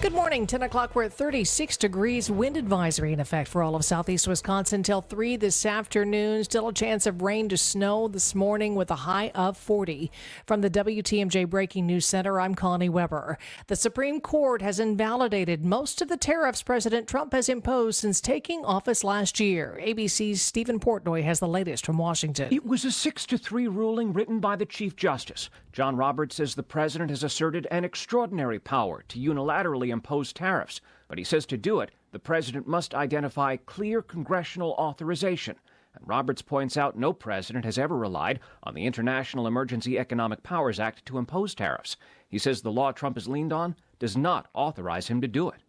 Good morning. 10 o'clock. We're at 36 degrees. Wind advisory in effect for all of southeast Wisconsin till 3 this afternoon. Still a chance of rain to snow this morning with a high of 40. From the WTMJ Breaking News Center, I'm Connie Weber. The Supreme Court has invalidated most of the tariffs President Trump has imposed since taking office last year. ABC's Stephen Portnoy has the latest from Washington. It was a 6-3 ruling written by the Chief Justice. John Roberts says the president has asserted an extraordinary power to unilaterally impose tariffs, but he says to do it, the president must identify clear congressional authorization. And Roberts points out no president has ever relied on the International Emergency Economic Powers Act to impose tariffs. He says the law Trump has leaned on does not authorize him to do it.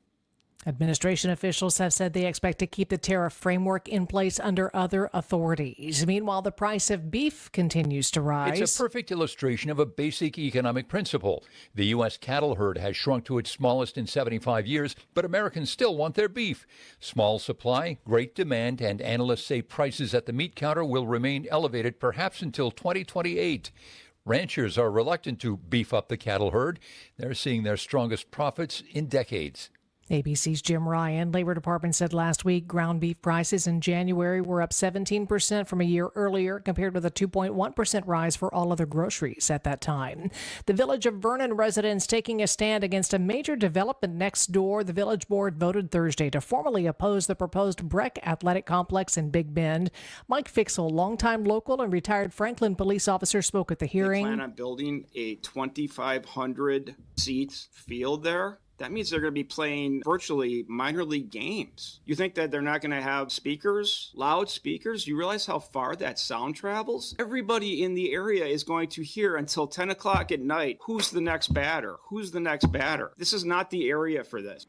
Administration officials have said they expect to keep the tariff framework in place under other authorities. Meanwhile, the price of beef continues to rise. It's a perfect illustration of a basic economic principle. The U.S. cattle herd has shrunk to its smallest in 75 years, but Americans still want their beef. Small supply, great demand, and analysts say prices at the meat counter will remain elevated perhaps until 2028. Ranchers are reluctant to beef up the cattle herd. They're seeing their strongest profits in decades. ABC's Jim Ryan. Labor Department said last week ground beef prices in January were up 17% from a year earlier, compared with a 2.1% rise for all other groceries at that time. The Village of Vernon residents taking a stand against a major development next door. The Village Board voted Thursday to formally oppose the proposed Breck Athletic Complex in Big Bend. Mike Fixel, longtime local and retired Franklin police officer, spoke at the hearing. They plan on building a 2,500 seat field there. That means they're going to be playing virtually minor league games. You think that they're not going to have speakers, loud speakers? You realize how far that sound travels? Everybody in the area is going to hear until 10 o'clock at night, who's the next batter? Who's the next batter? This is not the area for this.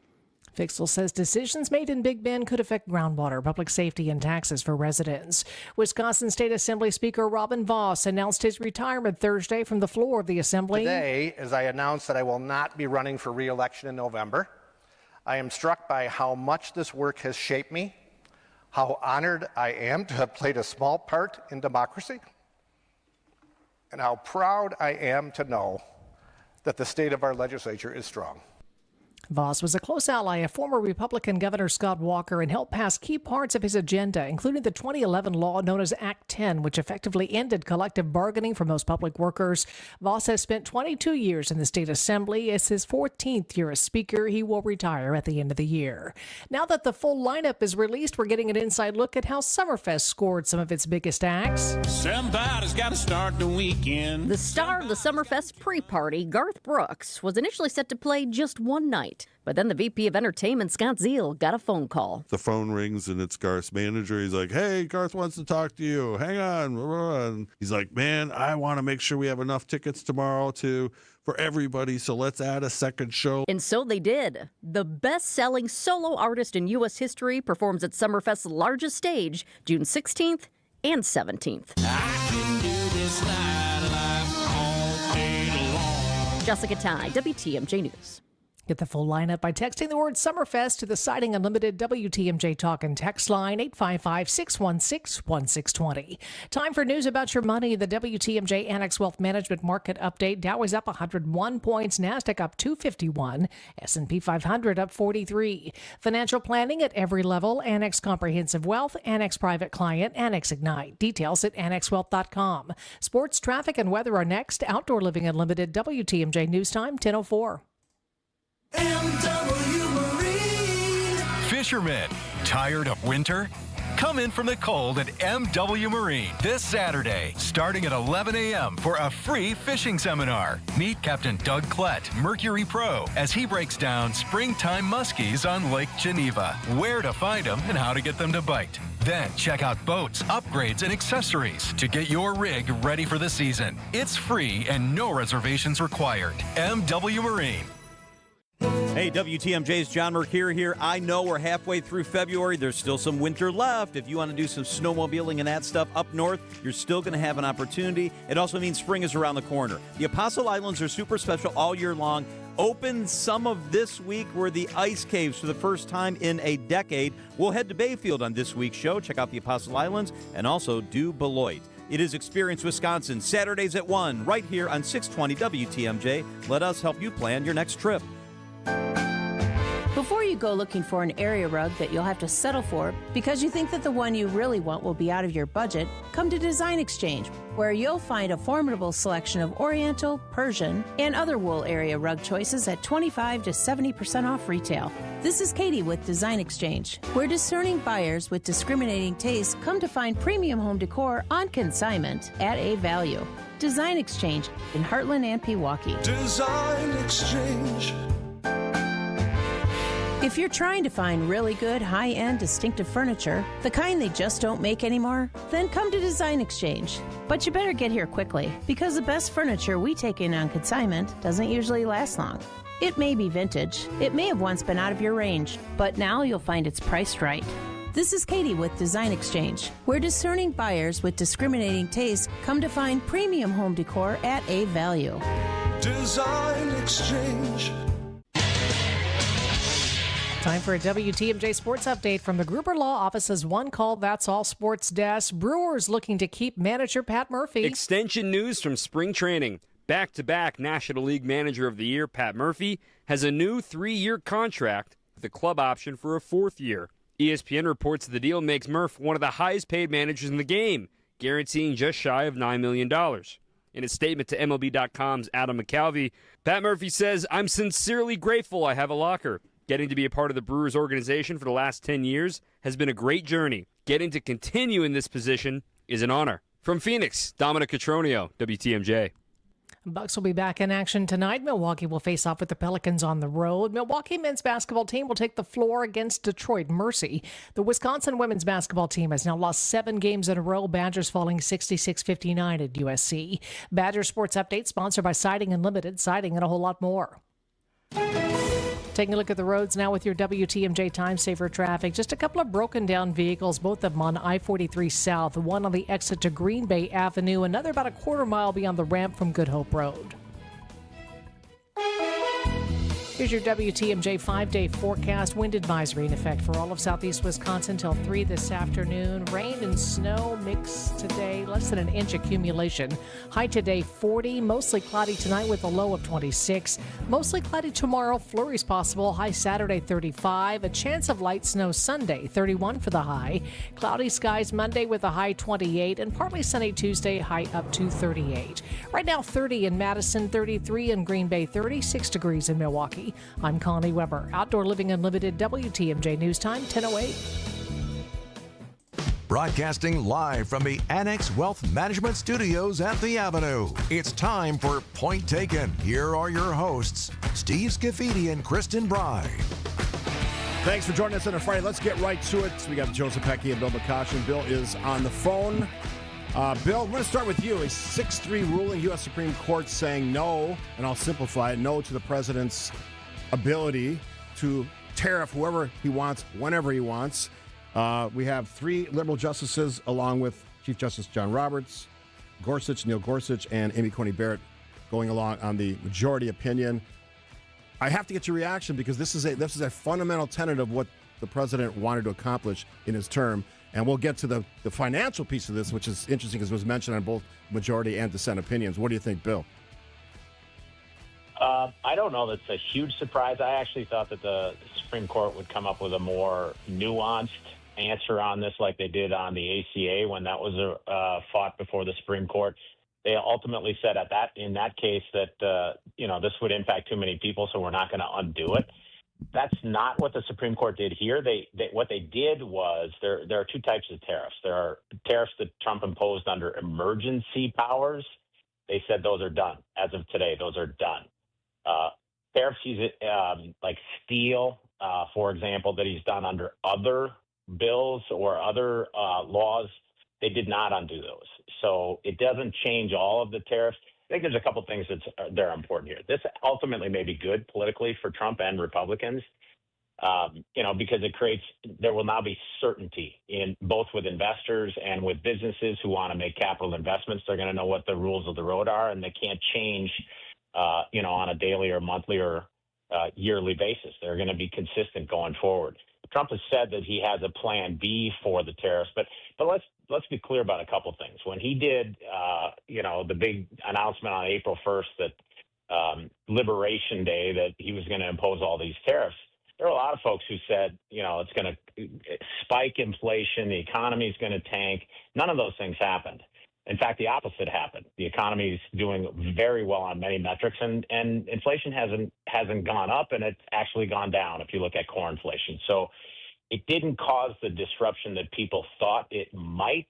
Fixel says decisions made in Big Bend could affect groundwater, public safety, and taxes for residents. Wisconsin State Assembly Speaker Robin Vos announced his retirement Thursday from the floor of the Assembly. Today, as I announced that I will not be running for re-election in November, I am struck by how much this work has shaped me, how honored I am to have played a small part in democracy, and how proud I am to know that the state of our legislature is strong. Vos was a close ally of former Republican Governor Scott Walker and helped pass key parts of his agenda, including the 2011 law known as Act 10, which effectively ended collective bargaining for most public workers. Vos has spent 22 years in the state assembly. It's his 14th year as speaker. He will retire at the end of the year. Now that the full lineup is released, we're getting an inside look at how Summerfest scored some of its biggest acts. Somebody's got to start the weekend. The star of the Summerfest pre-party, Garth Brooks, was initially set to play just one night. But then the VP of Entertainment, Scott Zeal, got a phone call. The phone rings and it's Garth's manager. He's like, hey, Garth wants to talk to you. Hang on. And he's like, man, I want to make sure we have enough tickets tomorrow for everybody, so let's add a second show. And so they did. The best-selling solo artist in U.S. history performs at Summerfest's largest stage, June 16th and 17th. I can do this nightlife all day long. Jessica Ty, WTMJ News. Get the full lineup by texting the word Summerfest to the Siding Unlimited WTMJ Talk and Text line 855-616-1620. Time for news about your money. The WTMJ Annex Wealth Management Market Update. Dow is up 101 points. NASDAQ up 251. S&P 500 up 43. Financial planning at every level. Annex Comprehensive Wealth. Annex Private Client. Annex Ignite. Details at annexwealth.com. Sports, traffic, and weather are next. Outdoor Living Unlimited. WTMJ News Time 10:04. MW Marine. Fishermen, tired of winter? Come in from the cold at MW Marine this Saturday, starting at 11 a.m. for a free fishing seminar. Meet Captain Doug Klett, Mercury Pro, as he breaks down springtime muskies on Lake Geneva, where to find them and how to get them to bite. Then check out boats, upgrades, and accessories to get your rig ready for the season. It's free and no reservations required. MW Marine. Hey, WTMJ's John Mercure here. I know we're halfway through February. There's still some winter left. If you want to do some snowmobiling and that stuff up north, you're still going to have an opportunity. It also means spring is around the corner. The Apostle Islands are super special all year long. Open some of this week were the ice caves for the first time in a decade. We'll head to Bayfield on this week's show. Check out the Apostle Islands and also do Beloit. It is Experience Wisconsin, Saturdays at 1, right here on 620 WTMJ. Let us help you plan your next trip. Before you go looking for an area rug that you'll have to settle for because you think that the one you really want will be out of your budget, come to Design Exchange, where you'll find a formidable selection of Oriental, Persian, and other wool area rug choices at 25 to 70% off retail. This is Katie with Design Exchange, where discerning buyers with discriminating tastes come to find premium home decor on consignment at a value. Design Exchange in Heartland and Pewaukee. Design Exchange. If you're trying to find really good, high-end, distinctive furniture, the kind they just don't make anymore, then come to Design Exchange. But you better get here quickly, because the best furniture we take in on consignment doesn't usually last long. It may be vintage, it may have once been out of your range, but now you'll find it's priced right. This is Katie with Design Exchange, where discerning buyers with discriminating tastes come to find premium home decor at a value. Design Exchange. Time for a WTMJ Sports Update from the Gruber Law Office's One Call That's All Sports Desk. Brewers looking to keep manager Pat Murphy. Extension news from spring training. Back-to-back National League Manager of the Year, Pat Murphy, has a new 3-year contract with a club option for a 4th year. ESPN reports the deal makes Murph one of the highest-paid managers in the game, guaranteeing just shy of $9 million. In a statement to MLB.com's Adam McCalvey, Pat Murphy says, "I'm sincerely grateful I have a locker. Getting to be a part of the Brewers organization for the last 10 years has been a great journey. Getting to continue in this position is an honor." From Phoenix, Dominic Cotroneo, WTMJ. Bucks will be back in action tonight. Milwaukee will face off with the Pelicans on the road. Milwaukee men's basketball team will take the floor against Detroit Mercy. The Wisconsin women's basketball team has now lost 7 games in a row. Badgers falling 66-59 at USC. Badger Sports Update sponsored by Siding Unlimited. Siding and a whole lot more. Taking a look at the roads now with your WTMJ Time Saver traffic. Just a couple of broken down vehicles, both of them on I-43 South. One on the exit to Green Bay Avenue, another about a quarter mile beyond the ramp from Good Hope Road. Here's your WTMJ 5-day forecast. Wind advisory in effect for all of southeast Wisconsin till 3 this afternoon. Rain and snow mixed today, less than an inch accumulation. High today 40, mostly cloudy tonight with a low of 26. Mostly cloudy tomorrow, flurries possible. High Saturday 35, a chance of light snow Sunday 31 for the high. Cloudy skies Monday with a high 28 and partly sunny Tuesday, high up to 38. Right now 30 in Madison, 33 in Green Bay, 36 degrees in Milwaukee. I'm Connie Weber. Outdoor Living Unlimited, WTMJ News Time, 10:08. Broadcasting live from the Annex Wealth Management Studios at the Avenue. It's time for Point Taken. Here are your hosts, Steve Scaffidi and Kristin Brey. Thanks for joining us on a Friday. Let's get right to it. We got Joseph Pecky and Bill McCoshen. Bill is on the phone. Bill, I'm going to start with you. A 6-3 ruling, U.S. Supreme Court saying no, and I'll simplify it, no to the president's ability to tariff whoever he wants, whenever he wants. We have 3 liberal justices, along with Chief Justice John Roberts, Neil Gorsuch, and Amy Coney Barrett going along on the majority opinion. I have to get your reaction because this is a fundamental tenet of what the president wanted to accomplish in his term. And we'll get to the financial piece of this, which is interesting because it was mentioned on both majority and dissent opinions. What do you think, Bill? I don't know that's a huge surprise. I actually thought that the Supreme Court would come up with a more nuanced answer on this like they did on the ACA when that was fought before the Supreme Court. They ultimately said in that case that, this would impact too many people, so we're not going to undo it. That's not what the Supreme Court did here. What they did was there are 2 types of tariffs. There are tariffs that Trump imposed under emergency powers. They said those are done. As of today, those are done. Tariffs like steel, for example, that he's done under other bills or other laws, they did not undo those. So it doesn't change all of the tariffs. I think there's a couple things that are important here. This ultimately may be good politically for Trump and Republicans, because there will now be certainty in both with investors and with businesses who want to make capital investments. They're going to know what the rules of the road are, and they can't change, on a daily or monthly or yearly basis. They're going to be consistent going forward. Trump has said that he has a plan B for the tariffs, but let's be clear about a couple things. When he did, the big announcement on April 1st that Liberation Day that he was going to impose all these tariffs, there were a lot of folks who said, it's going to spike inflation, the economy is going to tank. None of those things happened. In fact, the opposite happened. The economy is doing very well on many metrics, and inflation hasn't gone up, and it's actually gone down if you look at core inflation. So it didn't cause the disruption that people thought it might.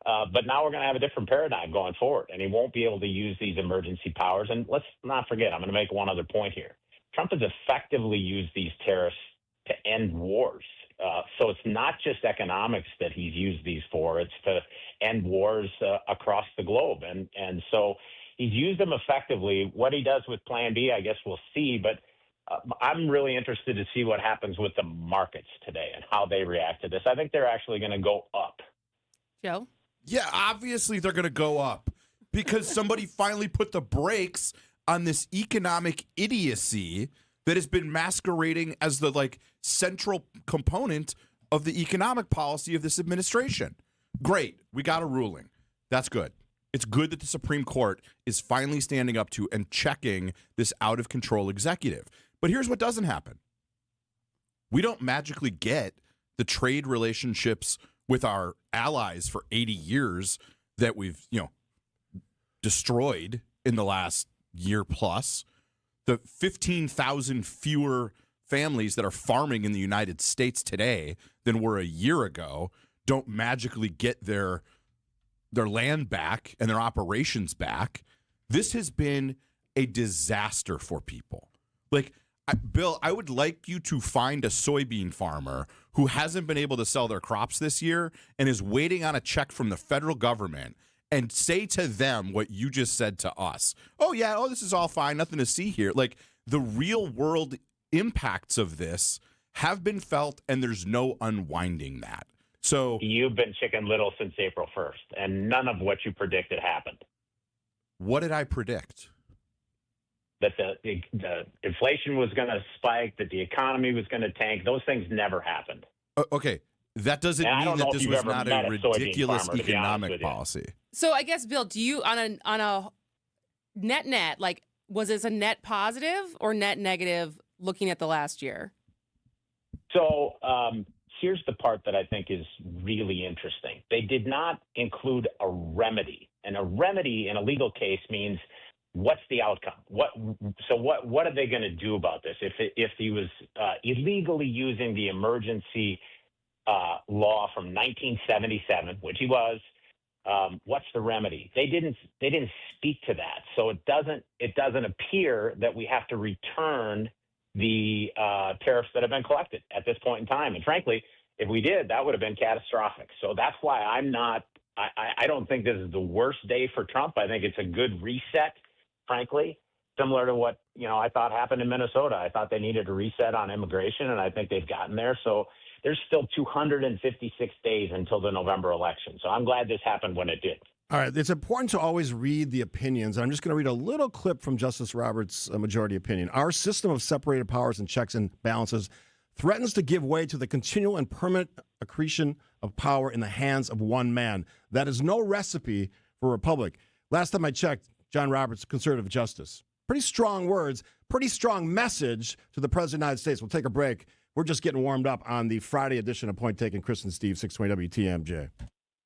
But now we're going to have a different paradigm going forward, and he won't be able to use these emergency powers. And let's not forget, I'm going to make one other point here. Trump has effectively used these tariffs to end wars. So it's not just economics that he's used these for. It's to end wars across the globe. And so he's used them effectively. What he does with Plan B, I guess we'll see. But I'm really interested to see what happens with the markets today and how they react to this. I think they're actually going to go up. Joe? Yeah, obviously they're going to go up because somebody finally put the brakes on this economic idiocy that has been masquerading as the central component of the economic policy of this administration. Great. We got a ruling. That's good. It's good that the Supreme Court is finally standing up to and checking this out of control executive. But here's what doesn't happen. We don't magically get the trade relationships with our allies for 80 years that we've, destroyed in the last year plus. The 15,000 fewer families that are farming in the United States today than were a year ago don't magically get their land back and their operations back. This has been a disaster for people. Bill, I would like you to find a soybean farmer who hasn't been able to sell their crops this year and is waiting on a check from the federal government and say to them what you just said to us. This is all fine, nothing to see here. The real world impacts of this have been felt, and there's no unwinding that. So you've been Chicken Little since April 1st, and none of what you predicted happened. What did I predict? That the inflation was going to spike, that the economy was going to tank. Those things never happened. Okay. That doesn't mean that this was not a ridiculous economic policy. So I guess, Bill, do you on a net, was this a net positive or net negative looking at the last year? So here's the part that I think is really interesting. They did not include a remedy. And a remedy in a legal case means what's the outcome? What are they going to do about this? If he was illegally using the emergency law from 1977, which he was, what's the remedy? They didn't speak to that. So it doesn't appear that we have to return the tariffs that have been collected at this point in time. And frankly, if we did, that would have been catastrophic. So that's why I don't think this is the worst day for Trump. I think it's a good reset, frankly, similar to what, I thought happened in Minnesota. I thought they needed a reset on immigration, and I think they've gotten there. So there's still 256 days until the November election. So I'm glad this happened when it did. All right. It's important to always read the opinions. I'm just going to read a little clip from Justice Roberts' majority opinion. Our system of separated powers and checks and balances threatens to give way to the continual and permanent accretion of power in the hands of one man. That is no recipe for a republic. Last time I checked, John Roberts, conservative justice. Pretty strong words, pretty strong message to the President of the United States. We'll take a break. We're just getting warmed up on the Friday edition of Point Taken. Kristin, Steve, 620 WTMJ.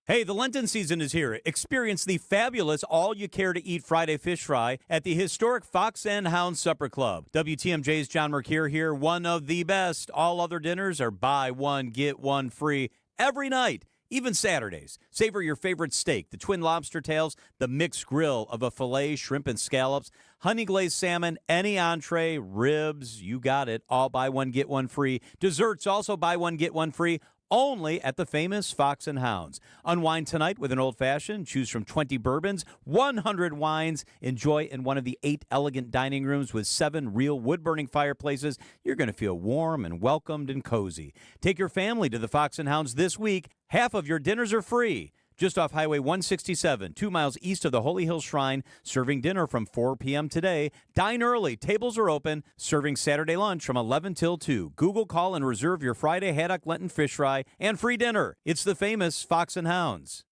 Hey, the Lenten season is here. Experience the fabulous all-you-care-to-eat Friday fish fry at the historic Fox and Hound Supper Club. WTMJ's John Mercure here, one of the best. All other dinners are buy one, get one free every night, even Saturdays. Savor your favorite steak, the twin lobster tails, the mixed grill of a filet, shrimp, and scallops, honey glazed salmon, any entree, ribs, you got it. All buy one, get one free. Desserts also buy one, get one free. Only at the famous Fox and Hounds. Unwind tonight with an old-fashioned. Choose from 20 bourbons, 100 wines. Enjoy in one of the 8 elegant dining rooms with 7 real wood-burning fireplaces. You're going to feel warm and welcomed and cozy. Take your family to the Fox and Hounds this week. Half of your dinners are free. Just off Highway 167, 2 miles east of the Holy Hill Shrine, serving dinner from 4 p.m. today. Dine early. Tables are open. Serving Saturday lunch from 11 till 2. Google, call, and reserve your Friday haddock Lenten fish fry and free dinner. It's the famous Fox and Hounds.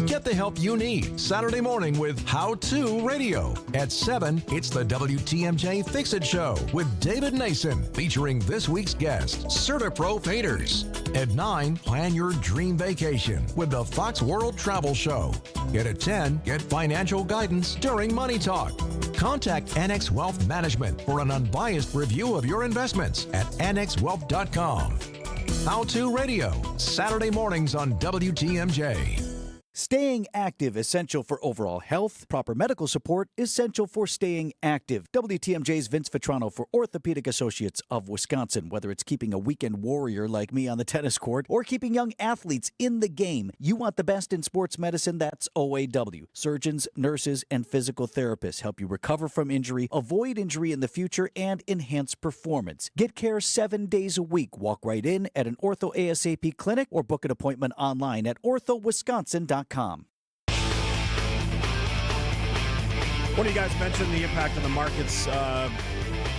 Get the help you need Saturday morning with How To Radio. At 7, it's the WTMJ Fix It Show with David Nason, featuring this week's guest, CertaPro Painters. At 9, plan your dream vacation with the Fox World Travel Show. And at 10, get financial guidance during Money Talk. Contact Annex Wealth Management for an unbiased review of your investments at annexwealth.com. How To Radio, Saturday mornings on WTMJ. Staying active, essential for overall health. Proper medical support, essential for staying active. WTMJ's Vince Vitrano for Orthopedic Associates of Wisconsin. Whether it's keeping a weekend warrior like me on the tennis court or keeping young athletes in the game, you want the best in sports medicine, that's OAW. Surgeons, nurses, and physical therapists help you recover from injury, avoid injury in the future, and enhance performance. Get care 7 days a week. Walk right in at an Ortho ASAP clinic or book an appointment online at orthowisconsin.com. One of you guys mentioned the impact on the markets.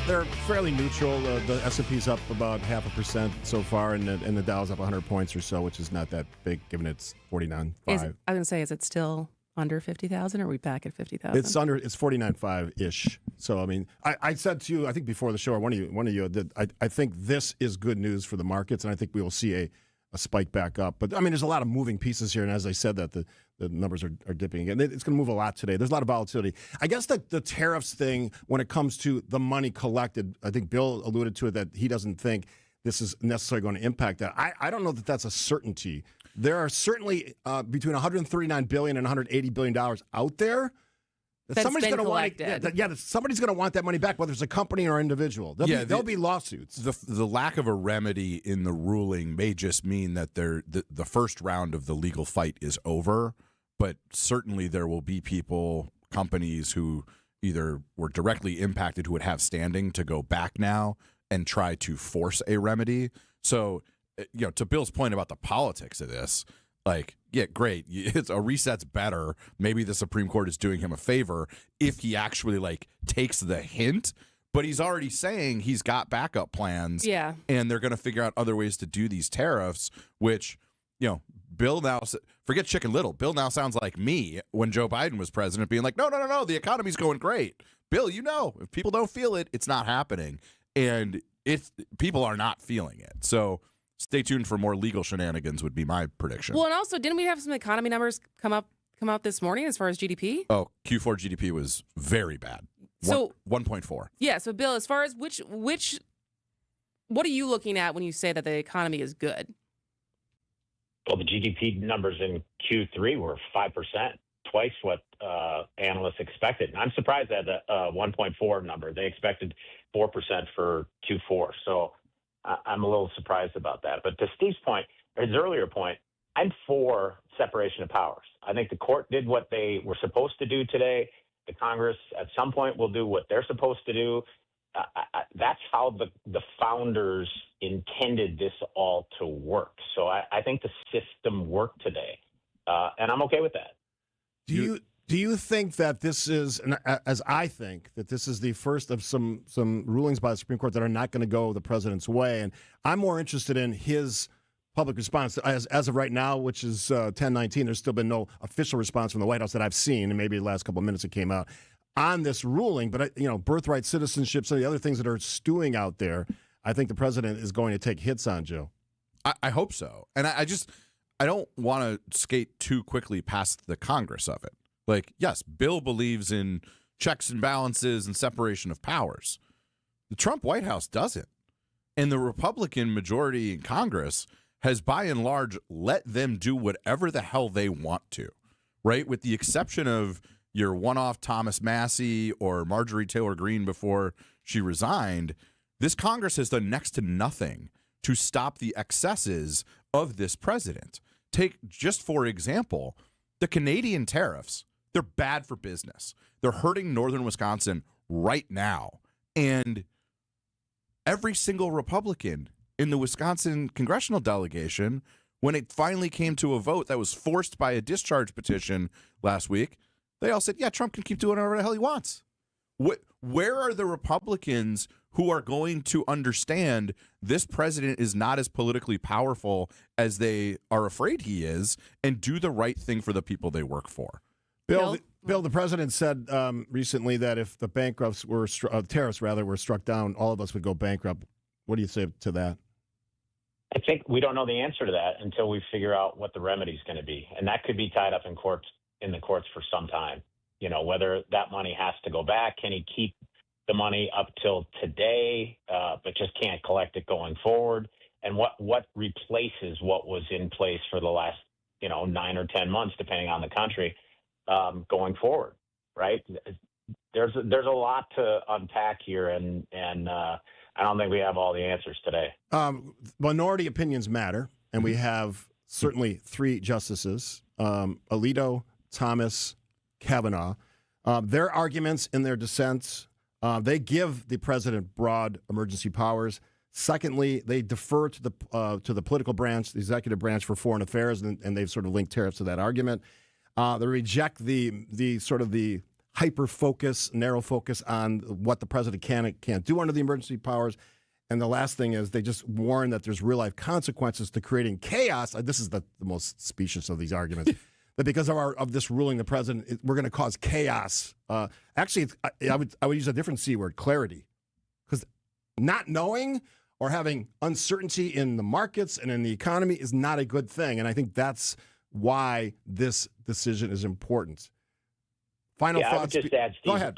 They're fairly neutral. The S&P's up about 0.5% so far, and the Dow's up 100 points or so, which is not that big, given it's 49.5. I was going to say, is it still under 50,000, or are we back at 50,000? It's 49.5-ish. So, I mean, I said to you, I think before the show, or one of you, that I think this is good news for the markets, and I think we will see a spike back up. But, I mean, there's a lot of moving pieces here, and as I said, that the numbers are dipping again. It's going to move a lot today. There's a lot of volatility. I guess that the tariffs thing, when it comes to the money collected, I think Bill alluded to it, that he doesn't think this is necessarily going to impact that. I don't know that that's a certainty. There are certainly between $139 billion and $180 billion out there. That's somebody's been going to want, collected. somebody's going to want that money back, whether it's a company or individual. There'll be lawsuits. The lack of a remedy in the ruling may just mean that the first round of the legal fight is over, but certainly there will be people, companies who either were directly impacted who would have standing to go back now and try to force a remedy. So, to Bill's point about the politics of this, great. It's a reset's better. Maybe the Supreme Court is doing him a favor if he actually takes the hint. But he's already saying he's got backup plans. Yeah. And they're going to figure out other ways to do these tariffs, which, Bill now, forget Chicken Little. Bill now sounds like me when Joe Biden was president, being like, no, the economy's going great. Bill, if people don't feel it, it's not happening. And people are not feeling it. So stay tuned for more legal shenanigans would be my prediction. Well, and also, didn't we have some economy numbers come out this morning as far as GDP? Oh, Q4 GDP was very bad. So 1.4. Yeah. So, Bill, as far as what are you looking at when you say that the economy is good? Well, the GDP numbers in Q3 were 5%, twice what analysts expected. And I'm surprised at the 1.4 number. They expected 4% for Q4. So I'm a little surprised about that. But to Steve's point, or his earlier point, I'm for separation of powers. I think the court did what they were supposed to do today. The Congress, at some point, will do what they're supposed to do. That's how the founders intended this all to work. So I think the system worked today, and I'm okay with that. Do you think that this is, as I think, that this is the first of some rulings by the Supreme Court that are not going to go the president's way? And I'm more interested in his public response as of right now, which is 10/19. There's still been no official response from the White House that I've seen, and maybe the last couple of minutes it came out on this ruling. But birthright citizenship, some of the other things that are stewing out there, I think the president is going to take hits on, Joe. I hope so, and I don't want to skate too quickly past the Congress of it. Yes, Bill believes in checks and balances and separation of powers. The Trump White House doesn't. And the Republican majority in Congress has, by and large, let them do whatever the hell they want to, right? With the exception of your one-off Thomas Massey or Marjorie Taylor Greene before she resigned, this Congress has done next to nothing to stop the excesses of this president. Take, just for example, the Canadian tariffs. They're bad for business. They're hurting northern Wisconsin right now. And every single Republican in the Wisconsin congressional delegation, when it finally came to a vote that was forced by a discharge petition last week, they all said, yeah, Trump can keep doing whatever the hell he wants. Where are the Republicans who are going to understand this president is not as politically powerful as they are afraid he is, and do the right thing for the people they work for. Bill, the president said recently that if the tariffs were struck down, all of us would go bankrupt. What do you say to that? I think we don't know the answer to that until we figure out what the remedy is going to be, and that could be tied up in the courts for some time. Whether that money has to go back, can he keep the money up till today, but just can't collect it going forward? And what replaces what was in place for the last, 9 or 10 months, depending on the country, going forward, right? There's a lot to unpack here, and I don't think we have all the answers today. Minority opinions matter, and we have certainly 3 justices, Alito, Thomas, Kavanaugh. Their arguments in their dissents, they give the president broad emergency powers. Secondly, they defer to the political branch, the executive branch for foreign affairs, and they've sort of linked tariffs to that argument. They reject the sort of the hyper-focus, narrow focus on what the president can and can't do under the emergency powers. And the last thing is they just warn that there's real-life consequences to creating chaos. This is the most specious of these arguments. That because of this ruling, the president, we're going to cause chaos. Actually, I would use a different C word, clarity. Because not knowing or having uncertainty in the markets and in the economy is not a good thing. And I think that's why this decision is important. Final thoughts. I would just add, Steve, go ahead.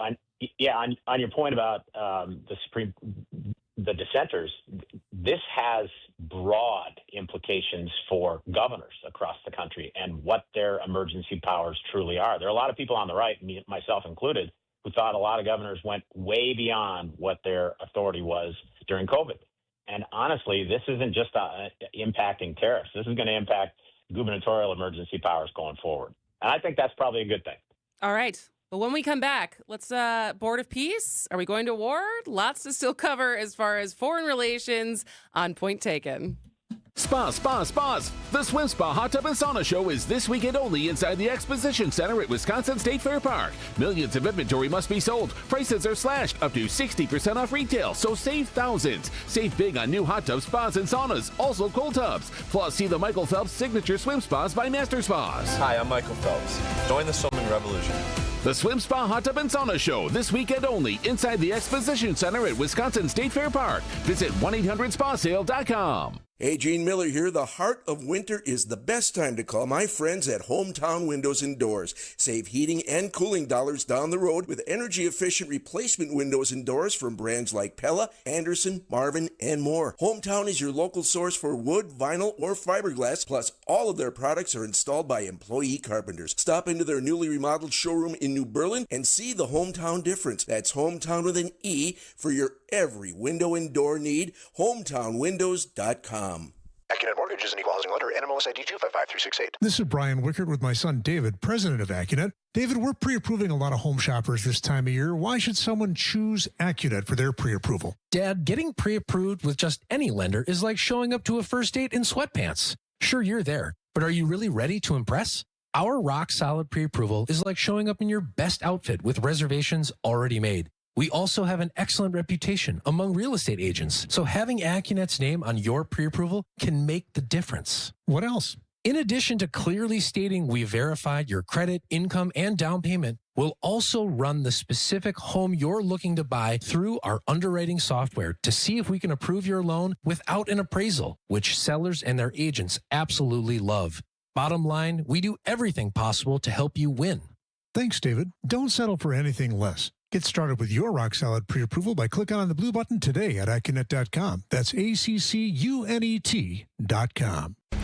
On your point about the dissenters, this has broad implications for governors across the country and what their emergency powers truly are. There are a lot of people on the right, me, myself included, who thought a lot of governors went way beyond what their authority was during COVID. And honestly, this isn't just impacting tariffs. This is going to impact gubernatorial emergency powers going forward. And I think that's probably a good thing. All right. Well, when we come back, let's Board of Peace. Are we going to war? Lots to still cover as far as foreign relations on Point Taken. Spas. The Swim Spa Hot Tub and Sauna Show is this weekend only inside the Exposition Center at Wisconsin State Fair Park. Millions of inventory must be sold. Prices are slashed up to 60% off retail, so save thousands. Save big on new hot tubs, spas, and saunas, also cold tubs. Plus, see the Michael Phelps Signature Swim Spas by Master Spas. Hi, I'm Michael Phelps. Join the swimming revolution. The Swim Spa Hot Tub and Sauna Show this weekend only inside the Exposition Center at Wisconsin State Fair Park. Visit 1-800-SPASale.com. Hey, Gene Miller here. The heart of winter is the best time to call my friends at Hometown Windows and Doors. Save heating and cooling dollars down the road with energy-efficient replacement windows and doors from brands like Pella, Anderson, Marvin, and more. Hometown is your local source for wood, vinyl, or fiberglass, plus all of their products are installed by employee carpenters. Stop into their newly remodeled showroom in New Berlin and see the Hometown difference. That's Hometown with an E for your every window and door need. HometownWindows.com. Accunet Mortgage is an equal housing lender. NMLS ID 255368. This is Brian Wickert with my son David, president of Accunet. David, we're pre-approving a lot of home shoppers this time of year. Why should someone choose Accunet for their pre-approval? Dad, getting pre-approved with just any lender is like showing up to a first date in sweatpants. Sure, you're there, but are you really ready to impress? Our rock-solid pre-approval is like showing up in your best outfit with reservations already made. We also have an excellent reputation among real estate agents, so having Accunet's name on your pre-approval can make the difference. What else? In addition to clearly stating we verified your credit, income, and down payment, we'll also run the specific home you're looking to buy through our underwriting software to see if we can approve your loan without an appraisal, which sellers and their agents absolutely love. Bottom line, we do everything possible to help you win. Thanks, David. Don't settle for anything less. Get started with your rock-solid pre-approval by clicking on the blue button today at Accunet.com. That's ACCUNET.com.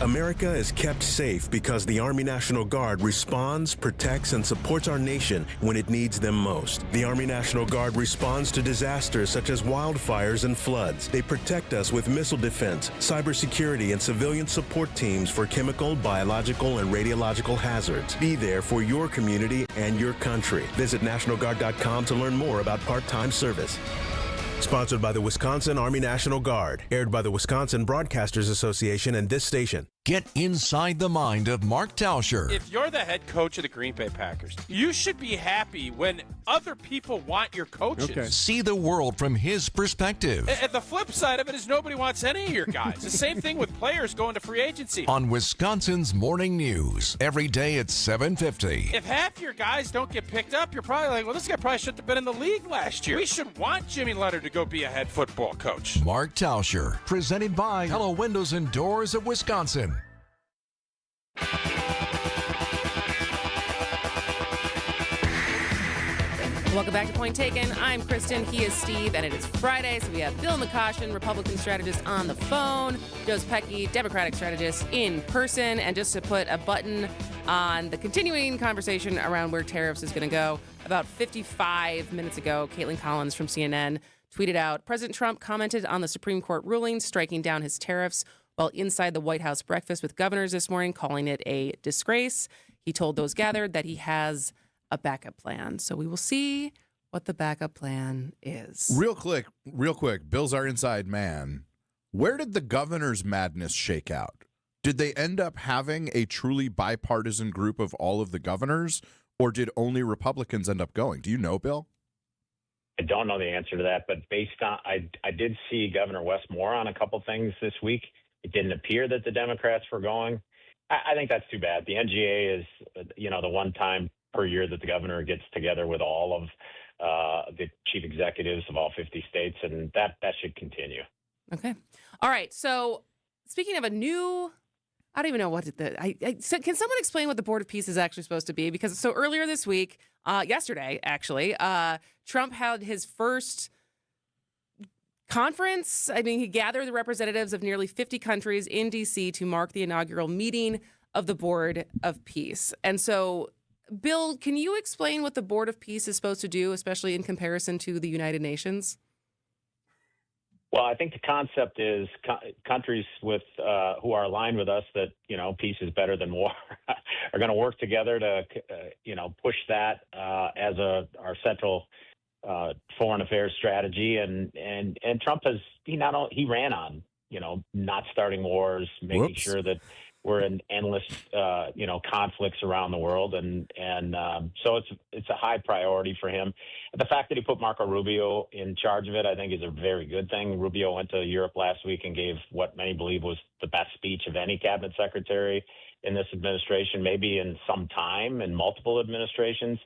America is kept safe because the Army National Guard responds, protects, and supports our nation when it needs them most. The Army National Guard responds to disasters such as wildfires and floods. They protect us with missile defense, cybersecurity, and civilian support teams for chemical, biological, and radiological hazards. Be there for your community and your country. Visit NationalGuard.com to learn more about part-time service. Sponsored by the Wisconsin Army National Guard. Aired by the Wisconsin Broadcasters Association and this station. Get inside the mind of Mark Tauscher. If you're the head coach of the Green Bay Packers, you should be happy when other people want your coaches. See the world from his perspective. And the flip side of it is nobody wants any of your guys. The same thing with players going to free agency. On Wisconsin's Morning News, every day at 7:50. If half your guys don't get picked up, you're probably like, well, this guy probably shouldn't have been in the league last year. We should want Jimmy Leonard to go be a head football coach. Mark Tauscher, presented by Hello Windows and Doors of Wisconsin. Welcome back to Point Taken. I'm Kristin. He is Steve, and it is Friday, so we have Bill McCoshen, Republican strategist, on the phone, Joseph Pecky, Democratic strategist, in person. And just to put a button on the continuing conversation around where tariffs is going to go, about 55 minutes ago, Caitlin Collins from CNN tweeted out, President Trump commented on the Supreme Court ruling striking down his tariffs while inside the White House breakfast with governors this morning, calling it a disgrace. He told those gathered that he has a backup plan. So we will see what the backup plan is. Real quick, Bill's our inside man. Where did the governor's madness shake out? Did they end up having a truly bipartisan group of all of the governors, or did only Republicans end up going? Do you know, Bill? I don't know the answer to that, but based on, I did see Governor Wes Moore on a couple things this week. It didn't appear that the Democrats were going. I think that's too bad. The NGA is, the one time per year that the governor gets together with all of the chief executives of all 50 states, and that should continue. Okay. All right. So speaking of a new, I don't even know what so can someone explain what the Board of Peace is actually supposed to be? Because so earlier this week, yesterday actually, Trump had his first conference. I mean, he gathered the representatives of nearly 50 countries in D.C. to mark the inaugural meeting of the Board of Peace. And so, Bill, can you explain what the Board of Peace is supposed to do, especially in comparison to the United Nations? Well, I think the concept is countries with who are aligned with us that, peace is better than war are going to work together to, push that as our central foreign affairs strategy. And Trump he ran on, not starting wars, making sure that we're in endless, conflicts around the world. And so it's a high priority for him. The fact that he put Marco Rubio in charge of it, I think, is a very good thing. Rubio went to Europe last week and gave what many believe was the best speech of any cabinet secretary in this administration, maybe in some time in multiple administrations.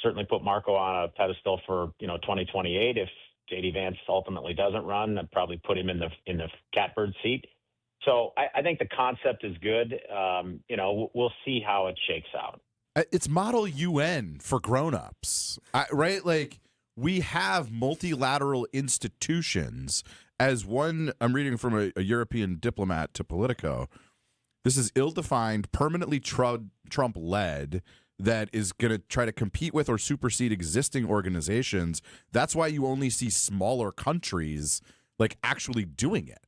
Certainly put Marco on a pedestal for, 2028. If J.D. Vance ultimately doesn't run, I'd probably put him in the catbird seat. So I think the concept is good. We'll see how it shakes out. It's model UN for grown-ups, right? Like, we have multilateral institutions. As one, I'm reading from a European diplomat to Politico. This is ill-defined, permanently Trump-led, that is going to try to compete with or supersede existing organizations. That's why you only see smaller countries like actually doing it.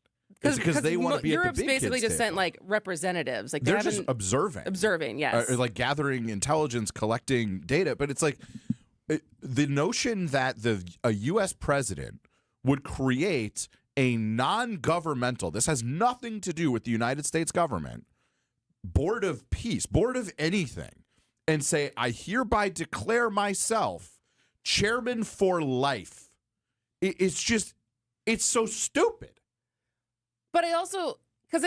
Because they want to be Europe's at the big basically kids just table. sent like representatives. Like They're just observing, yes, like gathering intelligence, collecting data. But it's like the notion that a U.S. president would create a non-governmental. This has nothing to do with the United States government. Board of Peace, board of anything, and say, I hereby declare myself chairman for life. It's so stupid. But I also, because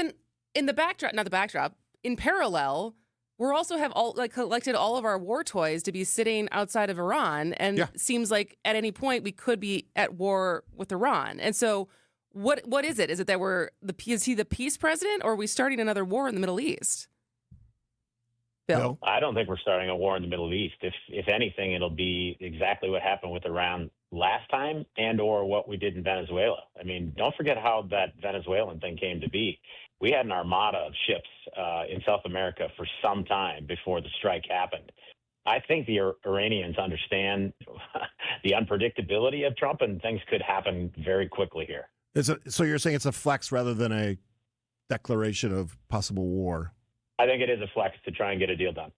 in the backdrop, not the backdrop, in parallel, we also have collected all of our war toys to be sitting outside of Iran, and it seems like at any point we could be at war with Iran. And so, what is it? Is it that is he the peace president, or are we starting another war in the Middle East? Bill? I don't think we're starting a war in the Middle East. If anything, it'll be exactly what happened with Iran last time and or what we did in Venezuela. I mean, don't forget how that Venezuelan thing came to be. We had an armada of ships in South America for some time before the strike happened. I think the Iranians understand the unpredictability of Trump, and things could happen very quickly here. So you're saying it's a flex rather than a declaration of possible war? I think it is a flex to try and get a deal done.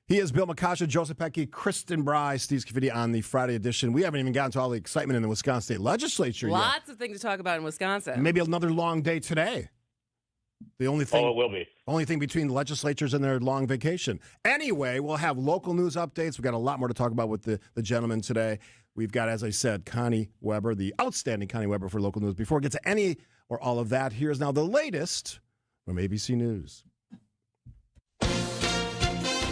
He is Bill McCoshen, Joseph Pecky, Kristin Brey, Steve Scaffidi on the Friday edition. We haven't even gotten to all the excitement in the Wisconsin State Legislature yet. Lots of things to talk about in Wisconsin. Maybe another long day today. The only thing. Oh, it will be. Only thing between the legislatures and their long vacation. Anyway, we'll have local news updates. We've got a lot more to talk about with the gentleman today. We've got, as I said, Connie Weber, the outstanding Connie Weber for local news. Before we get to any or all of that, here's now the latest from ABC News.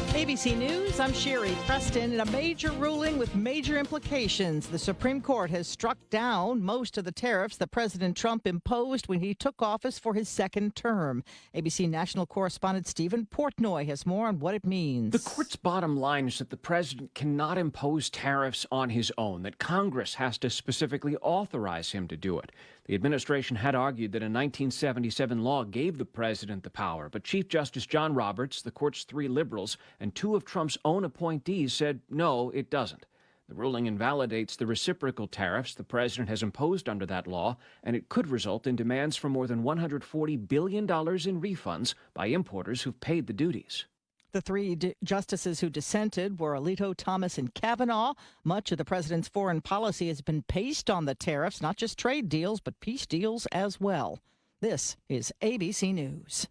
ABC News, I'm Sherry Preston. In a major ruling with major implications, the Supreme Court has struck down most of the tariffs that President Trump imposed when he took office for his second term. ABC national correspondent Stephen Portnoy has more on what it means. The court's bottom line is that the president cannot impose tariffs on his own, that Congress has to specifically authorize him to do it. The administration had argued that a 1977 law gave the president the power, but Chief Justice John Roberts, the court's 3 liberals, and 2 of Trump's own appointees said, no, it doesn't. The ruling invalidates the reciprocal tariffs the president has imposed under that law, and it could result in demands for more than $140 billion in refunds by importers who've paid the duties. The 3 justices who dissented were Alito, Thomas, and Kavanaugh. Much of the president's foreign policy has been based on the tariffs, not just trade deals, but peace deals as well. This is ABC News.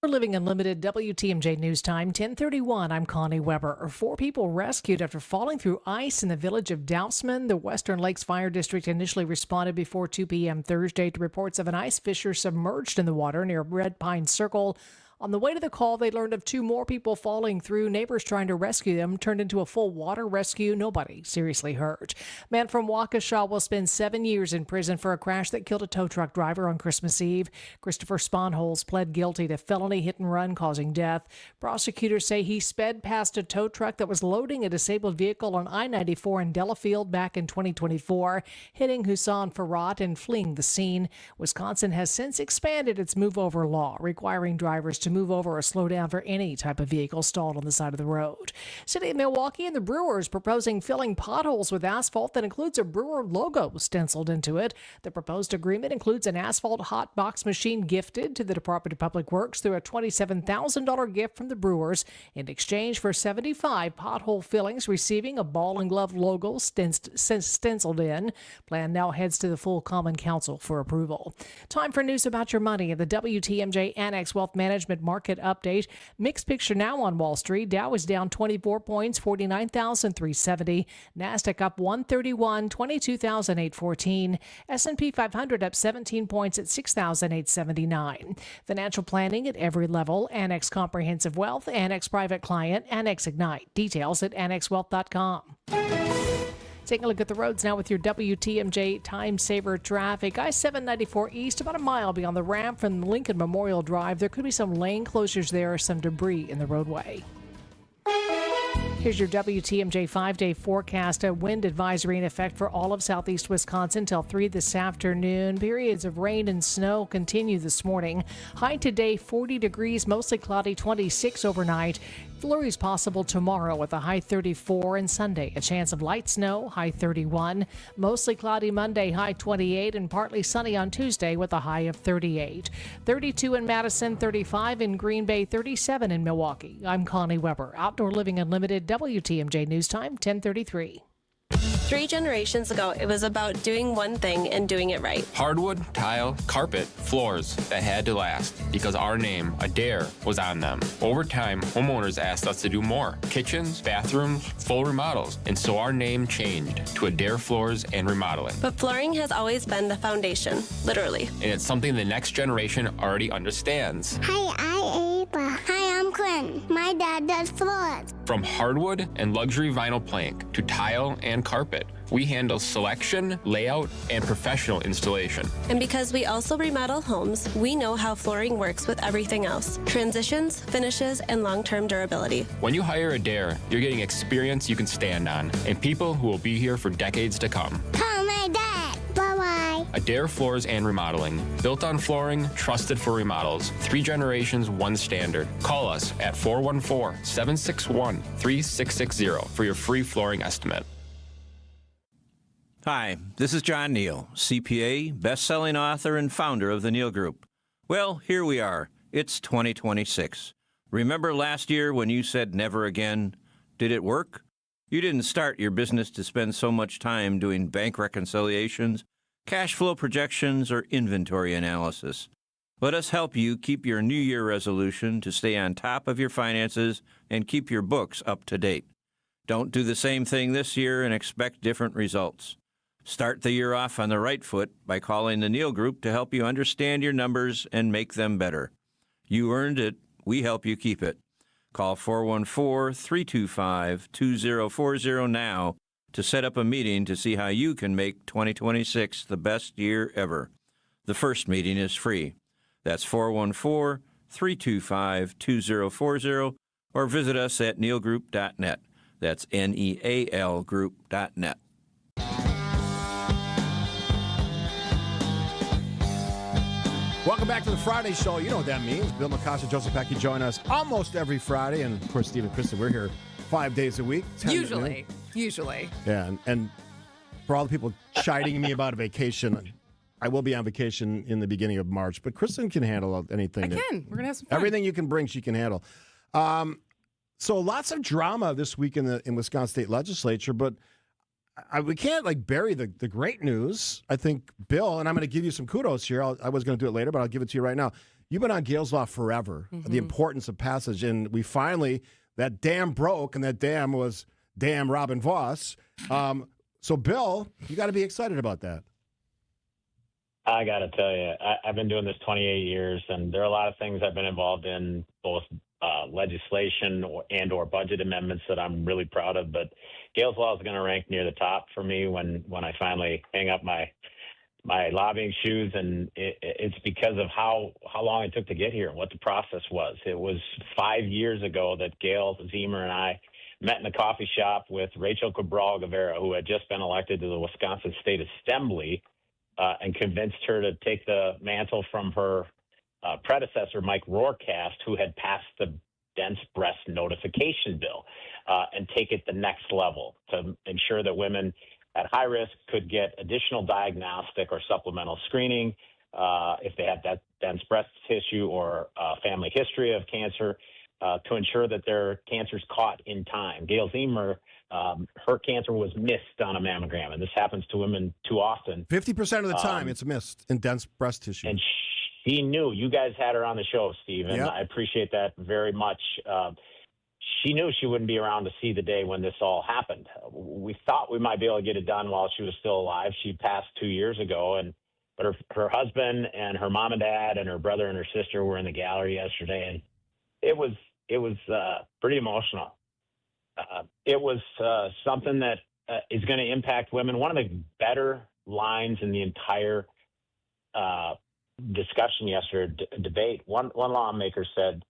For Living Unlimited, WTMJ News Time, 10:31. I'm Connie Weber. 4 people rescued after falling through ice in the village of Dousman. The Western Lakes Fire District initially responded before 2 p.m. Thursday to reports of an ice fisher submerged in the water near Red Pine Circle. On the way to the call, they learned of 2 more people falling through. Neighbors trying to rescue them turned into a full water rescue. Nobody seriously hurt. Man from Waukesha will spend 7 years in prison for a crash that killed a tow truck driver on Christmas Eve. Christopher Sponholz pled guilty to felony hit and run causing death. Prosecutors say he sped past a tow truck that was loading a disabled vehicle on I-94 in Delafield back in 2024, hitting Hussein Farhat and fleeing the scene. Wisconsin has since expanded its move-over law, requiring drivers to move over or slow down for any type of vehicle stalled on the side of the road. City of Milwaukee and the Brewers proposing filling potholes with asphalt that includes a Brewer logo stenciled into it. The proposed agreement includes an asphalt hot box machine gifted to the Department of Public Works through a $27,000 gift from the Brewers in exchange for 75 pothole fillings receiving a ball and glove logo stenciled in. Plan now heads to the full Common Council for approval. Time for news about your money at the WTMJ Annex Wealth Management Market Update. Mixed picture now on Wall Street. Dow is down 24 points, 49,370. Nasdaq up 131, 22,814. S&P 500 up 17 points at 6,879. Financial planning at every level. Annex Comprehensive Wealth, Annex Private Client, Annex Ignite. Details at annexwealth.com. Taking a look at the roads now with your WTMJ Time Saver traffic. I-794 East, about a mile beyond the ramp from Lincoln Memorial Drive. There could be some lane closures there or some debris in the roadway. Here's your WTMJ 5-day forecast. A wind advisory in effect for all of southeast Wisconsin till 3 this afternoon. Periods of rain and snow continue this morning. High today 40 degrees, mostly cloudy, 26 overnight. Flurries possible tomorrow with a high 34, and Sunday a chance of light snow, high 31. Mostly cloudy Monday, high 28, and partly sunny on Tuesday with a high of 38. 32 in Madison, 35 in Green Bay, 37 in Milwaukee. I'm Connie Weber. Outdoor Living Unlimited, WTMJ News Time, 10:33. 3 generations ago, it was about doing one thing and doing it right. Hardwood, tile, carpet, floors that had to last because our name, Adair, was on them. Over time, homeowners asked us to do more. Kitchens, bathrooms, full remodels. And so our name changed to Adair Floors and Remodeling. But flooring has always been the foundation, literally. And it's something the next generation already understands. Hi, I'm Ava. Hi, I'm Quinn. My dad does floors. From hardwood and luxury vinyl plank to tile and carpet, we handle selection, layout, and professional installation. And because we also remodel homes, we know how flooring works with everything else. Transitions, finishes, and long-term durability. When you hire Adair, you're getting experience you can stand on and people who will be here for decades to come. Call my dad. Bye-bye. Adair Floors and Remodeling. Built on flooring, trusted for remodels. 3 generations, 1 standard. Call us at 414-761-3660 for your free flooring estimate. Hi, this is John Neal, CPA, best-selling author and founder of the Neal Group. Well, here we are. It's 2026. Remember last year when you said never again? Did it work? You didn't start your business to spend so much time doing bank reconciliations, cash flow projections, or inventory analysis. Let us help you keep your New Year resolution to stay on top of your finances and keep your books up to date. Don't do the same thing this year and expect different results. Start the year off on the right foot by calling the Neal Group to help you understand your numbers and make them better. You earned it. We help you keep it. Call 414-325-2040 now to set up a meeting to see how you can make 2026 the best year ever. The first meeting is free. That's 414-325-2040 or visit us at nealgroup.net. That's Neal group.net. Welcome back to the Friday show. You know what that means. Bill McCosh and Joseph Pecky join us almost every Friday. And, of course, Steve and Kristin, we're here 5 days a week. Usually. Yeah, and for all the people chiding me about a vacation, I will be on vacation in the beginning of March. But Kristin can handle anything. We're going to have some fun. Everything you can bring, she can handle. So lots of drama this week in Wisconsin State Legislature, but we can't bury the great news. I think, Bill, and I'm going to give you some kudos here. I was going to do it later, but I'll give it to you right now. You've been on Gale's Law forever, the importance of passage, and we finally, that dam broke, and that dam was damn Robin Voss. So, Bill, you got to be excited about that. I got to tell you, I've been doing this 28 years, and there are a lot of things I've been involved in, both legislation or budget amendments that I'm really proud of. But Gale's Law is going to rank near the top for me when I finally hang up my lobbying shoes, and it's because of how long it took to get here and what the process was. It was 5 years ago that Gail Zemer and I met in a coffee shop with Rachel Cabral Guevara, who had just been elected to the Wisconsin State Assembly, and convinced her to take the mantle from her predecessor, Mike Rohrkast, who had passed the dense breast notification bill, and take it the next level to ensure that women at high risk could get additional diagnostic or supplemental screening if they had that dense breast tissue or family history of cancer, to ensure that their cancer's caught in time. Gail Zemer, her cancer was missed on a mammogram, and this happens to women too often. 50% of the time it's missed in dense breast tissue. And she knew. You guys had her on the show, Steve, and Yep. I appreciate that very much. She knew she wouldn't be around to see the day when this all happened. We thought we might be able to get it done while she was still alive. She passed 2 years ago, but her husband and her mom and dad and her brother and her sister were in the gallery yesterday, and it was pretty emotional. It was something that is going to impact women. One of the better lines in the entire discussion yesterday, debate, one lawmaker said,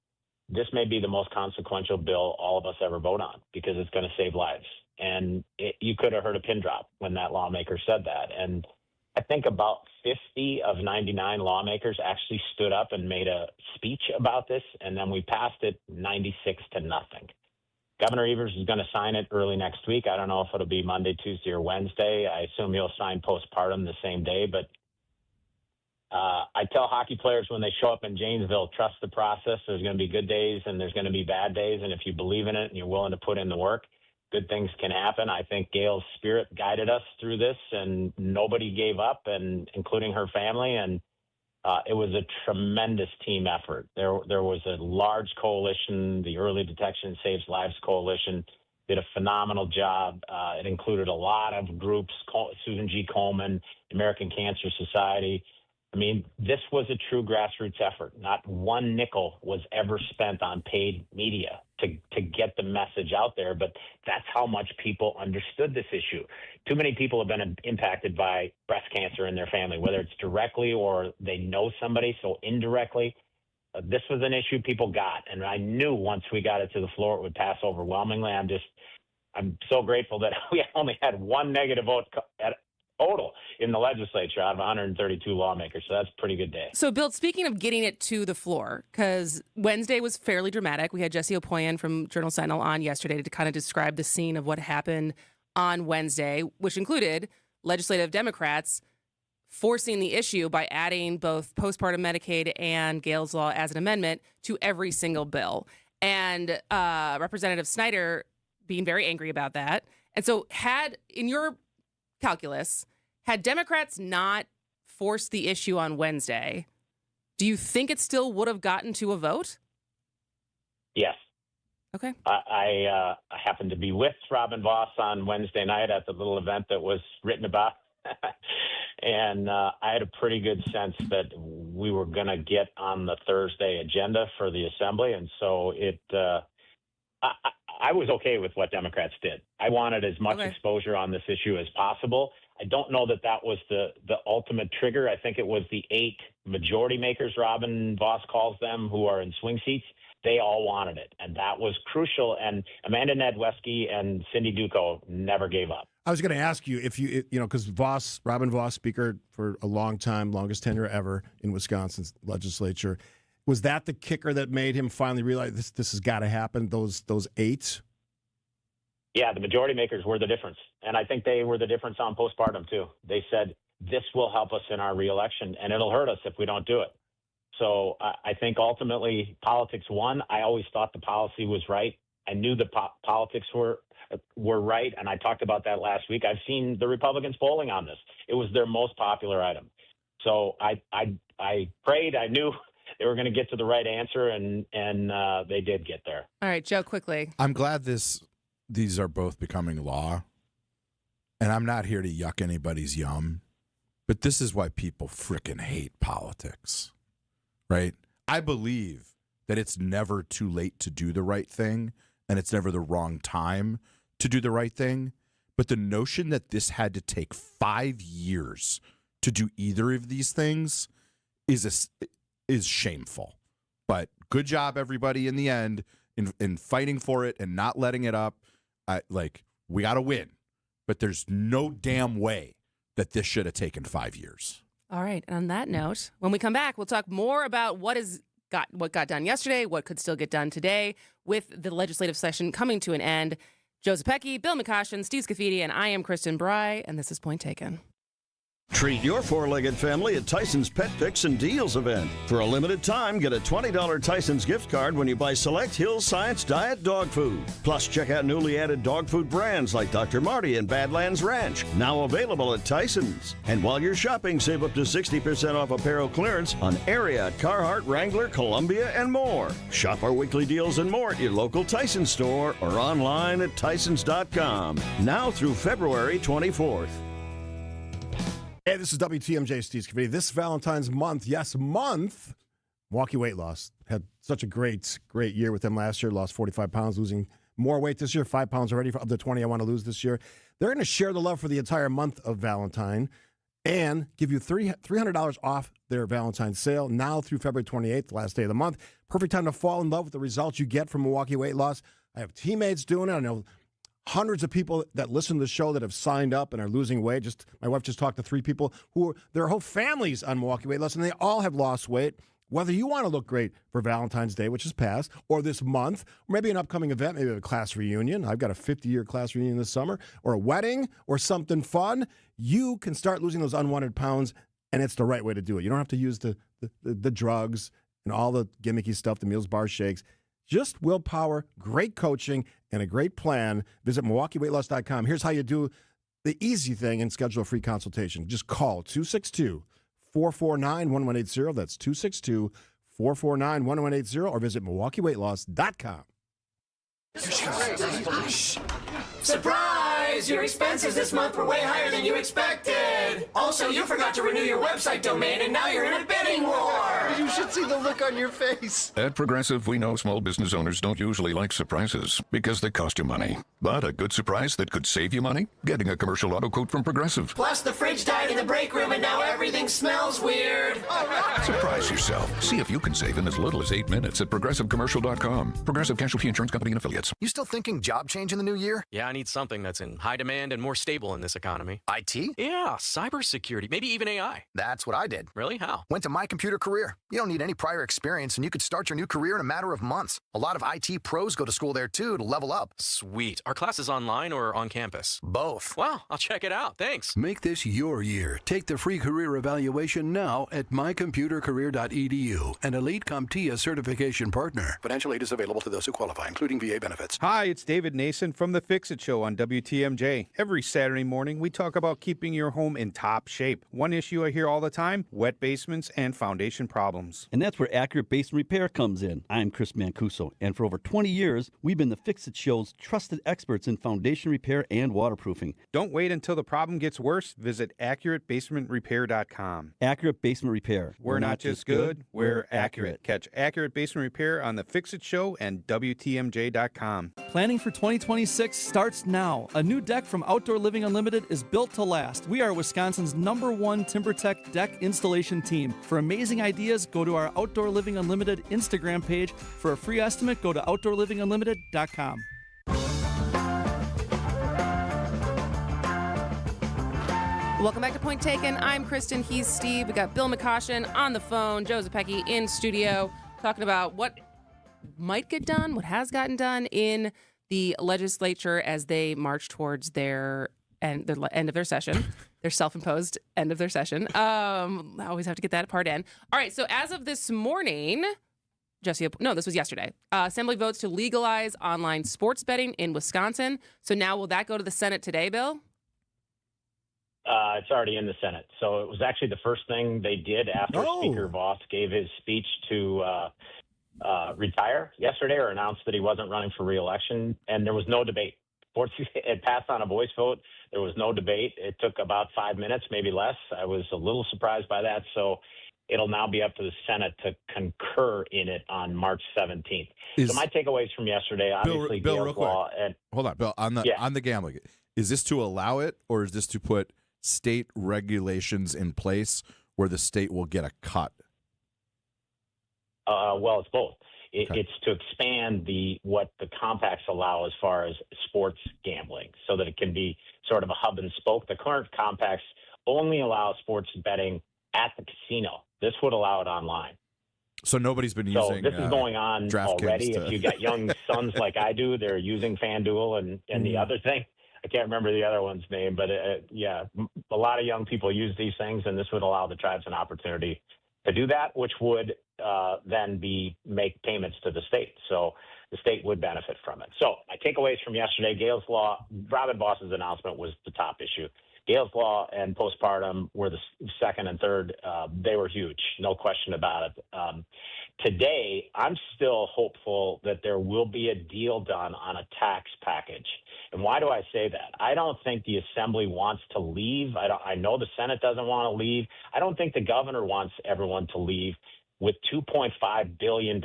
"This may be the most consequential bill all of us ever vote on because it's going to save lives." And you could have heard a pin drop when that lawmaker said that. And I think about 50 of 99 lawmakers actually stood up and made a speech about this, and then we passed it 96-0. Governor Evers is going to sign it early next week. I don't know if it'll be Monday, Tuesday, or Wednesday. I assume he'll sign postpartum the same day. But I tell hockey players when they show up in Janesville, trust the process. There's going to be good days and there's going to be bad days. And if you believe in it and you're willing to put in the work, good things can happen. I think Gail's spirit guided us through this, and nobody gave up, and including her family. And it was a tremendous team effort. There was a large coalition. The Early Detection Saves Lives Coalition did a phenomenal job. It included a lot of groups, Susan G. Komen, American Cancer Society. I mean, this was a true grassroots effort. Not one nickel was ever spent on paid media to get the message out there, but that's how much people understood this issue. Too many people have been impacted by breast cancer in their family, whether it's directly or they know somebody, so indirectly. This was an issue people got, and I knew once we got it to the floor, it would pass overwhelmingly. I'm so grateful that we only had one negative vote total in the legislature out of 132 lawmakers. So that's a pretty good day. So, Bill, speaking of getting it to the floor, because Wednesday was fairly dramatic. We had Jesse Opoyan from Journal Sentinel on yesterday to kind of describe the scene of what happened on Wednesday, which included legislative Democrats forcing the issue by adding both postpartum Medicaid and Gale's Law as an amendment to every single bill. And Representative Snyder being very angry about that. And so in your calculus, had Democrats not forced the issue on Wednesday, Do you think it still would have gotten to a vote? Yes. Okay. I happened to be with Robin Voss on Wednesday night at the little event that was written about. And I had a pretty good sense that we were going to get on the Thursday agenda for the assembly. And so I was okay with what Democrats did. I wanted as much exposure on this issue as possible. I don't know that was the ultimate trigger. I think it was the 8 majority makers, Robin Voss calls them, who are in swing seats. They all wanted it, and that was crucial. And Amanda Nedwesky and Cindy Duco never gave up. I was going to ask you if because Robin Voss, speaker for a long time, longest tenure ever in Wisconsin's legislature, was that the kicker that made him finally realize this has got to happen? Those 8. Yeah, the majority makers were the difference, and I think they were the difference on postpartum too. They said this will help us in our reelection, and it'll hurt us if we don't do it. So I think ultimately politics won. I always thought the policy was right. I knew the politics were right, and I talked about that last week. I've seen the Republicans polling on this. It was their most popular item. So I prayed. I knew they were going to get to the right answer, and they did get there. All right, Joe, quickly. I'm glad these are both becoming law, and I'm not here to yuck anybody's yum, but this is why people frickin' hate politics. Right? I believe that it's never too late to do the right thing, and it's never the wrong time to do the right thing. But the notion that this had to take 5 years to do either of these things is shameful. But good job, everybody, in the end, in fighting for it and not letting it up. We got to win. But there's no damn way that this should have taken 5 years. All right. And on that note, when we come back, we'll talk more about what got done yesterday, what could still get done today with the legislative session coming to an end. Joe Zepecki, Bill McCoshen, Steve Scaffidi, and I am Kristin Brey, and this is Point Taken. Treat your four-legged family at Tyson's Pet Picks and Deals event. For a limited time, get a $20 Tyson's gift card when you buy select Hill Science Diet dog food. Plus, check out newly added dog food brands like Dr. Marty and Badlands Ranch, now available at Tyson's. And while you're shopping, save up to 60% off apparel clearance on Ariat, Carhartt, Wrangler, Columbia, and more. Shop our weekly deals and more at your local Tyson's store or online at tysons.com. Now through February 24th. Hey, this is WTMJ Steve Scaffidi. This Valentine's month, Milwaukee weight loss. Had such a great year with them last year. Lost 45 pounds, losing more weight this year. 5 pounds already of the 20 I want to lose this year. They're going to share the love for the entire month of Valentine and give you $300 off their Valentine's sale now through February 28th, the last day of the month. Perfect time to fall in love with the results you get from Milwaukee weight loss. I have teammates doing it. I know hundreds of people that listen to the show that have signed up and are losing weight. My wife just talked to 3 people their whole families on Milwaukee weight loss, and they all have lost weight. Whether you want to look great for Valentine's Day, which is past, or this month, or maybe an upcoming event, maybe a class reunion. I've got a 50-year class reunion this summer, or a wedding, or something fun. You can start losing those unwanted pounds, and it's the right way to do it. You don't have to use the drugs and all the gimmicky stuff, the meals, bars, shakes. Just willpower, great coaching, and a great plan. Visit MilwaukeeWeightLoss.com. Here's how you do the easy thing and schedule a free consultation. Just call 262-449-1180. That's 262-449-1180, or visit MilwaukeeWeightLoss.com. Surprise! Your expenses this month were way higher than you expected. Also, you forgot to renew your website domain, and now you're in a bidding war. You should see the look on your face. At Progressive, we know small business owners don't usually like surprises because they cost you money. But a good surprise that could save you money? Getting a commercial auto quote from Progressive. Plus, the fridge died in the break room, and now everything smells weird. All right. Surprise yourself. See if you can save in as little as 8 minutes at ProgressiveCommercial.com. Progressive Casualty Insurance Company and Affiliates. You still thinking job change in the new year? Yeah, I need something that's in high demand and more stable in this economy. IT? Yeah, cybersecurity, maybe even AI. That's what I did. Really? How? Went to My Computer Career. You don't need any prior experience, and you could start your new career in a matter of months. A lot of IT pros go to school there, too, to level up. Sweet. Are classes online or on campus? Both. Wow, I'll check it out. Thanks. Make this your year. Take the free career evaluation now at mycomputercareer.edu, an Elite CompTIA certification partner. Financial aid is available to those who qualify, including VA benefits. Hi, it's David Nason from The Fix-It Show on WTMJ. Every Saturday morning, we talk about keeping your home in top shape. One issue I hear all the time, wet basements and foundation problems. problems. And that's where Accurate Basement Repair comes in. I'm Chris Mancuso, and for over 20 years, we've been the Fix-It Show's trusted experts in foundation repair and waterproofing. Don't wait until the problem gets worse. Visit AccurateBasementRepair.com. Accurate Basement Repair. We're not just good, we're accurate. Catch Accurate Basement Repair on the Fix-It Show and WTMJ.com. Planning for 2026 starts now. A new deck from Outdoor Living Unlimited is built to last. We are Wisconsin's #1 TimberTech deck installation team. For amazing ideas, go to our Outdoor Living Unlimited Instagram page. For a free estimate, go to OutdoorLivingUnlimited.com. Welcome back to Point Taken. I'm Kristin. He's Steve. We got Bill McCoshen on the phone, Joe Zepecki in studio, talking about what might get done, what has gotten done in the legislature as they march towards their end of their session, their self-imposed end of their session. I always have to get that part in. All right, so as of this morning, this was yesterday. Assembly votes to legalize online sports betting in Wisconsin. So now will that go to the Senate today, Bill? It's already in the Senate. So it was actually the first thing they did after Speaker Voss gave his speech to retire yesterday or announced that he wasn't running for re-election. And there was no debate. It passed on a voice vote. There was no debate. It took about 5 minutes, maybe less. I was a little surprised by that. So it'll now be up to the Senate to concur in it on March 17th. So my takeaways from yesterday, obviously, Bill, real Gale's quick. law. Hold on, Bill. On the gambling, is this to allow it, or is this to put state regulations in place where the state will get a cut? Well, it's both. It's to expand what the compacts allow as far as sports gambling so that it can be sort of a hub and spoke. The current compacts only allow sports betting at the casino. This would allow it online. So nobody's been using. So this is going on already. If you got young sons like I do, they're using FanDuel and the other thing. I can't remember the other one's name, but a lot of young people use these things, and this would allow the tribes an opportunity to do that, which would then make payments to the state. So the state would benefit from it. So my takeaways from yesterday, Gale's law, Robin Voss's announcement was the top issue. Gale's law and postpartum were the second and third. They were huge, no question about it. Today, I'm still hopeful that there will be a deal done on a tax package. And why do I say that? I don't think the Assembly wants to leave. I know the Senate doesn't want to leave. I don't think the governor wants everyone to leave with $2.5 billion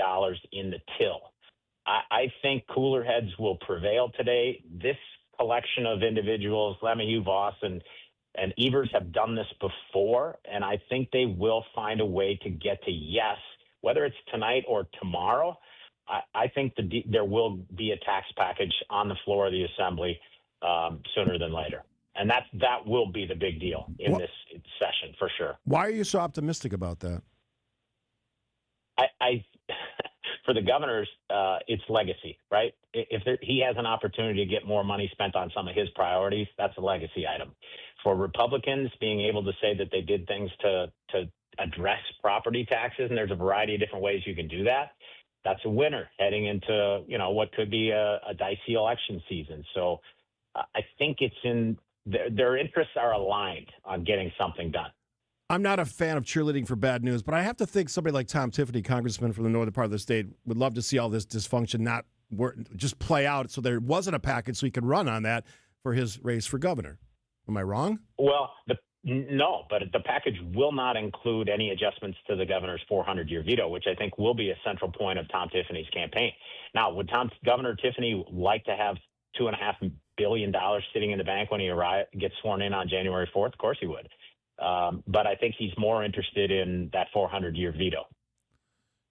in the till. I think cooler heads will prevail today. This collection of individuals, LeMahieu, Voss, and Evers have done this before, and I think they will find a way to get to yes, whether it's tonight or tomorrow. I think there will be a tax package on the floor of the Assembly sooner than later. And that will be the big deal in this session for sure. Why are you so optimistic about that? I for the governors, it's legacy, right? If he has an opportunity to get more money spent on some of his priorities, that's a legacy item. For Republicans, being able to say that they did things to address property taxes, and there's a variety of different ways you can do that, that's a winner heading into what could be a dicey election season. So I think it's in their interests are aligned on getting something done. I'm not a fan of cheerleading for bad news, but I have to think somebody like Tom Tiffany, congressman from the northern part of the state, would love to see all this dysfunction not just play out so there wasn't a package so he could run on that for his race for governor. Am I wrong? Well, no, but the package will not include any adjustments to the governor's 400-year veto, which I think will be a central point of Tom Tiffany's campaign. Now, would Governor Tiffany like to have $2.5 billion sitting in the bank when he gets sworn in on January 4th? Of course he would. But I think he's more interested in that 400-year veto.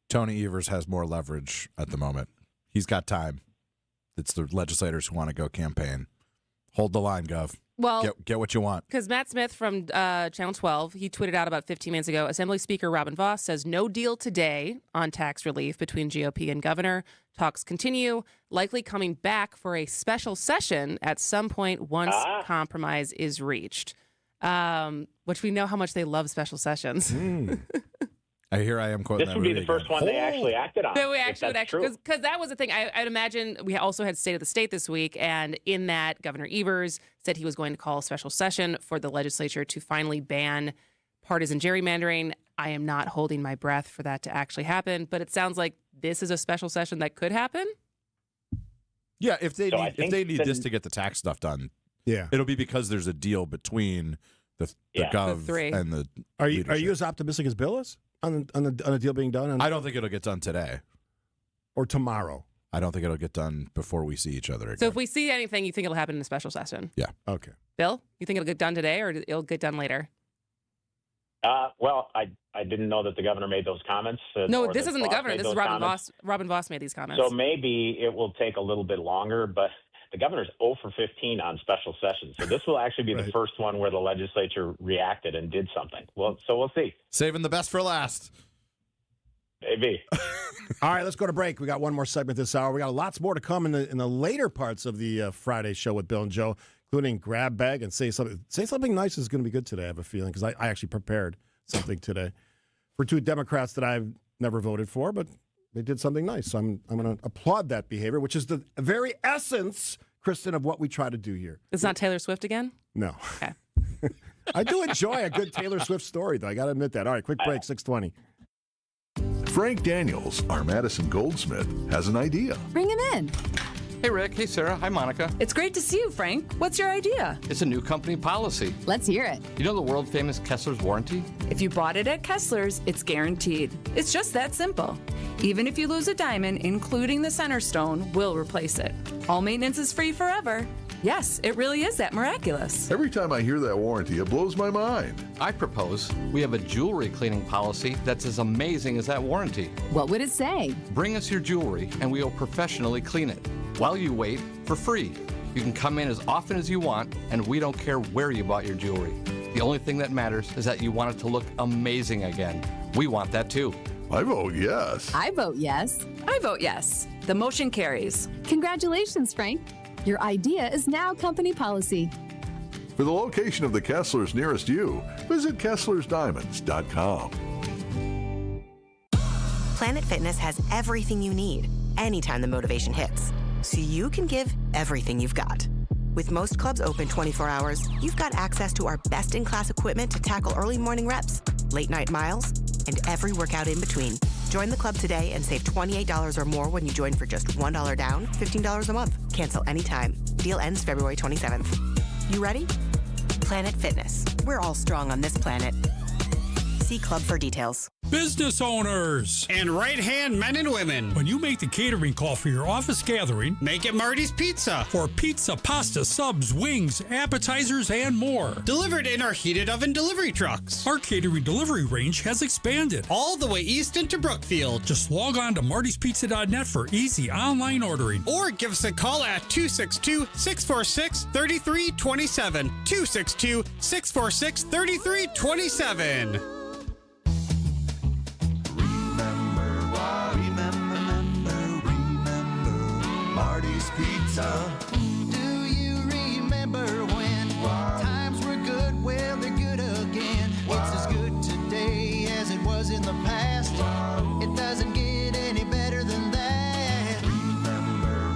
Tony Evers has more leverage at the moment. He's got time. It's the legislators who want to go campaign. Hold the line, Gov. Well, get what you want. Because Matt Smith from Channel 12, he tweeted out about 15 minutes ago, Assembly Speaker Robin Voss says no deal today on tax relief between GOP and governor. Talks continue, likely coming back for a special session at some point once compromise is reached. Which we know how much they love special sessions. I am quoting this would be the first one they actually acted on. Because that was the thing. I'd imagine we also had State of the State this week, and in that, Governor Evers said he was going to call a special session for the legislature to finally ban partisan gerrymandering. I am not holding my breath for that to actually happen. But it sounds like this is a special session that could happen. Yeah, if they So need, this to get the tax stuff done, it'll be because there's a deal between the Gov The three. and the. Are you leadership. as optimistic as Bill is on a deal being done? I don't think it'll get done today or tomorrow. I don't think it'll get done before we see each other again. So if we see anything, you think it'll happen in a special session? Yeah. Okay. Bill, you think it'll get done today or it'll get done later? Well, I didn't know that the governor made those comments. No, or this that isn't the Voss governor. made This is those Robin comments. Voss. Robin Voss made these comments. So maybe it will take a little bit longer, but the governor's 0 for 15 on special sessions. So this will actually be the first one where the legislature reacted and did something. Well, so we'll see. Saving the best for last. Maybe. All right, let's go to break. We got one more segment this hour. We got lots more to come in the later parts of the Friday show with Bill and Joe, including grab bag and say something. Say something nice is going to be good today. I have a feeling because I actually prepared something today for two Democrats that I've never voted for, but they did something nice. So I'm going to applaud that behavior, which is the very essence, Kristin, of what we try to do here. It's not Taylor Swift again? No. Okay. I do enjoy a good Taylor Swift story, though. I got to admit that. All right, quick break, 6:20. Frank Daniels, our Madison goldsmith, has an idea. Bring him in. Hey, Rick. Hey, Sarah. Hi, Monica. It's great to see you, Frank. What's your idea? It's a new company policy. Let's hear it. You know the world-famous Kessler's warranty? If you bought it at Kessler's, it's guaranteed. It's just that simple. Even if you lose a diamond, including the center stone, we'll replace it. All maintenance is free forever. Yes, it really is that miraculous. Every time I hear that warranty, it blows my mind. I propose we have a jewelry cleaning policy that's as amazing as that warranty. What would it say? Bring us your jewelry and we will professionally clean it. While you wait, for free. You can come in as often as you want, and we don't care where you bought your jewelry. The only thing that matters is that you want it to look amazing again. We want that too. I vote yes. I vote yes. I vote yes. The motion carries. Congratulations, Frank. Your idea is now company policy. For the location of the Kesslers nearest you, visit KesslersDiamonds.com. Planet Fitness has everything you need anytime the motivation hits, so you can give everything you've got. With most clubs open 24 hours, you've got access to our best-in-class equipment to tackle early morning reps, late-night miles, and every workout in between. Join the club today and save $28 or more when you join for just $1 down, $15 a month. Cancel anytime. Deal ends February 27th. You ready? Planet Fitness. We're all strong on this planet. See club for details. Business owners and right-hand men and women. When you make the catering call for your office gathering, make it Marty's Pizza. For pizza, pasta, subs, wings, appetizers, and more. Delivered in our heated oven delivery trucks. Our catering delivery range has expanded. All the way east into Brookfield. Just log on to martyspizza.net for easy online ordering. Or give us a call at 262-646-3327. 262-646-3327. Marty's Pizza. Do you remember when times were good? Well, they're good again. It's as good today as it was in the past. It doesn't get any better than that. Remember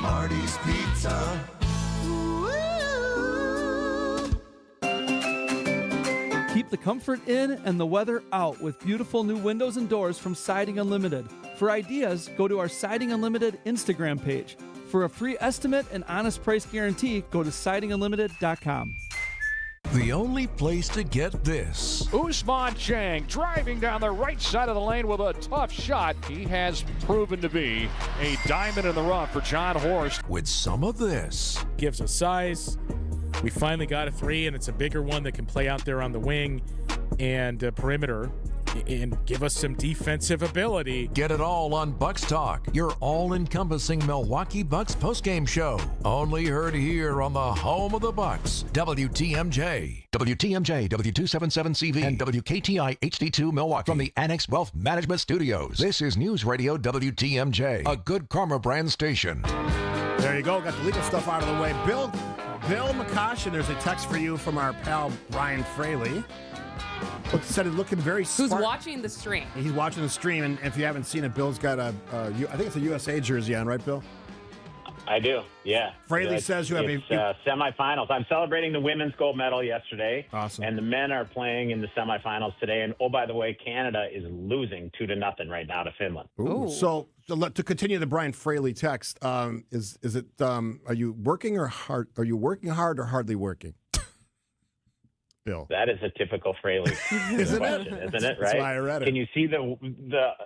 Marty's Pizza. Keep the comfort in and the weather out with beautiful new windows and doors from Siding Unlimited. For ideas, go to our Siding Unlimited Instagram page. For a free estimate and honest price guarantee, go to sidingunlimited.com. The only place to get this. Ousmane Chang driving down the right side of the lane with a tough shot. He has proven to be a diamond in the rough for John Horst. With some of this. Gives us size. We finally got a 3, and it's a bigger one that can play out there on the wing and perimeter and give us some defensive ability. Get it all on Bucks Talk, your all-encompassing Milwaukee Bucks postgame show. Only heard here on the home of the Bucks, WTMJ. WTMJ, W277CV, and WKTI HD2 Milwaukee. From the Annex Wealth Management Studios, this is News Radio WTMJ, a Good Karma brand station. There you go. Got the legal stuff out of the way. Bill McCoshen, there's a text for you from our pal Brian Fraley. Said it looking very smart. Who's watching the stream? He's watching the stream, and if you haven't seen it, Bill's got I think it's a USA jersey on, right, Bill? I do, yeah. Fraley says you have semifinals. I'm celebrating the women's gold medal yesterday. Awesome. And the men are playing in the semifinals today. And, oh, by the way, Canada is losing 2-0 right now to Finland. Ooh. So to continue the Brian Fraley text, is it are you working or hard? Are you working hard or hardly working? Bill. That is a typical Fraley question, isn't it? Right? That's why I read it. Can you see the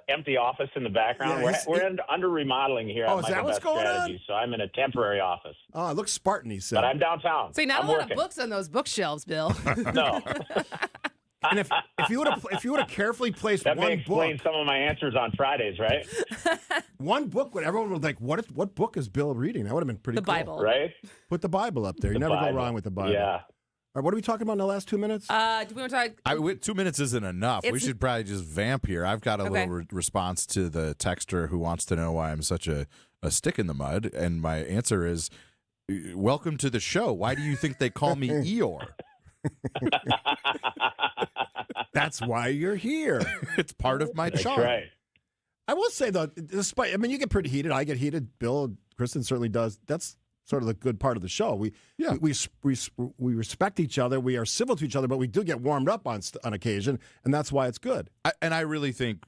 empty office in the background? Yeah, we're under remodeling here. Oh, at is that Michael what's Best going on? Strategy, so I'm in a temporary office. Oh, it looks Spartan, he said. But I'm downtown. See, not I'm a lot working. of books on those bookshelves, Bill. No. And if you would have carefully placed that one may explain book, some of my answers on Fridays, right? one book, everyone would like, what book is Bill reading? That would have been pretty The cool. Bible. Right? Put the Bible up there. You The never Bible. go wrong with the Bible. Yeah. All right, what are we talking about in the last 2 minutes? Do we want to talk? 2 minutes isn't enough. We It's- should probably just vamp here. I've got a Okay. little response to the texter who wants to know why I'm such a stick in the mud. And my answer is, welcome to the show. Why do you think they call me Eeyore? That's why you're here. It's part of my That's charm. right. I will say, though, despite, I mean, you get pretty heated. I get heated. Bill, Kristin certainly does. That's sort of the good part of the show. We respect each other. We are civil to each other, but we do get warmed up on occasion, and that's why it's good. I really think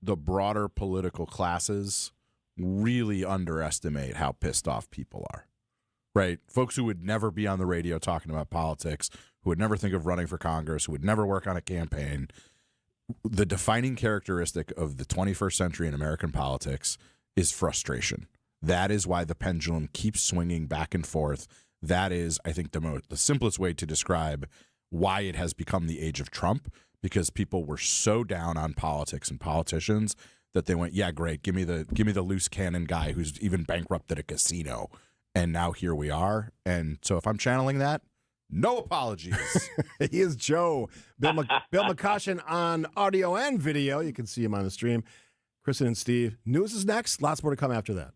the broader political classes really underestimate how pissed off people are. Right? Folks who would never be on the radio talking about politics, who would never think of running for Congress, who would never work on a campaign. The defining characteristic of the 21st century in American politics is frustration. That is why the pendulum keeps swinging back and forth. That is, I think, the simplest way to describe why it has become the age of Trump, because people were so down on politics and politicians that they went, yeah, great, give me the loose cannon guy who's even bankrupted a casino. And now here we are. And so if I'm channeling that, no apologies. He is Joe. Bill McCoshen on audio and video. You can see him on the stream. Kristin and Steve. News is next. Lots more to come after that.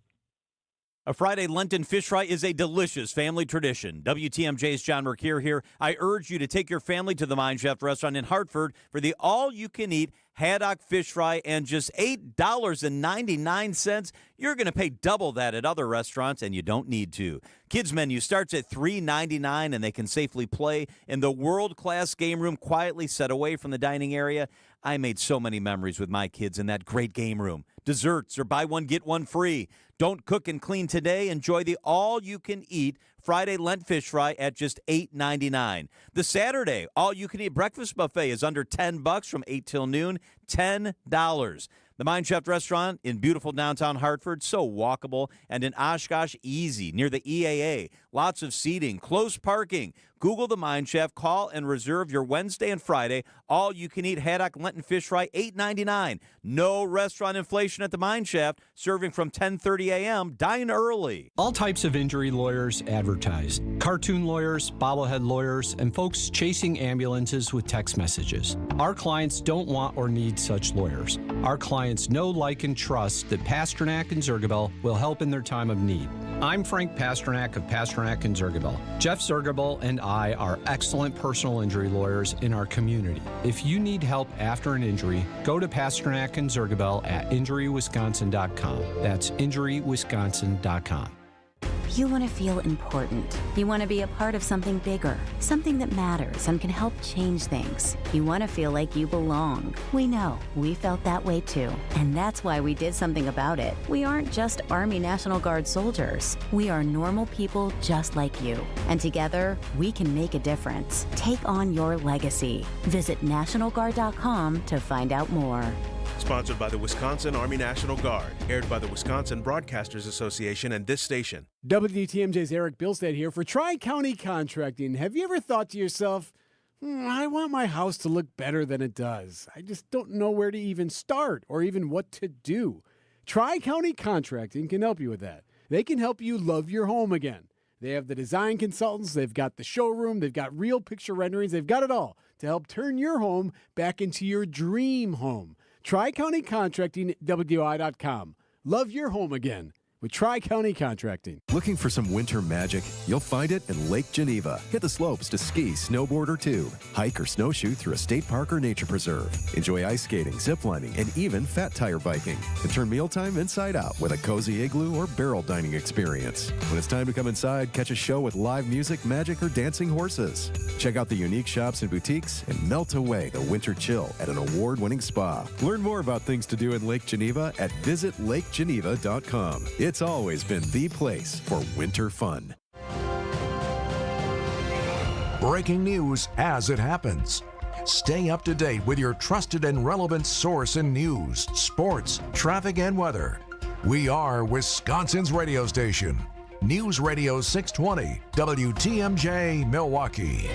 A Friday Lenten fish fry is a delicious family tradition. WTMJ's John Mercure here. I urge you to take your family to the Mine Shaft restaurant in Hartford for the all-you-can-eat haddock fish fry and just $8.99. You're going to pay double that at other restaurants, and you don't need to. Kids menu starts at $3.99, and they can safely play in the world-class game room quietly set away from the dining area. I made so many memories with my kids in that great game room. Desserts or buy one, get one free. Don't cook and clean today. Enjoy the all-you-can-eat Friday Lent fish fry at just $8.99. The Saturday all-you-can-eat breakfast buffet is under $10 from 8 till noon, $10. The Mine Shaft restaurant in beautiful downtown Hartford, so walkable, and in Oshkosh, easy, near the EAA. Lots of seating, close parking. Google the Mine Shaft, call and reserve your Wednesday and Friday all-you-can-eat haddock Lenten fish fry, $8.99. No restaurant inflation at the Mine Shaft, serving from 10:30 a.m. Dine early. All types of injury lawyers advertise. Cartoon lawyers, bobblehead lawyers, and folks chasing ambulances with text messages. Our clients don't want or need such lawyers. Our clients know, like, and trust that Pasternak and Zergabel will help in their time of need. I'm Frank Pasternak of Pasternak and Zergabel. Jeff Zergabel and I are excellent personal injury lawyers in our community. If you need help after an injury, go to Pasternak and Zergabel at injurywisconsin.com. That's injurywisconsin.com. You want to feel important. You want to be a part of something bigger, something that matters and can help change things. You want to feel like you belong. We know. We felt that way too. And that's why we did something about it. We aren't just Army National Guard soldiers. We are normal people just like you. And together, we can make a difference. Take on your legacy. Visit NationalGuard.com to find out more. Sponsored by the Wisconsin Army National Guard. Aired by the Wisconsin Broadcasters Association and this station. WTMJ's Eric Bilstead here for Tri-County Contracting. Have you ever thought to yourself, I want my house to look better than it does. I just don't know where to even start or even what to do. Tri-County Contracting can help you with that. They can help you love your home again. They have the design consultants, they've got the showroom, they've got real picture renderings, they've got it all to help turn your home back into your dream home. Tri-County Contracting, WI.com. Love your home again with Tri-County Contracting. Looking for some winter magic? You'll find it in Lake Geneva. Hit the slopes to ski, snowboard, or tube. Hike or snowshoe through a state park or nature preserve. Enjoy ice skating, ziplining, and even fat tire biking. And turn mealtime inside out with a cozy igloo or barrel dining experience. When it's time to come inside, catch a show with live music, magic, or dancing horses. Check out the unique shops and boutiques and melt away the winter chill at an award-winning spa. Learn more about things to do in Lake Geneva at visitlakegeneva.com. It's always been the place for winter fun. Breaking news as it happens. Stay up to date with your trusted and relevant source in news, sports, traffic, and weather. We are Wisconsin's radio station. News Radio 620, WTMJ, Milwaukee.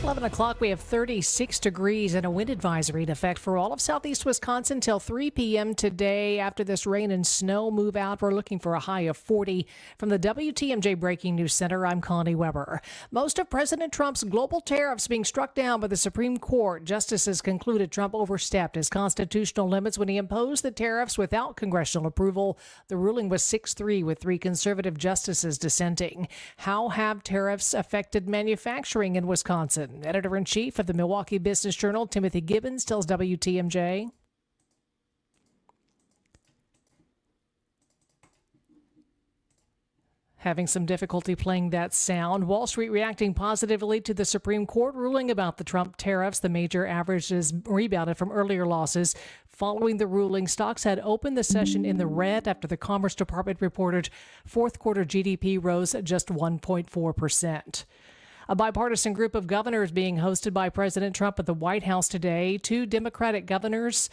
11 o'clock, we have 36 degrees and a wind advisory in effect for all of southeast Wisconsin till 3 p.m. today. After this rain and snow move out, we're looking for a high of 40. From the WTMJ Breaking News Center, I'm Connie Weber. Most of President Trump's global tariffs being struck down by the Supreme Court. Justices concluded Trump overstepped his constitutional limits when he imposed the tariffs without congressional approval. The ruling was 6-3 with 3 conservative justices dissenting. How have tariffs affected manufacturing in Wisconsin? Editor-in-chief of the Milwaukee Business Journal, Timothy Gibbons, tells WTMJ. Having some difficulty playing that sound. Wall Street reacting positively to the Supreme Court ruling about the Trump tariffs. The major averages rebounded from earlier losses. Following the ruling, stocks had opened the session in the red after the Commerce Department reported fourth quarter GDP rose just 1.4%. A bipartisan group of governors being hosted by President Trump at the White House today. 2 Democratic governors,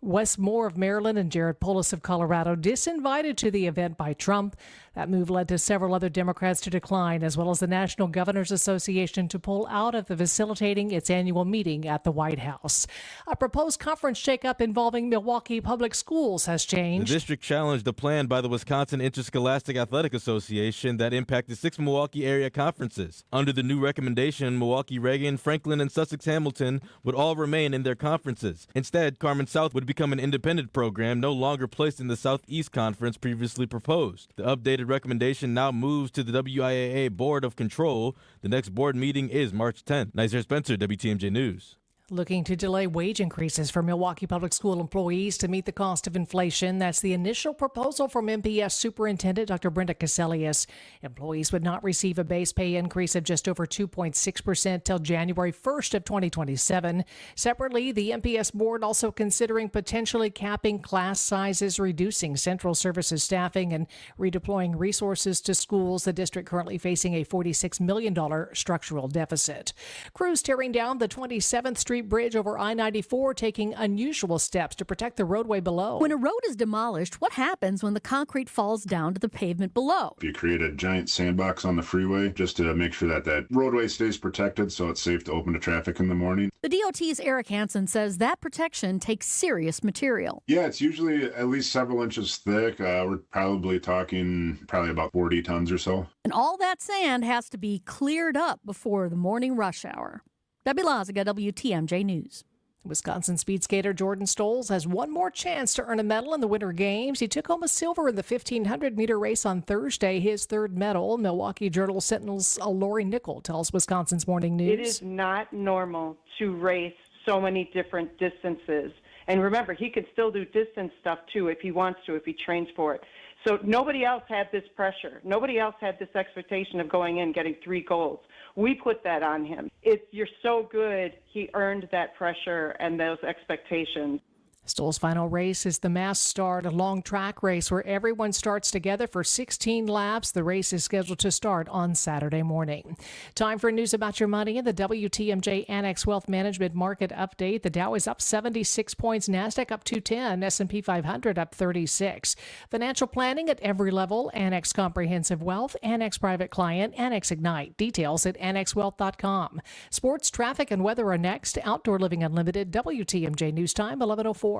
Wes Moore of Maryland and Jared Polis of Colorado, disinvited to the event by Trump. That move led to several other Democrats to decline, as well as the National Governors Association to pull out of the facilitating its annual meeting at the White House. A proposed conference shakeup involving Milwaukee Public Schools has changed. The district challenged a plan by the Wisconsin Interscholastic Athletic Association that impacted 6 Milwaukee area conferences. Under the new recommendation, Milwaukee, Reagan, Franklin, and Sussex Hamilton would all remain in their conferences. Instead, Carmen South would become an independent program, no longer placed in the Southeast Conference previously proposed. The updated recommendation now moves to the WIAA Board of Control. The next board meeting is March 10th. Nicer Spencer, WTMJ News. Looking to delay wage increases for Milwaukee Public School employees to meet the cost of inflation. That's the initial proposal from MPS Superintendent Dr. Brenda Caselius. Employees would not receive a base pay increase of just over 2.6% till January 1st of 2027. Separately, the MPS board also considering potentially capping class sizes, reducing central services staffing, and redeploying resources to schools. The district currently facing a $46 million structural deficit. Crews tearing down the 27th Street Bridge over I-94, taking unusual steps to protect the roadway below. When a road is demolished, what happens when the concrete falls down to the pavement below? You create a giant sandbox on the freeway just to make sure that roadway stays protected so it's safe to open to traffic in the morning. The DOT's Eric Hansen says that protection takes serious material. Yeah, it's usually at least several inches thick. We're probably talking about 40 tons or so. And all that sand has to be cleared up before the morning rush hour. Debbie Laziga, WTMJ News. Wisconsin speed skater Jordan Stolz has one more chance to earn a medal in the Winter Games. He took home a silver in the 1,500-meter race on Thursday, his third medal. Milwaukee Journal Sentinel's Lori Nickel tells Wisconsin's Morning News. It is not normal to race so many different distances. And remember, he can still do distance stuff, too, if he wants to, if he trains for it. So nobody else had this pressure. Nobody else had this expectation of going in, getting 3 golds. We put that on him. You're so good, he earned that pressure and those expectations. Stoll's final race is the Mass Start, a long track race where everyone starts together for 16 laps. The race is scheduled to start on Saturday morning. Time for news about your money in the WTMJ Annex Wealth Management Market Update. The Dow is up 76 points, NASDAQ up 210, S&P 500 up 36. Financial planning at every level, Annex Comprehensive Wealth, Annex Private Client, Annex Ignite. Details at annexwealth.com. Sports, traffic, and weather are next. Outdoor Living Unlimited, WTMJ News Time, 11:04.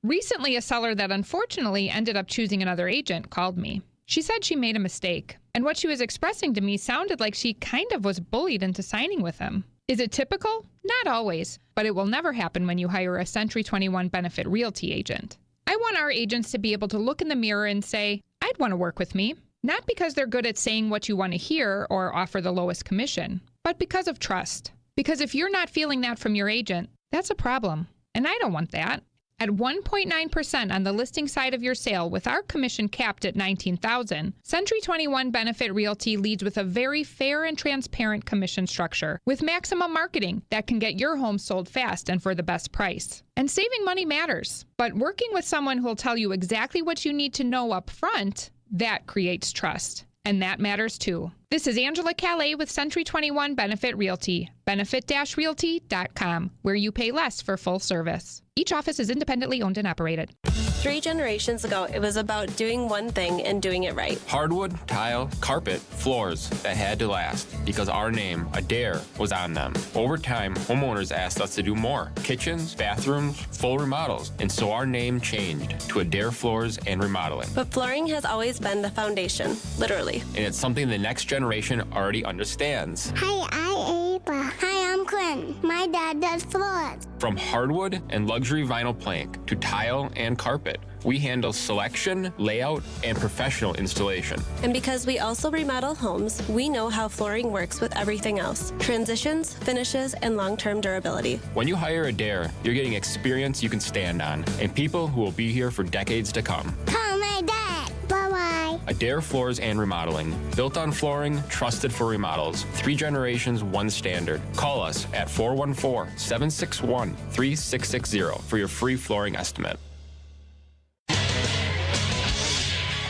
Recently, a seller that unfortunately ended up choosing another agent called me. She said she made a mistake, and what she was expressing to me sounded like she kind of was bullied into signing with him. Is it typical? Not always, but it will never happen when you hire a Century 21 Benefit Realty agent. I want our agents to be able to look in the mirror and say, I'd want to work with me. Not because they're good at saying what you want to hear or offer the lowest commission, but because of trust. Because if you're not feeling that from your agent, that's a problem. And I don't want that. At 1.9% on the listing side of your sale with our commission capped at $19,000, Century 21 Benefit Realty leads with a very fair and transparent commission structure with maximum marketing that can get your home sold fast and for the best price. And saving money matters, but working with someone who'll tell you exactly what you need to know up front, that creates trust. And that matters too. This is Angela Calais with Century 21 Benefit Realty, benefit-realty.com, where you pay less for full service. Each office is independently owned and operated. 3 generations ago, it was about doing one thing and doing it right. Hardwood, tile, carpet, floors that had to last because our name, Adair, was on them. Over time, homeowners asked us to do more. Kitchens, bathrooms, full remodels. And so our name changed to Adair Floors and Remodeling. But flooring has always been the foundation, literally. And it's something the next generation already understands. Hi, I'm Ava. Hi, I'm Quinn. My dad does floors. From hardwood and luxury vinyl plank to tile and carpet, we handle selection, layout, and professional installation. And because we also remodel homes, we know how flooring works with everything else. Transitions, finishes, and long-term durability. When you hire Adair, you're getting experience you can stand on and people who will be here for decades to come. Call my dad. Bye-bye. Adair Floors and Remodeling. Built on flooring, trusted for remodels. 3 generations, 1 standard. Call us at 414-761-3660 for your free flooring estimate.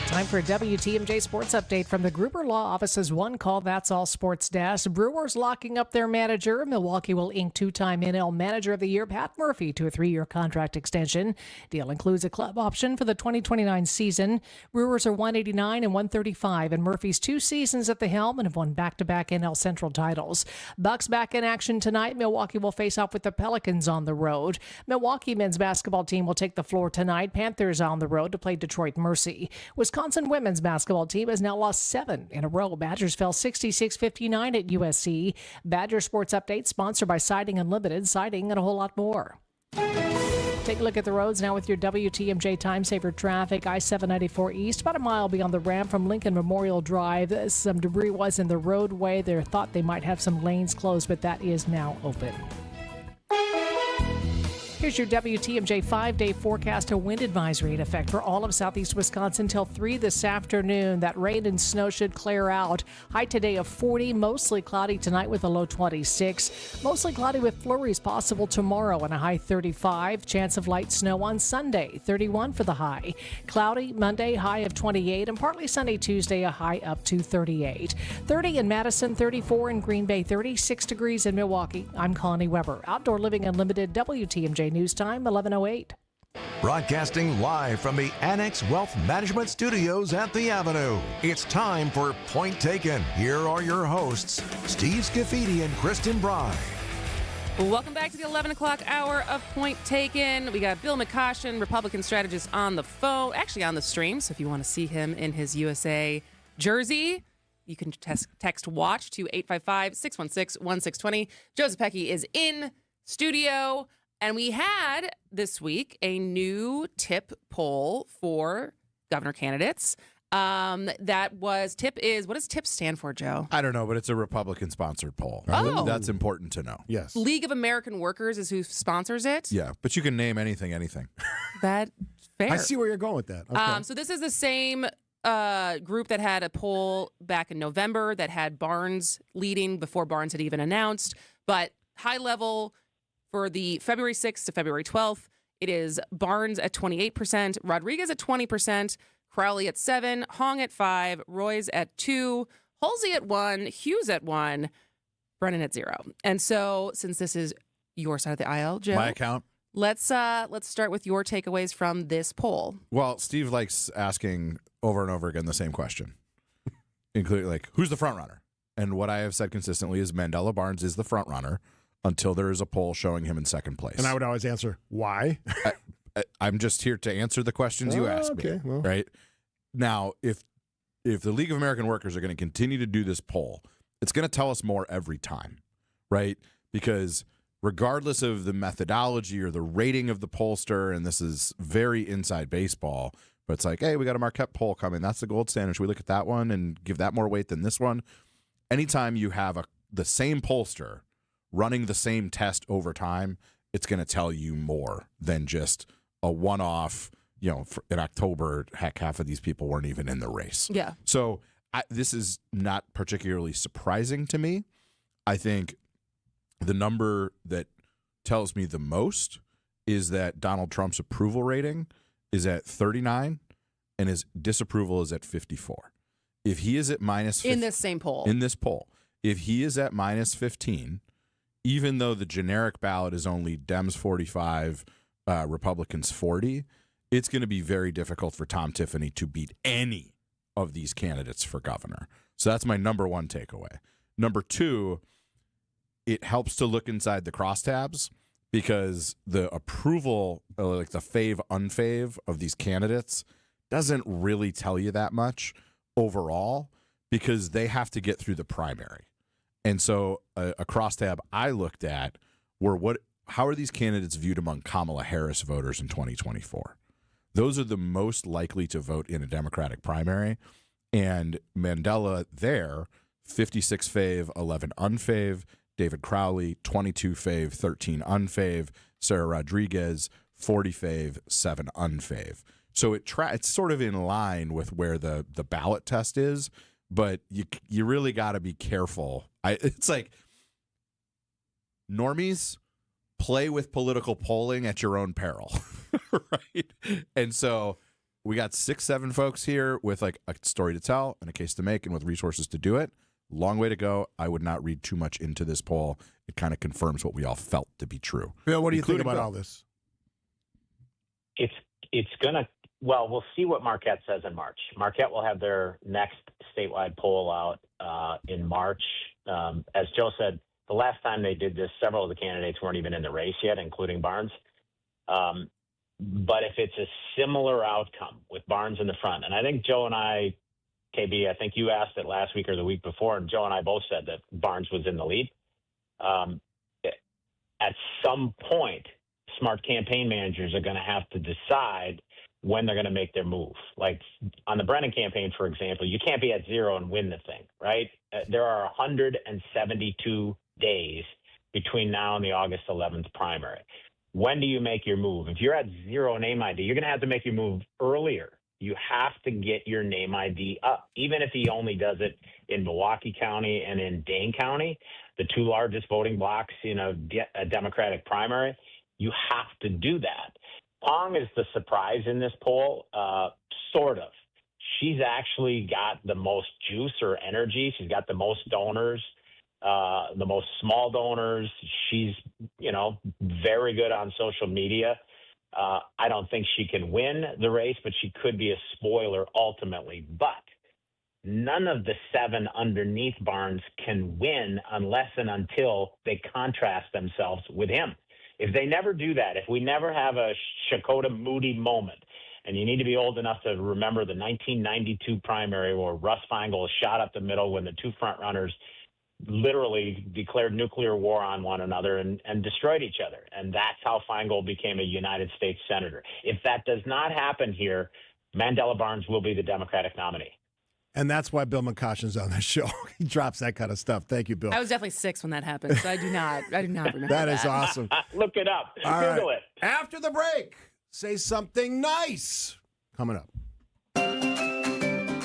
Time for a WTMJ Sports Update from the Gruber Law Office's One Call That's All Sports Desk. Brewers locking up their manager. Milwaukee will ink 2-time NL Manager of the Year Pat Murphy to a 3-year contract extension. Deal includes a club option for the 2029 season. Brewers are 189 and 135 in Murphy's 2 seasons at the helm and have won back-to-back NL Central titles. Bucks back in action tonight. Milwaukee will face off with the Pelicans on the road. Milwaukee men's basketball team will take the floor tonight. Panthers on the road to play Detroit Mercy. Wisconsin women's basketball team has now lost 7 in a row. Badgers fell 66-59 at USC. Badger Sports Update sponsored by Siding Unlimited, siding and a whole lot more. Take a look at the roads now with your WTMJ Time Saver traffic. I-794 East, about a mile beyond the ramp from Lincoln Memorial Drive. Some debris was in the roadway. They thought they might have some lanes closed, but that is now open. Here's your WTMJ 5-day forecast. A wind advisory in effect for all of southeast Wisconsin till 3 this afternoon. That rain and snow should clear out. High today of 40, mostly cloudy tonight with a low 26. Mostly cloudy with flurries possible tomorrow and a high 35. Chance of light snow on Sunday, 31 for the high. Cloudy Monday, high of 28, and partly sunny Tuesday, a high up to 38. 30 in Madison, 34 in Green Bay, 36 degrees in Milwaukee. I'm Connie Weber. Outdoor Living Unlimited, WTMJ News Time, 11:08. Broadcasting live from the Annex Wealth Management Studios at the Avenue. It's time for Point Taken. Here are your hosts, Steve Scaffidi and Kristin Brey. Welcome back to the 11 o'clock hour of Point Taken. We got Bill McCoshen, Republican strategist, on the phone, actually on the stream. So if you want to see him in his USA jersey, you can text WATCH to 855-616-1620. Joseph Pecky is in studio. And we had this week a new TIP poll for governor candidates. That was TIP is, what does TIP stand for, Joe? I don't know, but it's a Republican-sponsored poll. Oh. That's important to know. Yes. League of American Workers is who sponsors it. Yeah, but you can name anything. That fair. I see where you're going with that. Okay. So this is the same group that had a poll back in November that had Barnes leading before Barnes had even announced. But high level, for the February 6th to February 12th, it is Barnes at 28%, Rodriguez at 20%, Crowley at 7%, Hong at 5%, Roy's at 2%, Halsey at 1%, Hughes at 1%, Brennan at 0%. And so, since this is your side of the aisle, Joe, My account. let's start with your takeaways from this poll. Well, Steve likes asking over and over again the same question, including like, who's the front runner? And what I have said consistently is Mandela Barnes is the front runner until there is a poll showing him in second place. And I would always answer, why? I'm just here to answer the questions you ask me. Well. Right? Now, if the League of American Workers are going to continue to do this poll, it's going to tell us more every time, right? because regardless of the methodology or the rating of the pollster, and this is very inside baseball, but it's like, hey, we got a Marquette poll coming. That's the gold standard. Should we look at that one and give that more weight than this one? Anytime you have the same pollster running the same test over time, it's going to tell you more than just a one-off. In October, heck, half of these people weren't even in the race. Yeah. So this is not particularly surprising to me. I think the number that tells me the most is that Donald Trump's approval rating is at 39 and his disapproval is at 54. If he is at minus 15, in this same poll. In this poll, if he is at minus 15, even though the generic ballot is only Dems 45, Republicans 40, it's going to be very difficult for Tom Tiffany to beat any of these candidates for governor. So that's my number one takeaway. Number two, it helps to look inside the crosstabs because the approval, like the fave, unfave of these candidates doesn't really tell you that much overall because they have to get through the primary. And so a crosstab I looked at were how are these candidates viewed among Kamala Harris voters in 2024? Those are the most likely to vote in a Democratic primary. And Mandela there, 56 fave, 11 unfave. David Crowley, 22 fave, 13 unfave. Sarah Rodriguez, 40 fave, 7 unfave. So it's sort of in line with where the ballot test is, but you really got to be careful. It's like normies play with political polling at your own peril, right? And so we got 6-7 folks here with like a story to tell and a case to make and with resources to do it. Long way to go. I would not read too much into this poll. It kind of confirms what we all felt to be true. Bill, what do you think about all this? It's going to, well, we'll see what Marquette says in March. Marquette will have their next statewide poll out in March. As Joe said, the last time they did this, several of the candidates weren't even in the race yet, including Barnes. But if it's a similar outcome with Barnes in the front, and I think Joe and I, KB, I think you asked it last week or the week before, and Joe and I both said that Barnes was in the lead. At some point, smart campaign managers are going to have to decide when they're going to make their move. Like on the Brennan campaign, for example, you can't be at 0 and win the thing, right? There are 172 days between now and the August 11th primary. When do you make your move? If you're at 0 name ID, you're going to have to make your move earlier. You have to get your name ID up, even if he only does it in Milwaukee County and in Dane County, the two largest voting blocks in a Democratic primary. You have to do that. Pong is the surprise in this poll, sort of. She's actually got the most juice or energy. She's got the most donors, the most small donors. She's, very good on social media. I don't think she can win the race, but she could be a spoiler ultimately. But none of the 7 underneath Barnes can win unless and until they contrast themselves with him. If they never do that, if we never have a Shakota Moody moment, and you need to be old enough to remember the 1992 primary where Russ Feingold shot up the middle when the two front runners literally declared nuclear war on one another and destroyed each other. And that's how Feingold became a United States Senator. If that does not happen here, Mandela Barnes will be the Democratic nominee. And that's why Bill McCoshen's on this show. He drops that kind of stuff. Thank you, Bill. I was definitely 6 when that happened, so I do not remember that. That is awesome. Look it up. All Google right. it. After the break, say something nice. Coming up.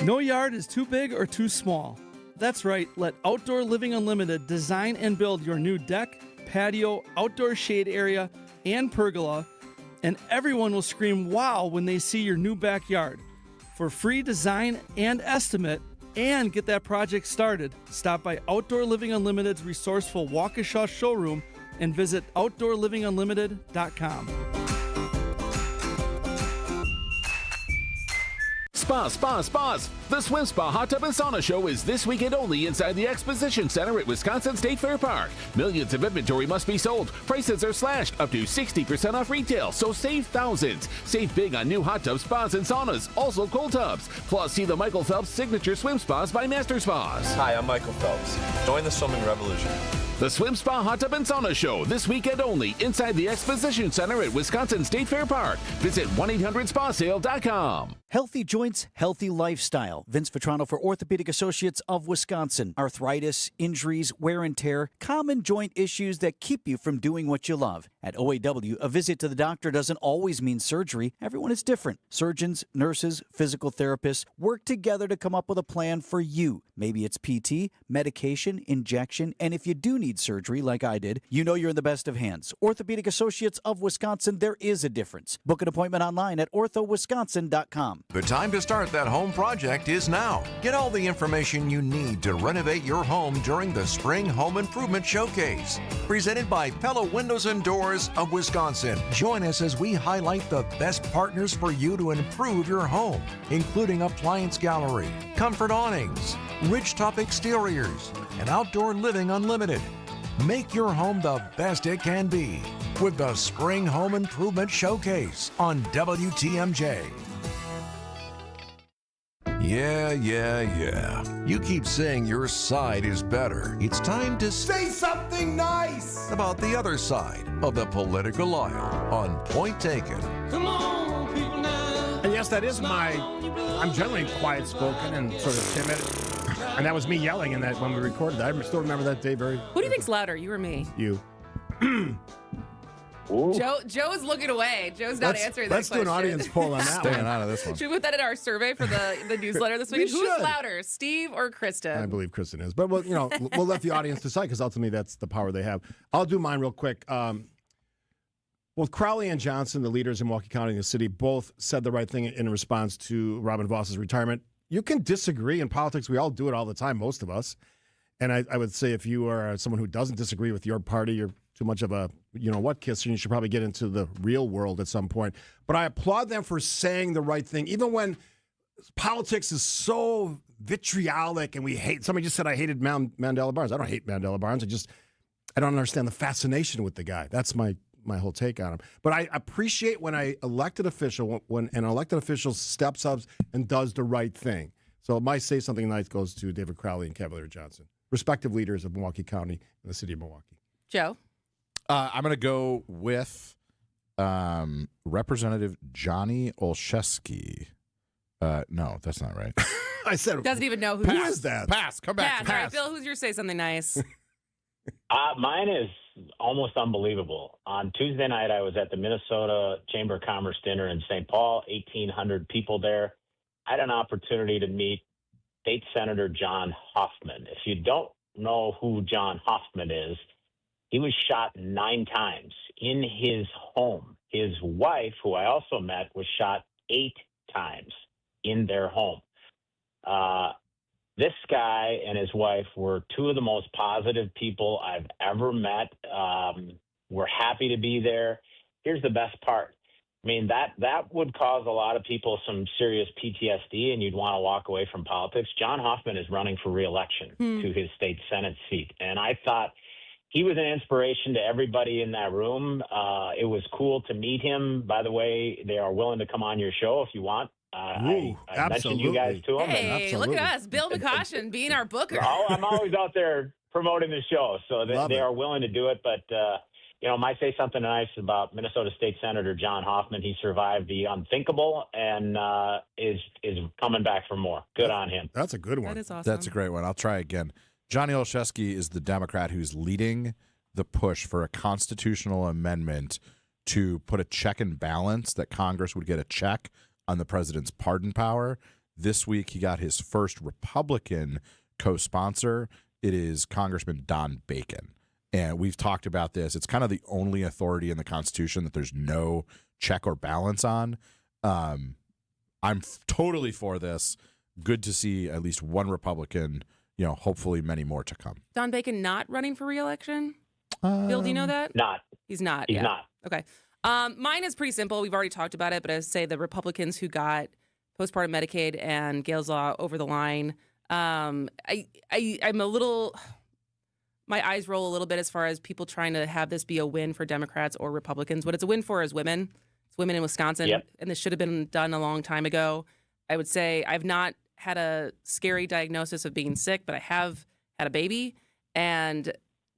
No yard is too big or too small. That's right. Let Outdoor Living Unlimited design and build your new deck, patio, outdoor shade area, and pergola, and everyone will scream wow when they see your new backyard. For free design and estimate, and get that project started, stop by Outdoor Living Unlimited's resourceful Waukesha showroom and visit OutdoorLivingUnlimited.com. Spas! The Swim Spa Hot Tub and Sauna Show is this weekend only inside the Exposition Center at Wisconsin State Fair Park. Millions of inventory must be sold. Prices are slashed up to 60% off retail, so save thousands. Save big on new hot tubs, spas, and saunas, also cold tubs. Plus, see the Michael Phelps Signature Swim Spas by Master Spas. Hi, I'm Michael Phelps. Join the swimming revolution. The Swim Spa Hot Tub and Sauna Show, this weekend only, inside the Exposition Center at Wisconsin State Fair Park. Visit 1-800-SPASale.com. Healthy joints, healthy lifestyle. Vince Vitrano for Orthopedic Associates of Wisconsin. Arthritis, injuries, wear and tear, common joint issues that keep you from doing what you love. At OAW, a visit to the doctor doesn't always mean surgery. Everyone is different. Surgeons, nurses, physical therapists work together to come up with a plan for you. Maybe it's PT, medication, injection, and if you do need surgery like I did, you know you're in the best of hands. Orthopedic Associates of Wisconsin, there is a difference. Book an appointment online at orthowisconsin.com. The time to start that home project is now. Get all the information you need to renovate your home during the Spring Home Improvement Showcase. Presented by Pella Windows and Doors of Wisconsin. Join us as we highlight the best partners for you to improve your home, including appliance gallery, comfort awnings, ridgetop exteriors, and outdoor living unlimited. Make your home the best it can be with the Spring Home Improvement Showcase on WTMJ. Yeah. You keep saying your side is better. It's time to say something nice about the other side of the political aisle on Point Taken. Come on, people now. And yes, that is I'm generally quiet spoken and sort of timid. And that was me yelling in that when we recorded that. I still remember that day very. Who do you think's louder, you or me? You. Joe is looking away. Joe's not answering that question. Let's do an audience poll on that Staying out of this one. Should we put that in our survey for the newsletter this week? Who's louder, Steve or Kristen? I believe Kristin is. But, we'll let the audience decide because ultimately that's the power they have. I'll do mine real quick. Both Crowley and Johnson, the leaders in Milwaukee County and the city, both said the right thing in response to Robin Voss's retirement. You can disagree in politics. We all do it all the time, most of us. And I would say if you are someone who doesn't disagree with your party, you're too much of a kisser, and you should probably get into the real world at some point. But I applaud them for saying the right thing, even when politics is so vitriolic and we hate. Somebody just said I hated Mandela Barnes. I don't hate Mandela Barnes. I don't understand the fascination with the guy. That's my whole take on him. But I appreciate when when an elected official steps up and does the right thing. So my say something nice goes to David Crowley and Cavalier Johnson, respective leaders of Milwaukee County and the city of Milwaukee. Joe? I'm going to go with Representative Johnny Olszewski. No, that's not right. I said doesn't even know who is that? Pass. Come back. Pass. All right, Bill, who's your say something nice? Mine is almost unbelievable. On Tuesday night, I was at the Minnesota Chamber of Commerce dinner in St. Paul, 1,800 people there. I had an opportunity to meet State Senator John Hoffman. If you don't know who John Hoffman is, he was shot 9 times in his home. His wife, who I also met, was shot 8 times in their home. This guy and his wife were 2 of the most positive people I've ever met. We're happy to be there. Here's the best part. I mean, that would cause a lot of people some serious PTSD, and you'd want to walk away from politics. John Hoffman is running for re-election to his state Senate seat, and I thought he was an inspiration to everybody in that room. It was cool to meet him. By the way, they are willing to come on your show if you want. I mentioned you guys to him. Hey, look at us. Bill McCoshen being our booker. I'm always out there promoting the show, so they are willing to do it. But, might say something nice about Minnesota State Senator John Hoffman. He survived the unthinkable and is coming back for more. Good on him. That's a good one. That is awesome. That's a great one. I'll try again. Johnny Olszewski is the Democrat who's leading the push for a constitutional amendment to put a check and balance that Congress would get a check on the president's pardon power. This week, he got his first Republican co-sponsor. It is Congressman Don Bacon. And we've talked about this. It's kind of the only authority in the Constitution that there's no check or balance on. I'm totally for this. Good to see at least one Republican, hopefully many more to come. Don Bacon not running for re-election? Bill, do you know that? Not. He's not. He's not. Okay. Mine is pretty simple. We've already talked about it, but I say the Republicans who got postpartum Medicaid and Gale's Law over the line. I'm a little. My eyes roll a little bit as far as people trying to have this be a win for Democrats or Republicans. What it's a win for is women. It's women in Wisconsin, and this should have been done a long time ago. I would say I've not had a scary diagnosis of being sick, but I have had a baby, and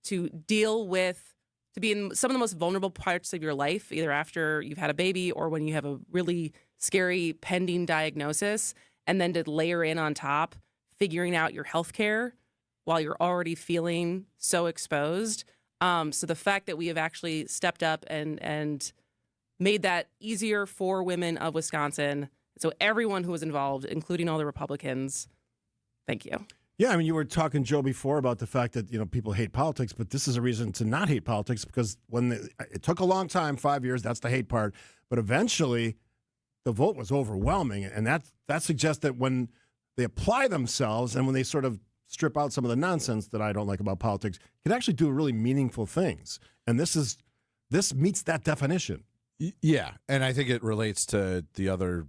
to deal with, to be in some of the most vulnerable parts of your life, either after you've had a baby or when you have a really scary pending diagnosis, and then to layer in on top figuring out your health care while you're already feeling so exposed. So the fact that we have actually stepped up and made that easier for women of Wisconsin, so everyone who was involved, including all the Republicans, thank you. Yeah, I mean, you were talking, Joe, before about the fact that, people hate politics, but this is a reason to not hate politics because it took a long time, 5 years, that's the hate part, but eventually the vote was overwhelming, and that suggests that when they apply themselves and when they sort of strip out some of the nonsense that I don't like about politics, can actually do really meaningful things. And this meets that definition. Yeah, and I think it relates to the other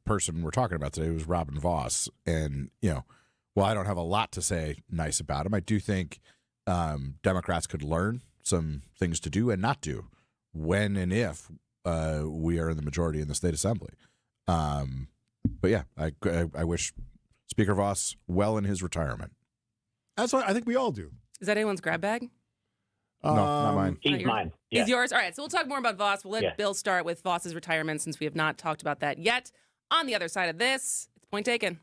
person we're talking about today, was Robin Vos, and I don't have a lot to say nice about him. I do think Democrats could learn some things to do and not do when and if we are in the majority in the state assembly. But yeah, I wish Speaker Vos well in his retirement. That's what I think we all do. Is that anyone's grab bag? No, not mine. He's mine. Yeah. He's yours? All right, so we'll talk more about Vos. We'll let Bill start with Vos's retirement since we have not talked about that yet. On the other side of this, it's Point Taken.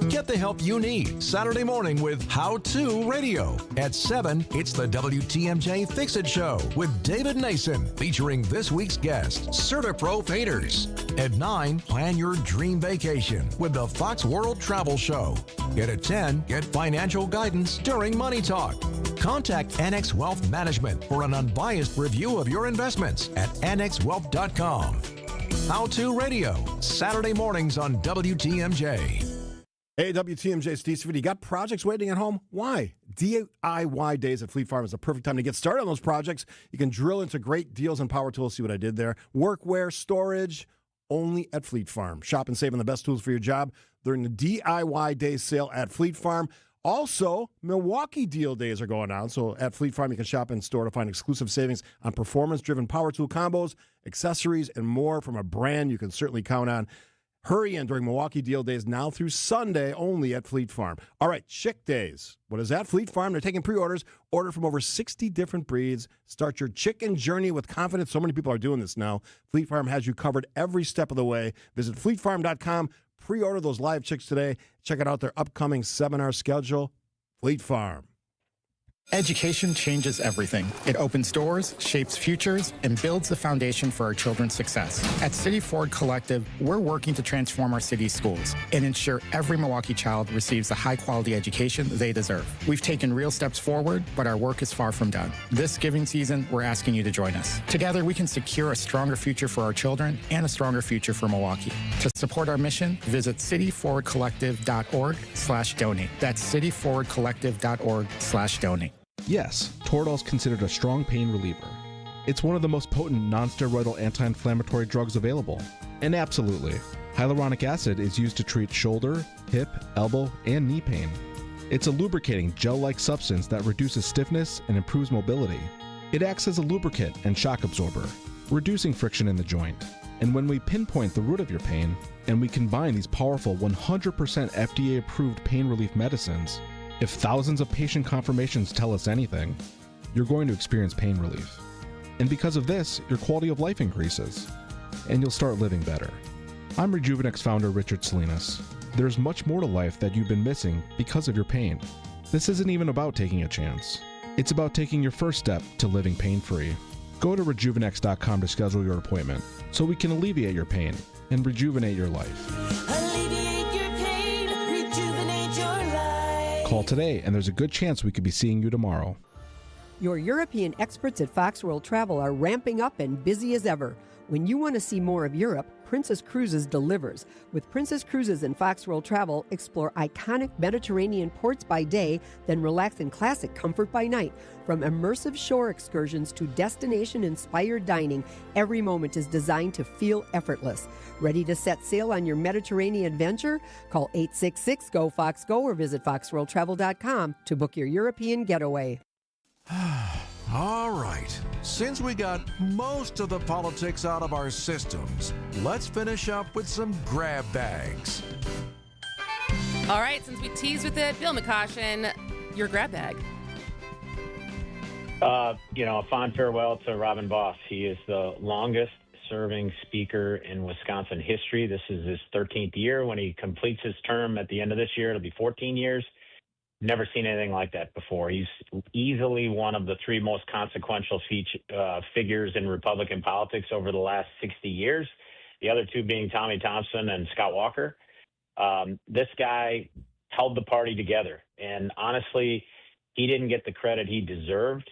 Get the help you need Saturday morning with How To Radio. At 7, it's the WTMJ Fix It Show with David Nason, featuring this week's guest, CertaPro Painters. At 9, plan your dream vacation with the Fox World Travel Show. And at 10, get financial guidance during Money Talk. Contact Annex Wealth Management for an unbiased review of your investments at annexwealth.com. How To Radio, Saturday mornings on WTMJ. Hey, WTMJ, Steve Scaffidi. Got projects waiting at home? Why? DIY Days at Fleet Farm is the perfect time to get started on those projects. You can drill into great deals and power tools. See what I did there? Workwear, storage, only at Fleet Farm. Shop and save on the best tools for your job during the DIY Days sale at Fleet Farm. Also, Milwaukee Deal Days are going on. So at Fleet Farm, you can shop in store to find exclusive savings on performance-driven power tool combos, accessories, and more from a brand you can certainly count on. Hurry in during Milwaukee Deal Days now through Sunday only at Fleet Farm. All right, Chick Days. What is that? Fleet Farm, they're taking pre-orders. Order from over 60 different breeds. Start your chicken journey with confidence. So many people are doing this now. Fleet Farm has you covered every step of the way. Visit fleetfarm.com. Pre-order those live chicks today. Check out their upcoming seminar schedule. Fleet Farm. Education changes everything. It opens doors, shapes futures, and builds the foundation for our children's success. At City Ford Collective, we're working to transform our city's schools and ensure every Milwaukee child receives the high-quality education they deserve. We've taken real steps forward, but our work is far from done. This giving season, we're asking you to join us. Together, we can secure a stronger future for our children and a stronger future for Milwaukee. To support our mission, visit cityforwardcollective.org/donate. That's cityforwardcollective.org/donate. Yes, Toradol is considered a strong pain reliever. It's one of the most potent non-steroidal anti-inflammatory drugs available. And absolutely, hyaluronic acid is used to treat shoulder, hip, elbow, and knee pain. It's a lubricating gel-like substance that reduces stiffness and improves mobility. It acts as a lubricant and shock absorber, reducing friction in the joint. And when we pinpoint the root of your pain, and we combine these powerful 100% FDA-approved pain relief medicines, if thousands of patient confirmations tell us anything, you're going to experience pain relief. And because of this, your quality of life increases, and you'll start living better. I'm Rejuvenex founder Richard Salinas. There's much more to life that you've been missing because of your pain. This isn't even about taking a chance. It's about taking your first step to living pain-free. Go to rejuvenex.com to schedule your appointment so we can alleviate your pain and rejuvenate your life. Call today, and there's a good chance we could be seeing you tomorrow. Your European experts at Fox World Travel are ramping up and busy as ever. When you want to see more of Europe, Princess Cruises delivers. With Princess Cruises and Fox World Travel, explore iconic Mediterranean ports by day, then relax in classic comfort by night. From immersive shore excursions to destination-inspired dining, every moment is designed to feel effortless. Ready to set sail on your Mediterranean adventure? Call 866-GO-FOX-GO or visit foxworldtravel.com to book your European getaway. All right, since we got most of the politics out of our systems, let's finish up with some grab bags. All right, since we teased with it, Bill McCoshen, your grab bag. A fond farewell to Robin Voss. He is the longest-serving speaker in Wisconsin history. This is his 13th year. When he completes his term at the end of this year, it'll be 14 years. Never seen anything like that before. He's easily one of the three most consequential figures in Republican politics over the last 60 years, the other two being Tommy Thompson and Scott Walker. This guy held the party together, and honestly, he didn't get the credit he deserved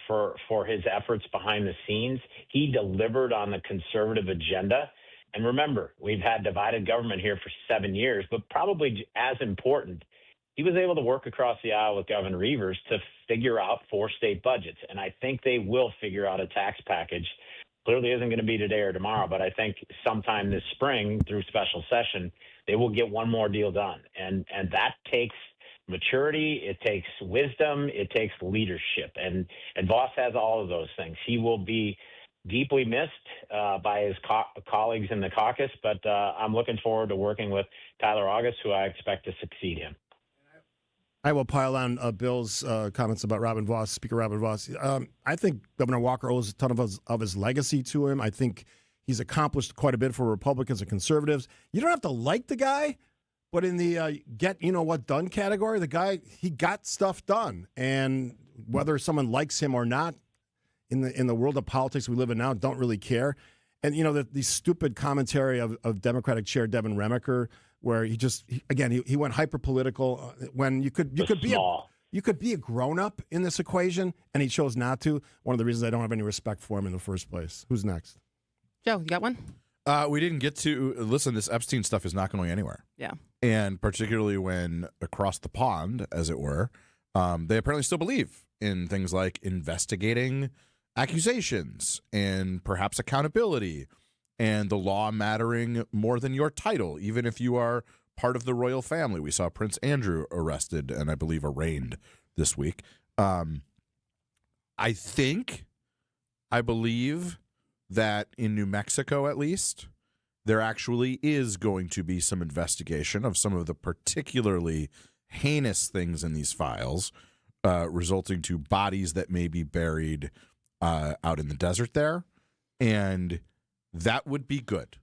for his efforts behind the scenes. He delivered on the conservative agenda. And remember, we've had divided government here for 7 years, but probably as important, he was able to work across the aisle with Governor Evers to figure out 4 state budgets. And I think they will figure out a tax package. Clearly isn't going to be today or tomorrow, but I think sometime this spring through special session, they will get one more deal done. And that takes maturity, it takes wisdom, it takes leadership. And Voss has all of those things. He will be deeply missed by his colleagues in the caucus, but I'm looking forward to working with Tyler August, who I expect to succeed him. I will pile on Bill's comments about Robin Voss, Speaker Robin Voss. I think Governor Walker owes a ton of his legacy to him. I think he's accomplished quite a bit for Republicans and conservatives. You don't have to like the guy, but in the get-you-know-what-done category, the guy, he got stuff done. And whether someone likes him or not, in the world of politics we live in now, don't really care. And, the stupid commentary of Democratic Chair Devin Remiker, where he went hyper-political when you could be a grown-up in this equation, and he chose not to. One of the reasons I don't have any respect for him in the first place. Who's next? Joe, you got one? We didn't get to listen. This Epstein stuff is not going anywhere. Yeah, and particularly when across the pond, as it were, they apparently still believe in things like investigating accusations and perhaps accountability and the law mattering more than your title, even if you are part of the royal family. We saw Prince Andrew arrested and I believe arraigned this week. I believe that in New Mexico, at least, there actually is going to be some investigation of some of the particularly heinous things in these files, resulting to bodies that may be buried out in the desert there. And that would be good.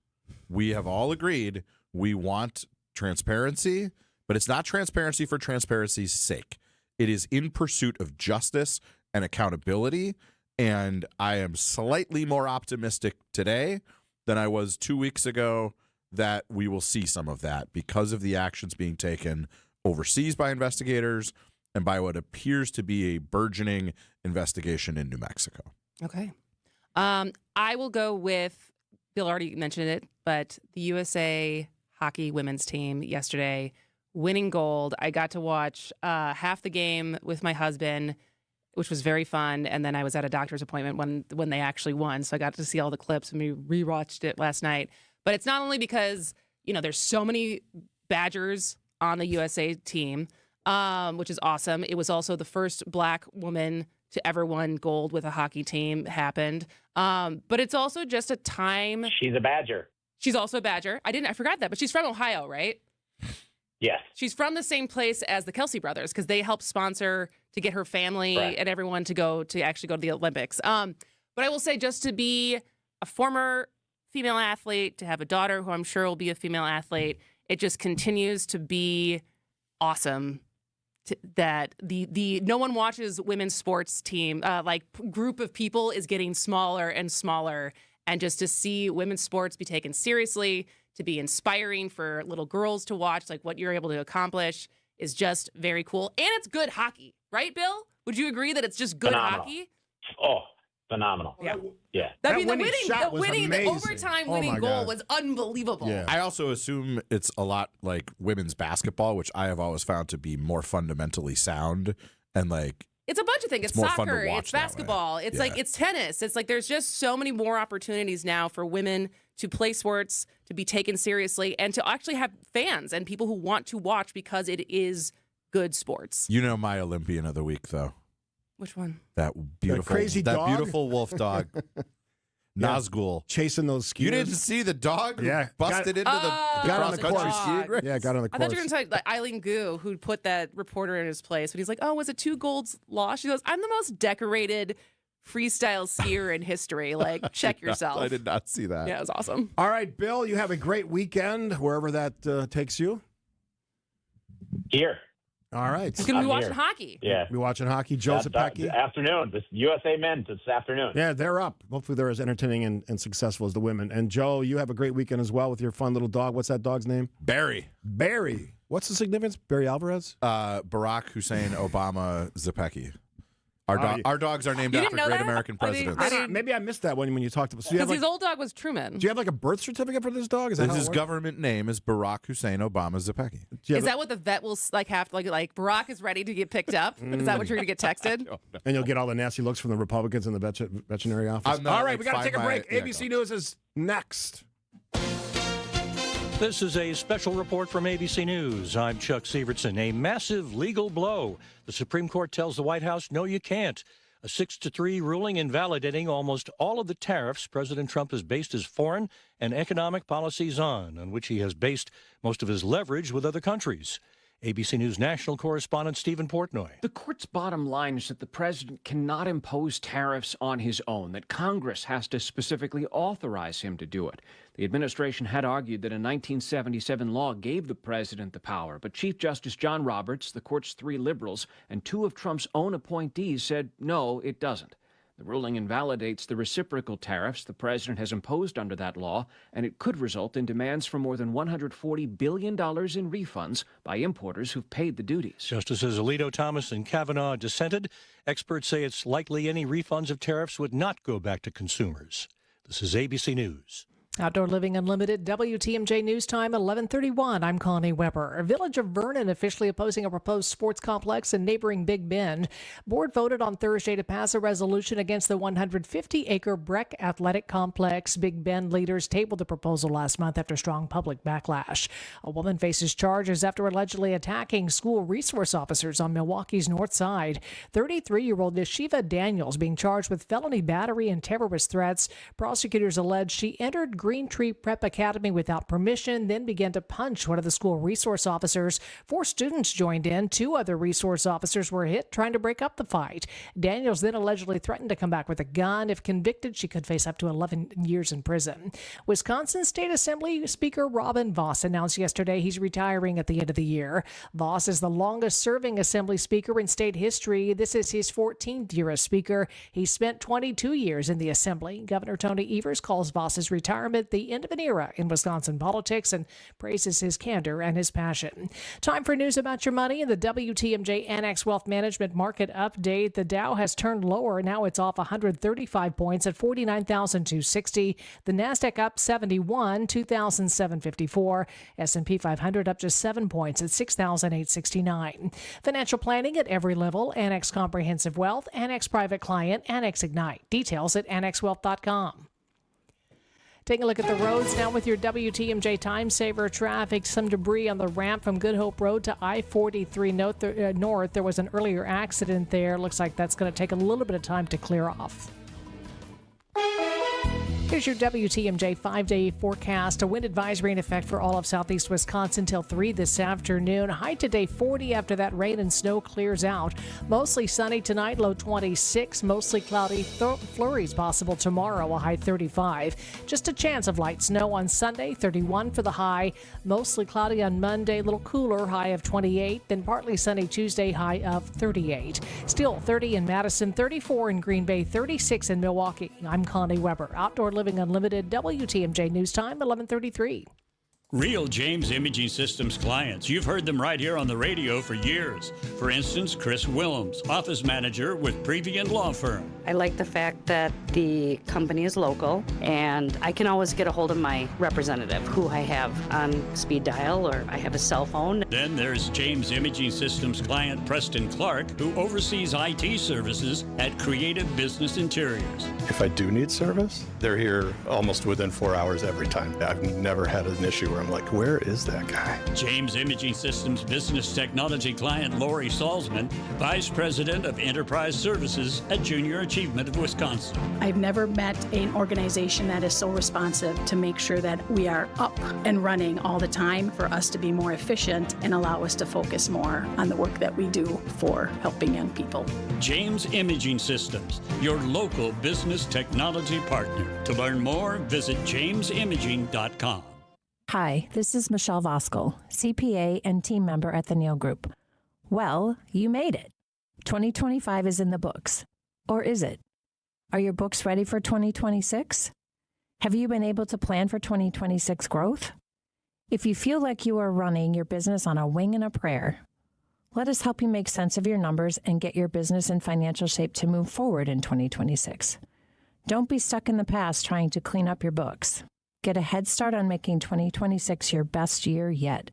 We have all agreed we want transparency, but it's not transparency for transparency's sake. It is in pursuit of justice and accountability. And I am slightly more optimistic today than I was 2 weeks ago that we will see some of that because of the actions being taken overseas by investigators and by what appears to be a burgeoning investigation in New Mexico. Okay. I will go with, Bill already mentioned it, but the USA hockey women's team yesterday winning gold. I got to watch half the game with my husband, which was very fun. And then I was at a doctor's appointment when they actually won. So I got to see all the clips and we rewatched it last night. But it's not only because, there's so many Badgers on the USA team, which is awesome. It was also the first Black woman to ever win gold with a hockey team happened. But it's also just a time. She's a Badger. She's also a Badger. I forgot that, but she's from Ohio, right? Yes. She's from the same place as the Kelsey brothers because they helped sponsor to get her family and everyone to actually go to the Olympics. But I will say, just to be a former female athlete, to have a daughter who I'm sure will be a female athlete, it just continues to be awesome that the no one watches women's sports team group of people is getting smaller and smaller, and just to see women's sports be taken seriously, to be inspiring for little girls to watch, like what you're able to accomplish, is just very cool. And it's good hockey, right, Bill? Would you agree that it's just good hockey? Oh, phenomenal. Yeah. The overtime winning goal was unbelievable. Yeah. I also assume it's a lot like women's basketball, which I have always found to be more fundamentally sound and it's a bunch of things. It's soccer, it's basketball, it's it's tennis. It's there's just so many more opportunities now for women to play sports, to be taken seriously, and to actually have fans and people who want to watch because it is good sports. My Olympian of the week, though. Which one? That beautiful, crazy dog? Beautiful wolf dog. Nazgul. Chasing those skiers. You didn't see the dog who busted into the got on the cross-country course. skiing race? Yeah, got on the I course. thought you were going to tell Eileen Gu, who put that reporter in his place. But he's like, oh, was it 2 golds lost? She goes, I'm the most decorated freestyle skier in history. Like, check yourself. I did not see that. Yeah, it was awesome. All right, Bill, you have a great weekend wherever that takes you. Here. All right. He's going to be watching hockey. Yeah. Be watching hockey. Joseph Pecky. Afternoon. This USA men this afternoon. Yeah, they're up. Hopefully they're as entertaining and successful as the women. And Joe, you have a great weekend as well with your fun little dog. What's that dog's name? Barry. Barry. What's the significance? Barry Alvarez? Barack Hussein Obama Zepecki. Our dogs are named You after didn't know great that? American presidents. Maybe I missed that when you talked about. So you have Because his old dog was Truman. do you have like a birth certificate for this dog? Is that how it His works? government name is Barack Hussein Obama Zepecki. Is that what the vet will have to like Barack is ready to get picked up? Is that what you're going to get texted? And you'll get all the nasty looks from the Republicans in the veterinary office. I'm not, All right, like, we got to take a find break. my- yeah, ABC News is next. This is a special report from ABC News. I'm Chuck Sievertson. A massive legal blow. The Supreme Court tells the White House, no, you can't. A 6-3 ruling invalidating almost all of the tariffs President Trump has based his foreign and economic policies on which he has based most of his leverage with other countries. ABC News national correspondent Stephen Portnoy. The court's bottom line is that the president cannot impose tariffs on his own, that Congress has to specifically authorize him to do it. The administration had argued that a 1977 law gave the president the power, but Chief Justice John Roberts, the court's 3 liberals, and 2 of Trump's own appointees said, no, it doesn't. The ruling invalidates the reciprocal tariffs the president has imposed under that law, and it could result in demands for more than $140 billion in refunds by importers who've paid the duties. Justices Alito, Thomas, and Kavanaugh dissented. Experts say it's likely any refunds of tariffs would not go back to consumers. This is ABC News. Outdoor Living Unlimited, WTMJ News Time, 11:31. I'm Connie Weber. Village of Vernon officially opposing a proposed sports complex in neighboring Big Bend. Board voted on Thursday to pass a resolution against the 150-acre Breck Athletic Complex. Big Bend leaders tabled the proposal last month after strong public backlash. A woman faces charges after allegedly attacking school resource officers on Milwaukee's north side. 33-year-old Yeshiva Daniels being charged with felony battery and terrorist threats. Prosecutors allege she entered Green Tree Prep Academy without permission, then began to punch one of the school resource officers. 4 students joined in. 2 other resource officers were hit trying to break up the fight. Daniels then allegedly threatened to come back with a gun. If convicted, she could face up to 11 years in prison. Wisconsin State Assembly Speaker Robin Vos announced yesterday he's retiring at the end of the year. Vos is the longest-serving Assembly Speaker in state history. This is his 14th year as Speaker. He spent 22 years in the Assembly. Governor Tony Evers calls Vos's retirement the end of an era in Wisconsin politics and praises his candor and his passion. Time for news about your money in the WTMJ Annex Wealth Management Market Update. The Dow has turned lower. Now it's off 135 points at 49,260. The Nasdaq up 71, 2,754. S&P 500 up just 7 points at 6,869. Financial planning at every level. Annex Comprehensive Wealth, Annex Private Client, Annex Ignite. Details at annexwealth.com. Taking a look at the roads now with your WTMJ Time Saver traffic. Some debris on the ramp from Good Hope Road to I-43 north. There was an earlier accident there. Looks like that's going to take a little bit of time to clear off. Here's your WTMJ 5-day forecast. A wind advisory in effect for all of southeast Wisconsin till 3 this afternoon. High today 40 after that rain and snow clears out. Mostly sunny tonight, low 26. Mostly cloudy, flurries possible tomorrow, a high 35. Just a chance of light snow on Sunday, 31 for the high. Mostly cloudy on Monday, a little cooler, high of 28. Then partly sunny Tuesday, high of 38. Still 30 in Madison, 34 in Green Bay, 36 in Milwaukee. I'm Connie Weber. Outdoor Living Unlimited, WTMJ News Time, 11:33. Real James Imaging Systems clients. You've heard them right here on the radio for years. For instance, Chris Willems, office manager with Previan Law Firm. I like the fact that the company is local and I can always get a hold of my representative who I have on speed dial or I have a cell phone. Then there's James Imaging Systems client Preston Clark, who oversees IT services at Creative Business Interiors. If I do need service, they're here almost within 4 hours every time. I've never had an issue where I'm like, where is that guy? James Imaging Systems business technology client Lori Salzman, Vice President of Enterprise Services at Junior Achievement of Wisconsin. I've never met an organization that is so responsive to make sure that we are up and running all the time for us to be more efficient and allow us to focus more on the work that we do for helping young people. James Imaging Systems, your local business technology partner. To learn more, visit jamesimaging.com. Hi, this is Michelle Voskel, CPA and team member at the Neal Group. Well, you made it. 2025 is in the books. Or is it? Are your books ready for 2026? Have you been able to plan for 2026 growth? If you feel like you are running your business on a wing and a prayer, let us help you make sense of your numbers and get your business in financial shape to move forward in 2026. Don't be stuck in the past trying to clean up your books. Get a head start on making 2026 your best year yet.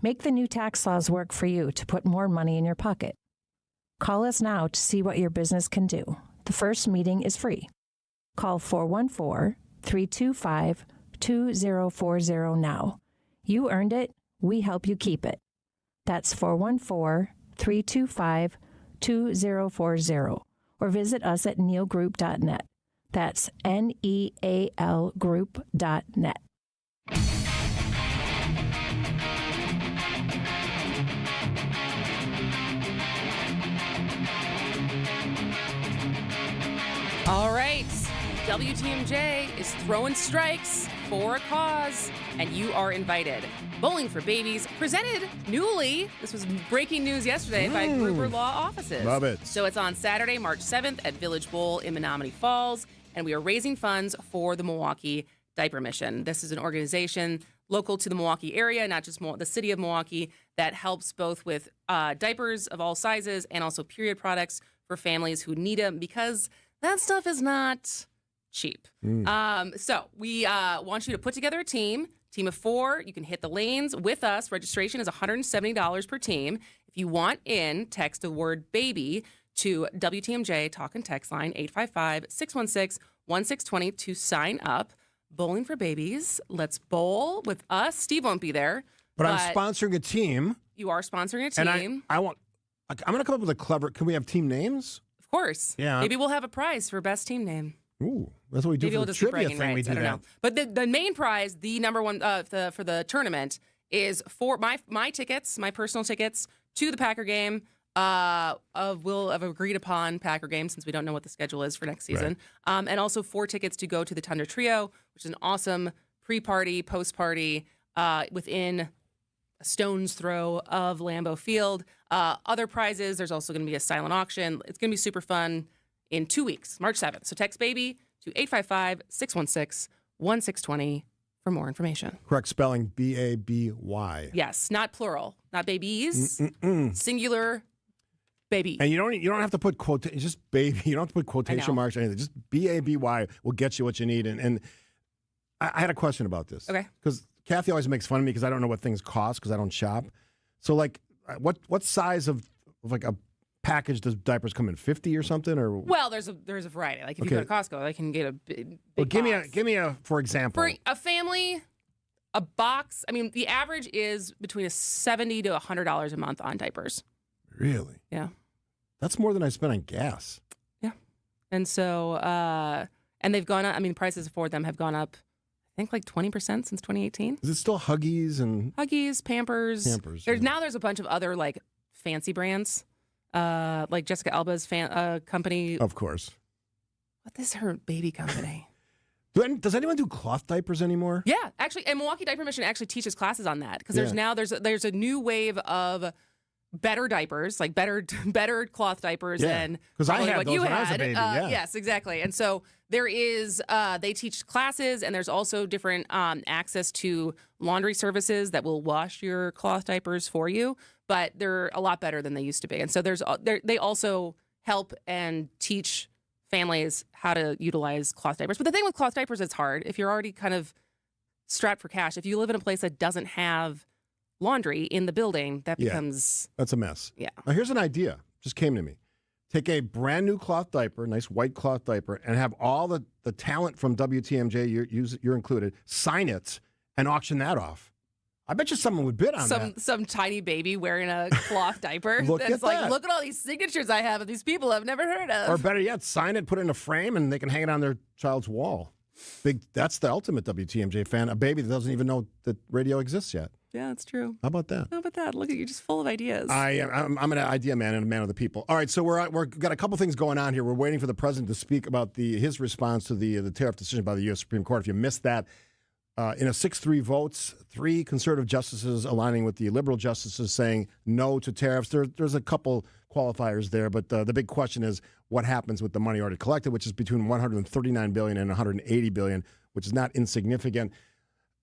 Make the new tax laws work for you to put more money in your pocket. Call us now to see what your business can do. The first meeting is free. Call 414-325-2040 now. You earned it. We help you keep it. That's 414-325-2040. Or visit us at nealgroup.net. That's NEAL group.net. All right, WTMJ is throwing strikes for a cause, and you are invited. Bowling for Babies, presented newly, this was breaking news yesterday, by Gruber Law Offices. Love it. So it's on Saturday, March 7th at Village Bowl in Menominee Falls, and we are raising funds for the Milwaukee Diaper Mission. This is an organization local to the Milwaukee area, not just the city of Milwaukee, that helps both with diapers of all sizes and also period products for families who need them, because that stuff is not cheap. So we want you to put together a team of 4. You can hit the lanes with us. Registration is $170 per team. If you want in, text the word baby to WTMJ Talk and Text line 855-616-1620 to sign up. Bowling for Babies. Let's bowl with us. Steve won't be there. But I'm sponsoring a team. You are sponsoring a team. And I'm going to come up with a clever, can we have team names? Of course. Yeah. Maybe we'll have a prize for best team name. Ooh, that's what we do. Maybe for we'll the just do trivia bragging thing. We rights. do I don't that. know. But the main prize, the number one for the tournament, is for my tickets, my personal tickets to the Packer game. We'll have agreed upon Packer game, since we don't know what the schedule is for next season. Right. And also 4 tickets to go to the Tundra Trio, which is an awesome pre-party, post-party within a stone's throw of Lambeau Field. Other prizes, there's also going to be a silent auction. It's going to be super fun in 2 weeks, March 7th. So text BABY to 855-616-1620 for more information. Correct spelling, B-A-B-Y. Yes, not plural, not babies, singular baby. And you don't have to put just baby. You don't have to put quotation marks or anything. Just B-A-B-Y will get you what you need. And I had a question about this. Okay. Because Kathy always makes fun of me because I don't know what things cost because I don't shop. So like, what size of like a package does diapers come in? 50 or something? Or well, there's a variety. Like if you go to Costco, I can get a big give box. me a for example. For a family, a box. I mean, the average is between $70 to $100 a month on diapers. Really? Yeah. That's more than I spent on gas. Yeah. And so, and they've gone up. I mean, prices for them have gone up, I think, like 20% since 2018. Is it still Huggies and Huggies, Pampers? There's a bunch of other like fancy brands, like Jessica Alba's company. Of course. What is her baby company? Does anyone do cloth diapers anymore? Yeah, actually, and Milwaukee Diaper Mission actually teaches classes on that because there's a new wave of better diapers, like better cloth diapers than because I had what those you when had. I was a baby. Yeah. Yes, exactly. And so there is they teach classes, and there's also different access to laundry services that will wash your cloth diapers for you, but they're a lot better than they used to be. And so they also help and teach families how to utilize cloth diapers. But the thing with cloth diapers, it's hard if you're already kind of strapped for cash. If you live in a place that doesn't have laundry in the building, that becomes that's a mess. Yeah. Now here's an idea. Just came to me. Take a brand new cloth diaper, nice white cloth diaper, and have all the talent from WTMJ, you're included, sign it and auction that off. I bet you someone would bid on that. Some tiny baby wearing a cloth diaper. Look that's at like, that. look at all these signatures I have of these people I've never heard of. Or better yet, sign it, put it in a frame, and they can hang it on their child's wall. That's the ultimate WTMJ fan. A baby that doesn't even know that radio exists yet. Yeah, that's true. How about that? How about that? Look at you, just full of ideas. I'm an idea man and a man of the people. All right, so we've got a couple things going on here. We're waiting for the president to speak about his response to the tariff decision by the U.S. Supreme Court. If you missed that, in a 6-3 votes, 3 conservative justices aligning with the liberal justices saying no to tariffs. There's a couple qualifiers there, but the big question is what happens with the money already collected, which is between $139 billion and $180 billion, which is not insignificant.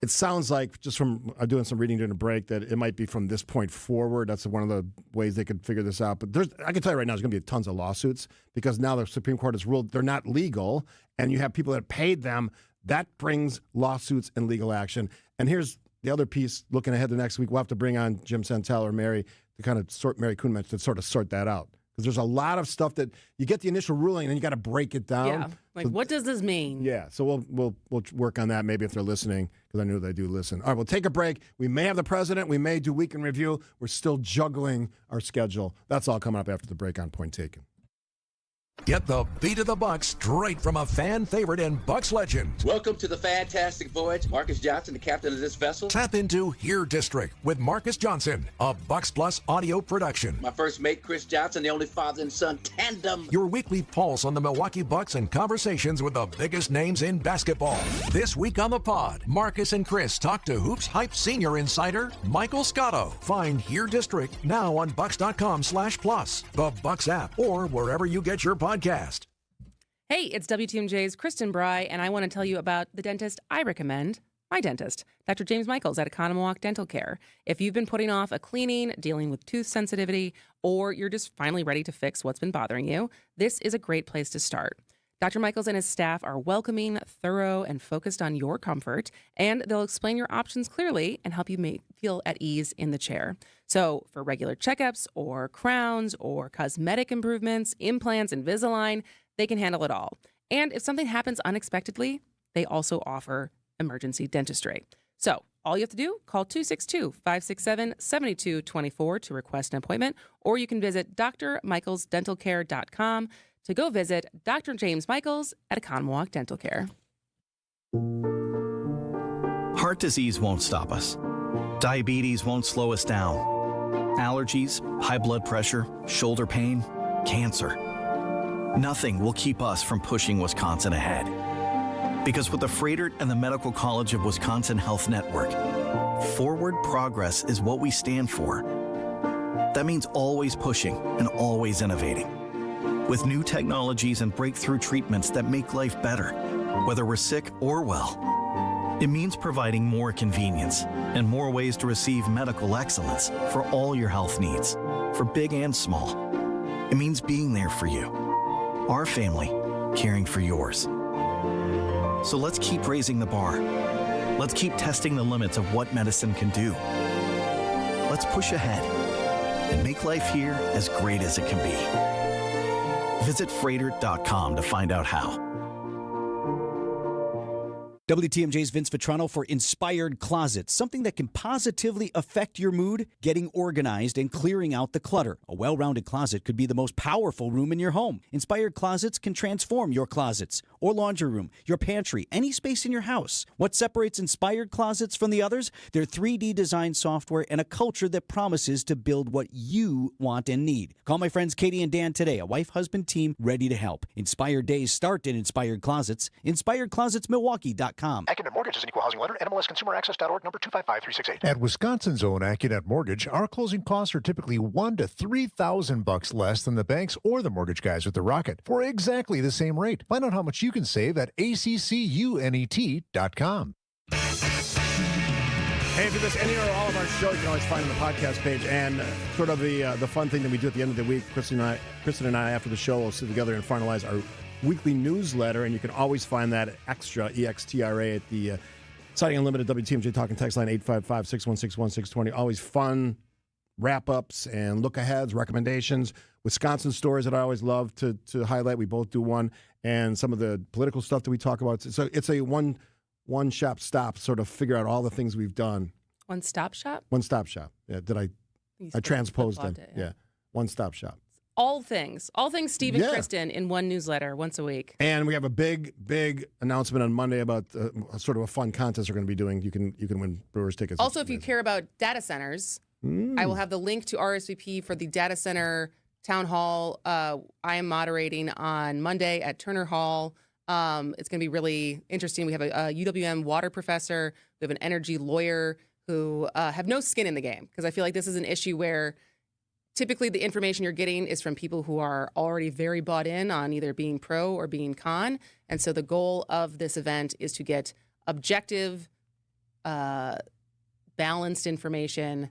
It sounds like, just from doing some reading during the break, that it might be from this point forward. That's one of the ways they could figure this out. But I can tell you right now, there's going to be tons of lawsuits because now the Supreme Court has ruled they're not legal, and you have people that paid them. That brings lawsuits and legal action. And here's the other piece, looking ahead to next week, we'll have to bring on Jim Santel or Mary to kind of Mary Kuhnmensch to sort of sort that out. Because there's a lot of stuff that you get the initial ruling and then you got to break it down. Yeah, like what does this mean? Yeah, so we'll work on that maybe if they're listening, because I know they do listen. All right, we'll take a break. We may have the president. We may do week in review. We're still juggling our schedule. That's all coming up after the break on Point Taken. Get the beat of the Bucks straight from a fan favorite and Bucks legend. Welcome to the fantastic voyage. Marcus Johnson, the captain of this vessel. Tap into Here District with Marcus Johnson, a Bucks Plus audio production. My first mate, Chris Johnson, the only father and son tandem. Your weekly pulse on the Milwaukee Bucks and conversations with the biggest names in basketball. This week on the pod, Marcus and Chris talk to Hoops Hype senior insider Michael Scotto. Find Here District now on Bucks.com/plus, the Bucks app, or wherever you get your podcast. Hey, it's WTMJ's Kristin Brey, and I want to tell you about the dentist I recommend, my dentist, Dr. James Michaels at Economawalk Dental Care. If you've been putting off a cleaning, dealing with tooth sensitivity, or you're just finally ready to fix what's been bothering you, this is a great place to start. Dr. Michaels and his staff are welcoming, thorough, and focused on your comfort, and they'll explain your options clearly and help you feel at ease in the chair. So for regular checkups or crowns or cosmetic improvements, implants, Invisalign, they can handle it all. And if something happens unexpectedly, they also offer emergency dentistry. So all you have to do, call 262-567-7224 to request an appointment, or you can visit drmichaelsdentalcare.com to go visit Dr. James Michaels at Economawalk Dental Care. Heart disease won't stop us. Diabetes won't slow us down. Allergies, high blood pressure, shoulder pain, cancer. Nothing will keep us from pushing Wisconsin ahead. Because with the Freighter and the Medical College of Wisconsin Health Network, forward progress is what we stand for. That means always pushing and always innovating. With new technologies and breakthrough treatments that make life better, whether we're sick or well. It means providing more convenience and more ways to receive medical excellence for all your health needs, for big and small. It means being there for you, our family, caring for yours. So let's keep raising the bar. Let's keep testing the limits of what medicine can do. Let's push ahead and make life here as great as it can be. Visit Freighter.com to find out how. WTMJ's Vince Vitrano for Inspired Closets, something that can positively affect your mood, getting organized and clearing out the clutter. A well-rounded closet could be the most powerful room in your home. Inspired Closets can transform your closets or laundry room, your pantry, any space in your house. What separates Inspired Closets from the others? Their 3D design software and a culture that promises to build what you want and need. Call my friends Katie and Dan today, a wife-husband team ready to help. Inspired days start in Inspired Closets. InspiredClosetsMilwaukee.com. Accunet Mortgage is an equal housing lender. NMLSConsumerAccess.org, number 255368. At Wisconsin's own Accunet Mortgage, our closing costs are typically $1,000 to $3,000 less than the banks or the mortgage guys with the Rocket for exactly the same rate. Find out how much you can save at accunet.com. Hey, if you miss any or all of our show, you can always find on the podcast page. And sort of the fun thing that we do at the end of the week, Kristin and I, after the show, will sit together and finalize our weekly newsletter, and you can always find that extra, EXTRA, at the Citing Unlimited WTMJ Talking Text Line 855-616-1620. Always fun wrap-ups and look-aheads, recommendations, Wisconsin stories that I always love to highlight. We both do one, and some of the political stuff that we talk about. So it's a one one-shop stop, sort of figure out all the things we've done. One-stop shop? One-stop shop. Yeah, I transposed them. Yeah. One-stop shop. All things Steve and Kristin in one newsletter once a week. And we have a big announcement on Monday about sort of a fun contest we're going to be doing. You can win Brewers tickets. Also, if you care about data centers, I will have the link to RSVP for the data center town hall. I am moderating on Monday at Turner Hall. It's going to be really interesting. We have a UWM water professor. We have an energy lawyer who have no skin in the game, because I feel like this is an issue where typically the information you're getting is from people who are already very bought in on either being pro or being con. And so the goal of this event is to get objective, balanced information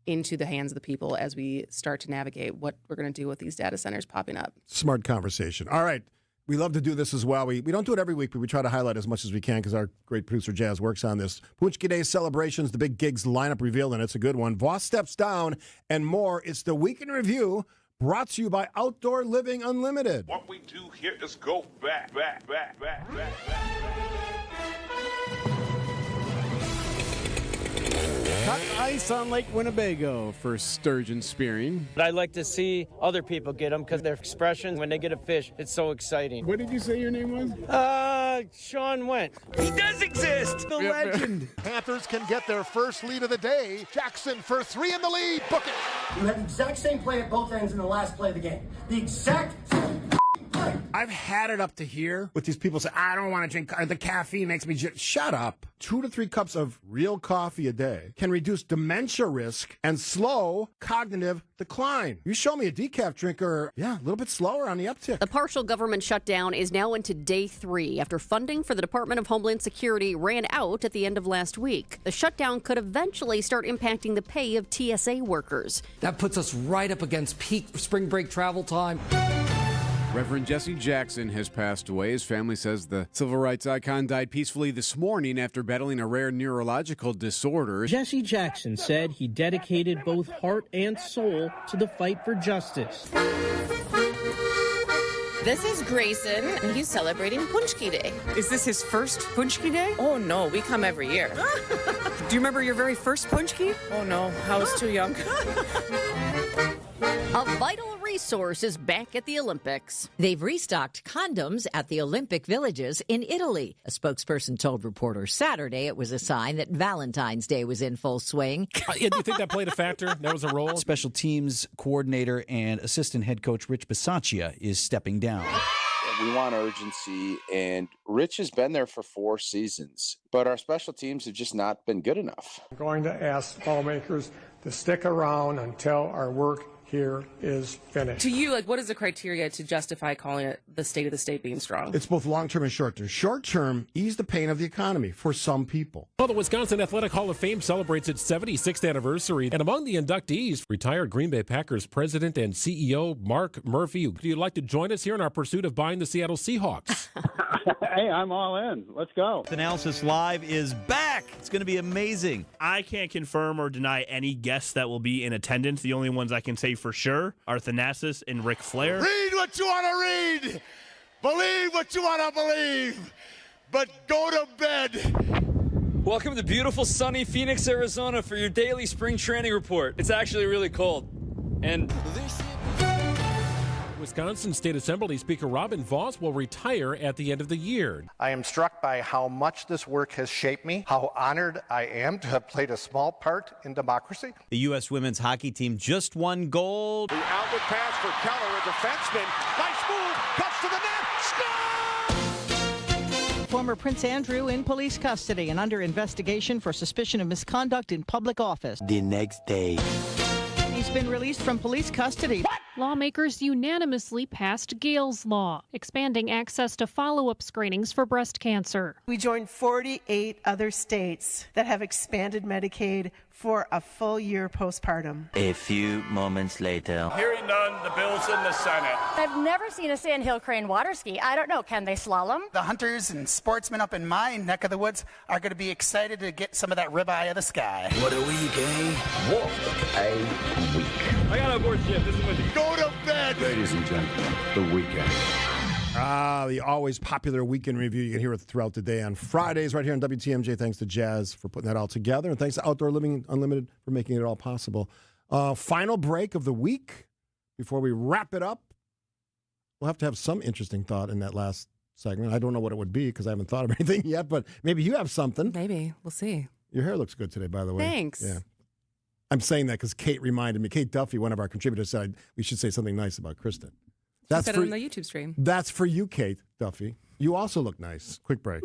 into the hands of the people as we start to navigate what we're going to do with these data centers popping up. Smart conversation. All right. We love to do this as well. We don't do it every week, but we try to highlight as much as we can because our great producer Jazz works on this. Punchki Day celebrations, the big gigs lineup revealed, and it's a good one. Voss steps down and more. It's the Week in Review, brought to you by Outdoor Living Unlimited. What we do here is go back. Cut ice on Lake Winnebago for sturgeon spearing. But I like to see other people get them because their expression when they get a fish, it's so exciting. What did you say your name was? Sean Went. He does exist! The legend! Panthers can get their first lead of the day. Jackson for 3 in the lead. Book it. You had the exact same play at both ends in the last play of the game. The exact same play. I've had it up to here with these people say, I don't want to drink, the caffeine makes me shut up. 2 to 3 cups of real coffee a day can reduce dementia risk and slow cognitive decline. You show me a decaf drinker, a little bit slower on the uptick. The partial government shutdown is now into day 3 after funding for the Department of Homeland Security ran out at the end of last week. The shutdown could eventually start impacting the pay of TSA workers. That puts us right up against peak spring break travel time. Reverend Jesse Jackson has passed away. His family says the civil rights icon died peacefully this morning after battling a rare neurological disorder. Jesse Jackson said he dedicated both heart and soul to the fight for justice. This is Grayson, and he's celebrating Punchki Day. Is this his first Punchki Day? Oh, no, we come every year. Do you remember your very first Punchki? Oh, no, I was too young. A vital resource is back at the Olympics. They've restocked condoms at the Olympic villages in Italy. A spokesperson told reporters Saturday it was a sign that Valentine's Day was in full swing. Do you think that played a factor? That was a role? Special teams coordinator and assistant head coach Rich Bisaccia is stepping down. We want urgency, and Rich has been there for 4 seasons, but our special teams have just not been good enough. I'm going to ask lawmakers to stick around until our work here is finished. To you, what is the criteria to justify calling it the state of the state being strong? It's both long-term and short-term. Short-term, ease the pain of the economy for some people. Well, the Wisconsin Athletic Hall of Fame celebrates its 76th anniversary, and among the inductees, retired Green Bay Packers president and CEO Mark Murphy. Would you like to join us here in our pursuit of buying the Seattle Seahawks? Hey, I'm all in. Let's go. Analysis Live is back. It's going to be amazing. I can't confirm or deny any guests that will be in attendance. The only ones I can say for sure are Thanasis and Ric Flair. Read what you want to read. Believe what you want to believe. But go to bed. Welcome to beautiful, sunny Phoenix, Arizona for your daily spring training report. It's actually really cold. And Wisconsin State Assembly Speaker Robin Vos will retire at the end of the year. I am struck by how much this work has shaped me, how honored I am to have played a small part in democracy. The U.S. women's hockey team just won gold. The outlet pass for Keller, a defenseman. Nice move, cuts to the net, score! Former Prince Andrew in police custody and under investigation for suspicion of misconduct in public office. The next day. He's been released from police custody. What? Lawmakers unanimously passed Gale's Law, expanding access to follow-up screenings for breast cancer. We joined 48 other states that have expanded Medicaid for a full year postpartum. A few moments later. Hearing none, the bill's in the Senate. I've never seen a sandhill crane water ski. I don't know, can they slalom? The hunters and sportsmen up in my neck of the woods are going to be excited to get some of that ribeye of the sky. What are we, gay? What a week. I got a board ship. This is what Go to bed. Ladies and gentlemen, the weekend. The always popular weekend review. You can hear it throughout the day on Fridays right here on WTMJ. Thanks to Jazz for putting that all together. And thanks to Outdoor Living Unlimited for making it all possible. Final break of the week before we wrap it up. We'll have to have some interesting thought in that last segment. I don't know what it would be because I haven't thought of anything yet, but maybe you have something. Maybe. We'll see. Your hair looks good today, by the way. Thanks. Yeah. I'm saying that because Kate reminded me. Kate Duffy, one of our contributors, said we should say something nice about Kristin. That's said it on the YouTube stream. That's for you, Kate Duffy. You also look nice. Quick break.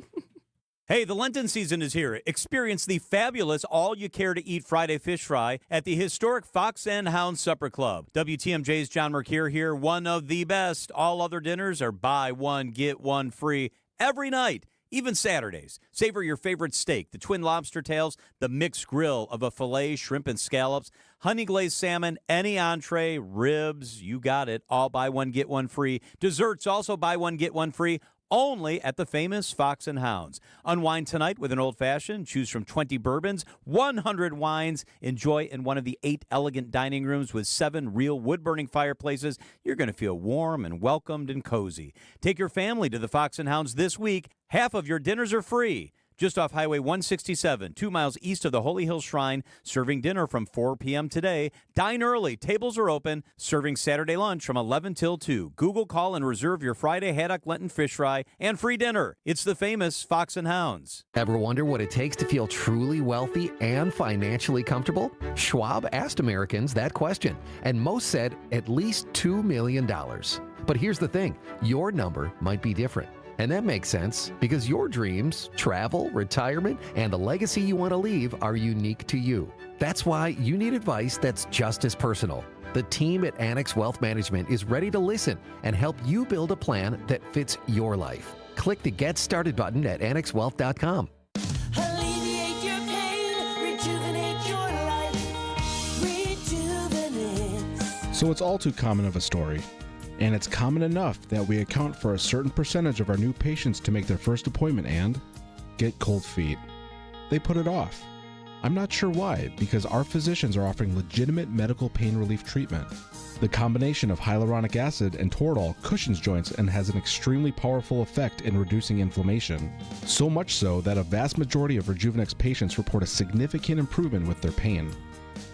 Hey, the Lenten season is here. Experience the fabulous all-you-care-to-eat Friday fish fry at the historic Fox and Hound Supper Club. WTMJ's John Mercure here, one of the best. All other dinners are buy one, get one free every night, even Saturdays. Savor your favorite steak, the twin lobster tails, the mixed grill of a filet, shrimp, and scallops, honey glazed salmon, any entree, ribs, you got it. All buy one, get one free. Desserts also buy one, get one free. Only at the famous Fox and Hounds. Unwind tonight with an old-fashioned. Choose from 20 bourbons, 100 wines. Enjoy in one of the 8 elegant dining rooms with 7 real wood-burning fireplaces. You're going to feel warm and welcomed and cozy. Take your family to the Fox and Hounds this week. Half of your dinners are free. Just off Highway 167, 2 miles east of the Holy Hill Shrine, serving dinner from 4 p.m. today. Dine early. Tables are open, serving Saturday lunch from 11 till 2. Google, call, and reserve your Friday haddock Lenten fish fry and free dinner. It's the famous Fox and Hounds. Ever wonder what it takes to feel truly wealthy and financially comfortable? Schwab asked Americans that question, and most said at least $2 million. But here's the thing, your number might be different. And that makes sense because your dreams, travel, retirement, and the legacy you want to leave are unique to you. That's why you need advice that's just as personal. The team at Annex Wealth Management is ready to listen and help you build a plan that fits your life. Click the Get Started button at annexwealth.com. Alleviate your pain, rejuvenate your life, rejuvenate. So it's all too common of a story. And it's common enough that we account for a certain percentage of our new patients to make their first appointment and get cold feet. They put it off. I'm not sure why, because our physicians are offering legitimate medical pain relief treatment. The combination of hyaluronic acid and Toradol cushions joints and has an extremely powerful effect in reducing inflammation. So much so that a vast majority of Rejuvenex patients report a significant improvement with their pain.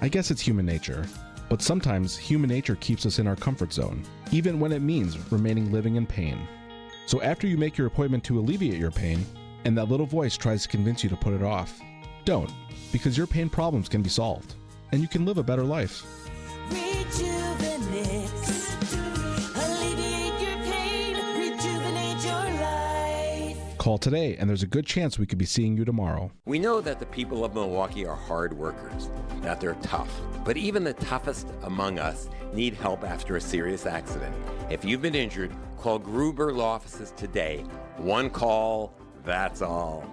I guess it's human nature. But sometimes human nature keeps us in our comfort zone, even when it means remaining living in pain. So after you make your appointment to alleviate your pain, and that little voice tries to convince you to put it off, don't, because your pain problems can be solved, and you can live a better life. Alleviate your pain, rejuvenate your life. Call today, and there's a good chance we could be seeing you tomorrow. We know that the people of Milwaukee are hard workers, that they're tough. But even the toughest among us need help after a serious accident. If you've been injured, call Gruber Law Offices today. One call, that's all.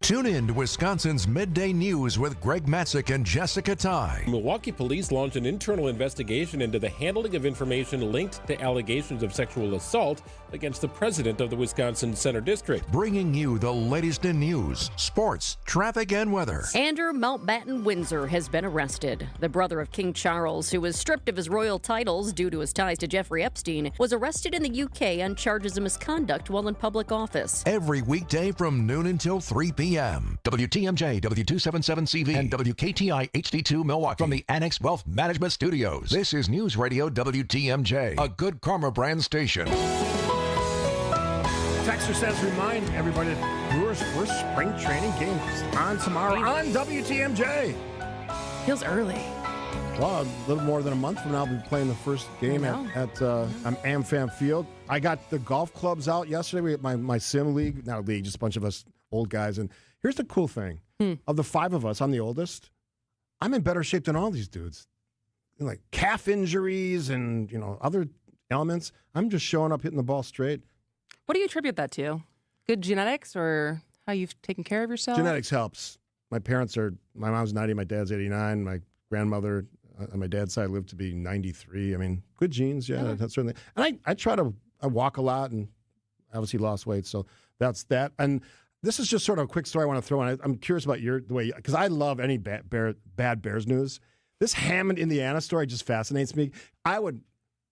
Tune in to Wisconsin's Midday News with Greg Matzik and Jessica Ty. Milwaukee police launched an internal investigation into the handling of information linked to allegations of sexual assault against the president of the Wisconsin Center District. Bringing you the latest in news, sports, traffic, and weather. Andrew Mountbatten Windsor has been arrested. The brother of King Charles, who was stripped of his royal titles due to his ties to Jeffrey Epstein, was arrested in the UK on charges of misconduct while in public office. Every weekday from noon until 3 p.m. WTMJ, W277CV, and WKTI HD2 Milwaukee from the Annex Wealth Management Studios. This is News Radio WTMJ, a Good Karma brand station. Texter says, remind everybody that Brewers' first spring training game is on tomorrow on WTMJ. Feels early. Well, a little more than a month from now, we'll be playing the first game at AmFam Field. I got the golf clubs out yesterday. We had my sim league, not a league, just a bunch of us old guys. And here's the cool thing. Of the 5 of us, I'm the oldest. I'm in better shape than all these dudes. Like calf injuries and, other elements. I'm just showing up, hitting the ball straight. What do you attribute that to? Good genetics or how you've taken care of yourself? Genetics helps. My mom's 90, my dad's 89. My grandmother on my dad's side lived to be 93. I mean, good genes, yeah. That's certainly. And I walk a lot and obviously lost weight, so that's that. And this is just sort of a quick story I want to throw in. I'm curious about the way, because I love any bad Bears news. This Hammond, Indiana story just fascinates me. I would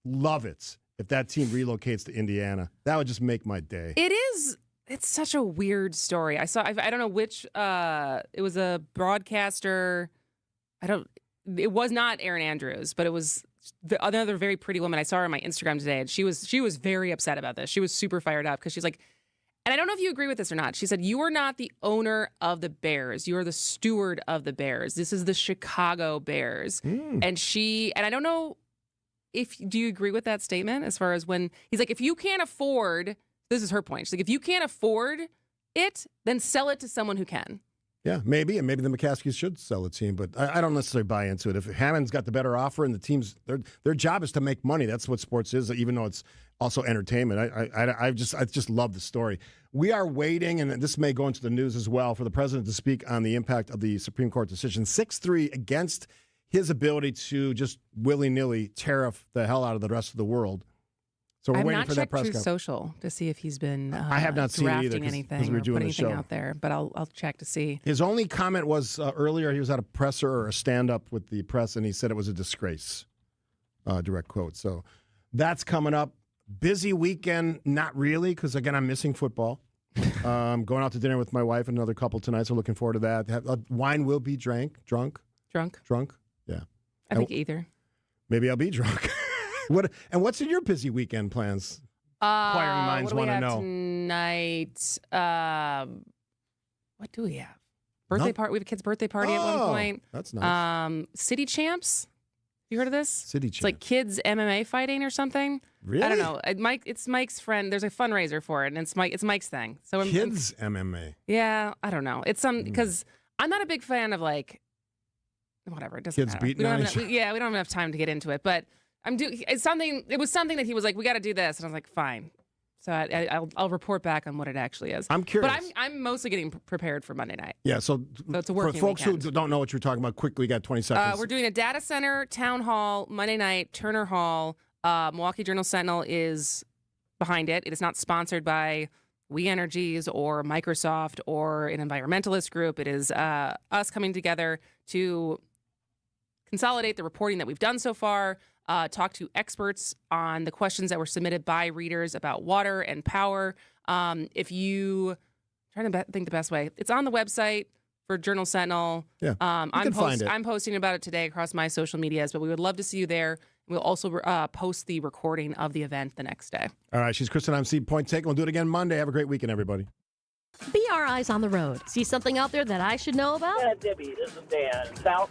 love it if that team relocates to Indiana. That would just make my day. It is. It's such a weird story. I don't know which. It was a broadcaster. It was not Erin Andrews, but it was another very pretty woman. I saw her on my Instagram today, and she was very upset about this. She was super fired up because she's like, and I don't know if you agree with this or not. She said, "You are not the owner of the Bears. You are the steward of the Bears. This is the Chicago Bears." And I don't know do you agree with that statement as far as when he's like, if you can't afford, this is her point. She's like, if you can't afford it, then sell it to someone who can. Yeah, maybe. And maybe the McCaskies should sell a team, but I don't necessarily buy into it. If Hammond's got the better offer and the teams, their job is to make money. That's what sports is, even though it's also entertainment. I just love the story. We are waiting, and this may go into the news as well, for the president to speak on the impact of the Supreme Court decision 6-3 against his ability to just willy-nilly tariff the hell out of the rest of the world. So we're waiting for that press conference. I've not checked Truth Social to see if he's been I have not seen it either anything we're or doing put the anything show out there, but I'll check to see. His only comment was earlier he was at a presser or a stand-up with the press, and he said it was a disgrace, direct quote. So that's coming up. Busy weekend, not really, because, again, I'm missing football. Going out to dinner with my wife and another couple tonight, so looking forward to that. Wine will be drunk. Yeah. I think either. Maybe I'll be drunk. What's in your busy weekend plans? Inquiring minds want to know. Tonight, what do we have? Birthday party. We have a kid's birthday party at one point. That's nice. City Champs. You heard of this? City Champs. It's like kids MMA fighting or something. Really? I don't know. It's Mike's friend. There's a fundraiser for it, and it's Mike's thing. So kids MMA. Yeah, I don't know. It's because I'm not a big fan of whatever. It doesn't kids matter. beating on each other. We don't have enough time to get into it, but it was something that he was like, we got to do this, and I was like, fine. So I'll report back on what it actually is. I'm curious. But I'm mostly getting prepared for Monday night. Yeah, so it's a for working folks weekend. who don't know what you're talking about, quickly, got 20 seconds. We're doing a data center town hall Monday night, Turner Hall. Milwaukee Journal-Sentinel is behind it. It is not sponsored by We Energies or Microsoft or an environmentalist group. It is us coming together to consolidate the reporting that we've done so far, talk to experts on the questions that were submitted by readers about water and power. If you trying to think the best way, it's on the website for Journal Sentinel. Yeah, I'm posting about it today across my social medias, but we would love to see you there. We'll also post the recording of the event the next day. All right, she's Kristin. I'm Steve. Point taken. We'll do it again Monday. Have a great weekend, everybody. Be our eyes on the road. See something out there that I should know about? Yeah, Debbie, this is Dan. South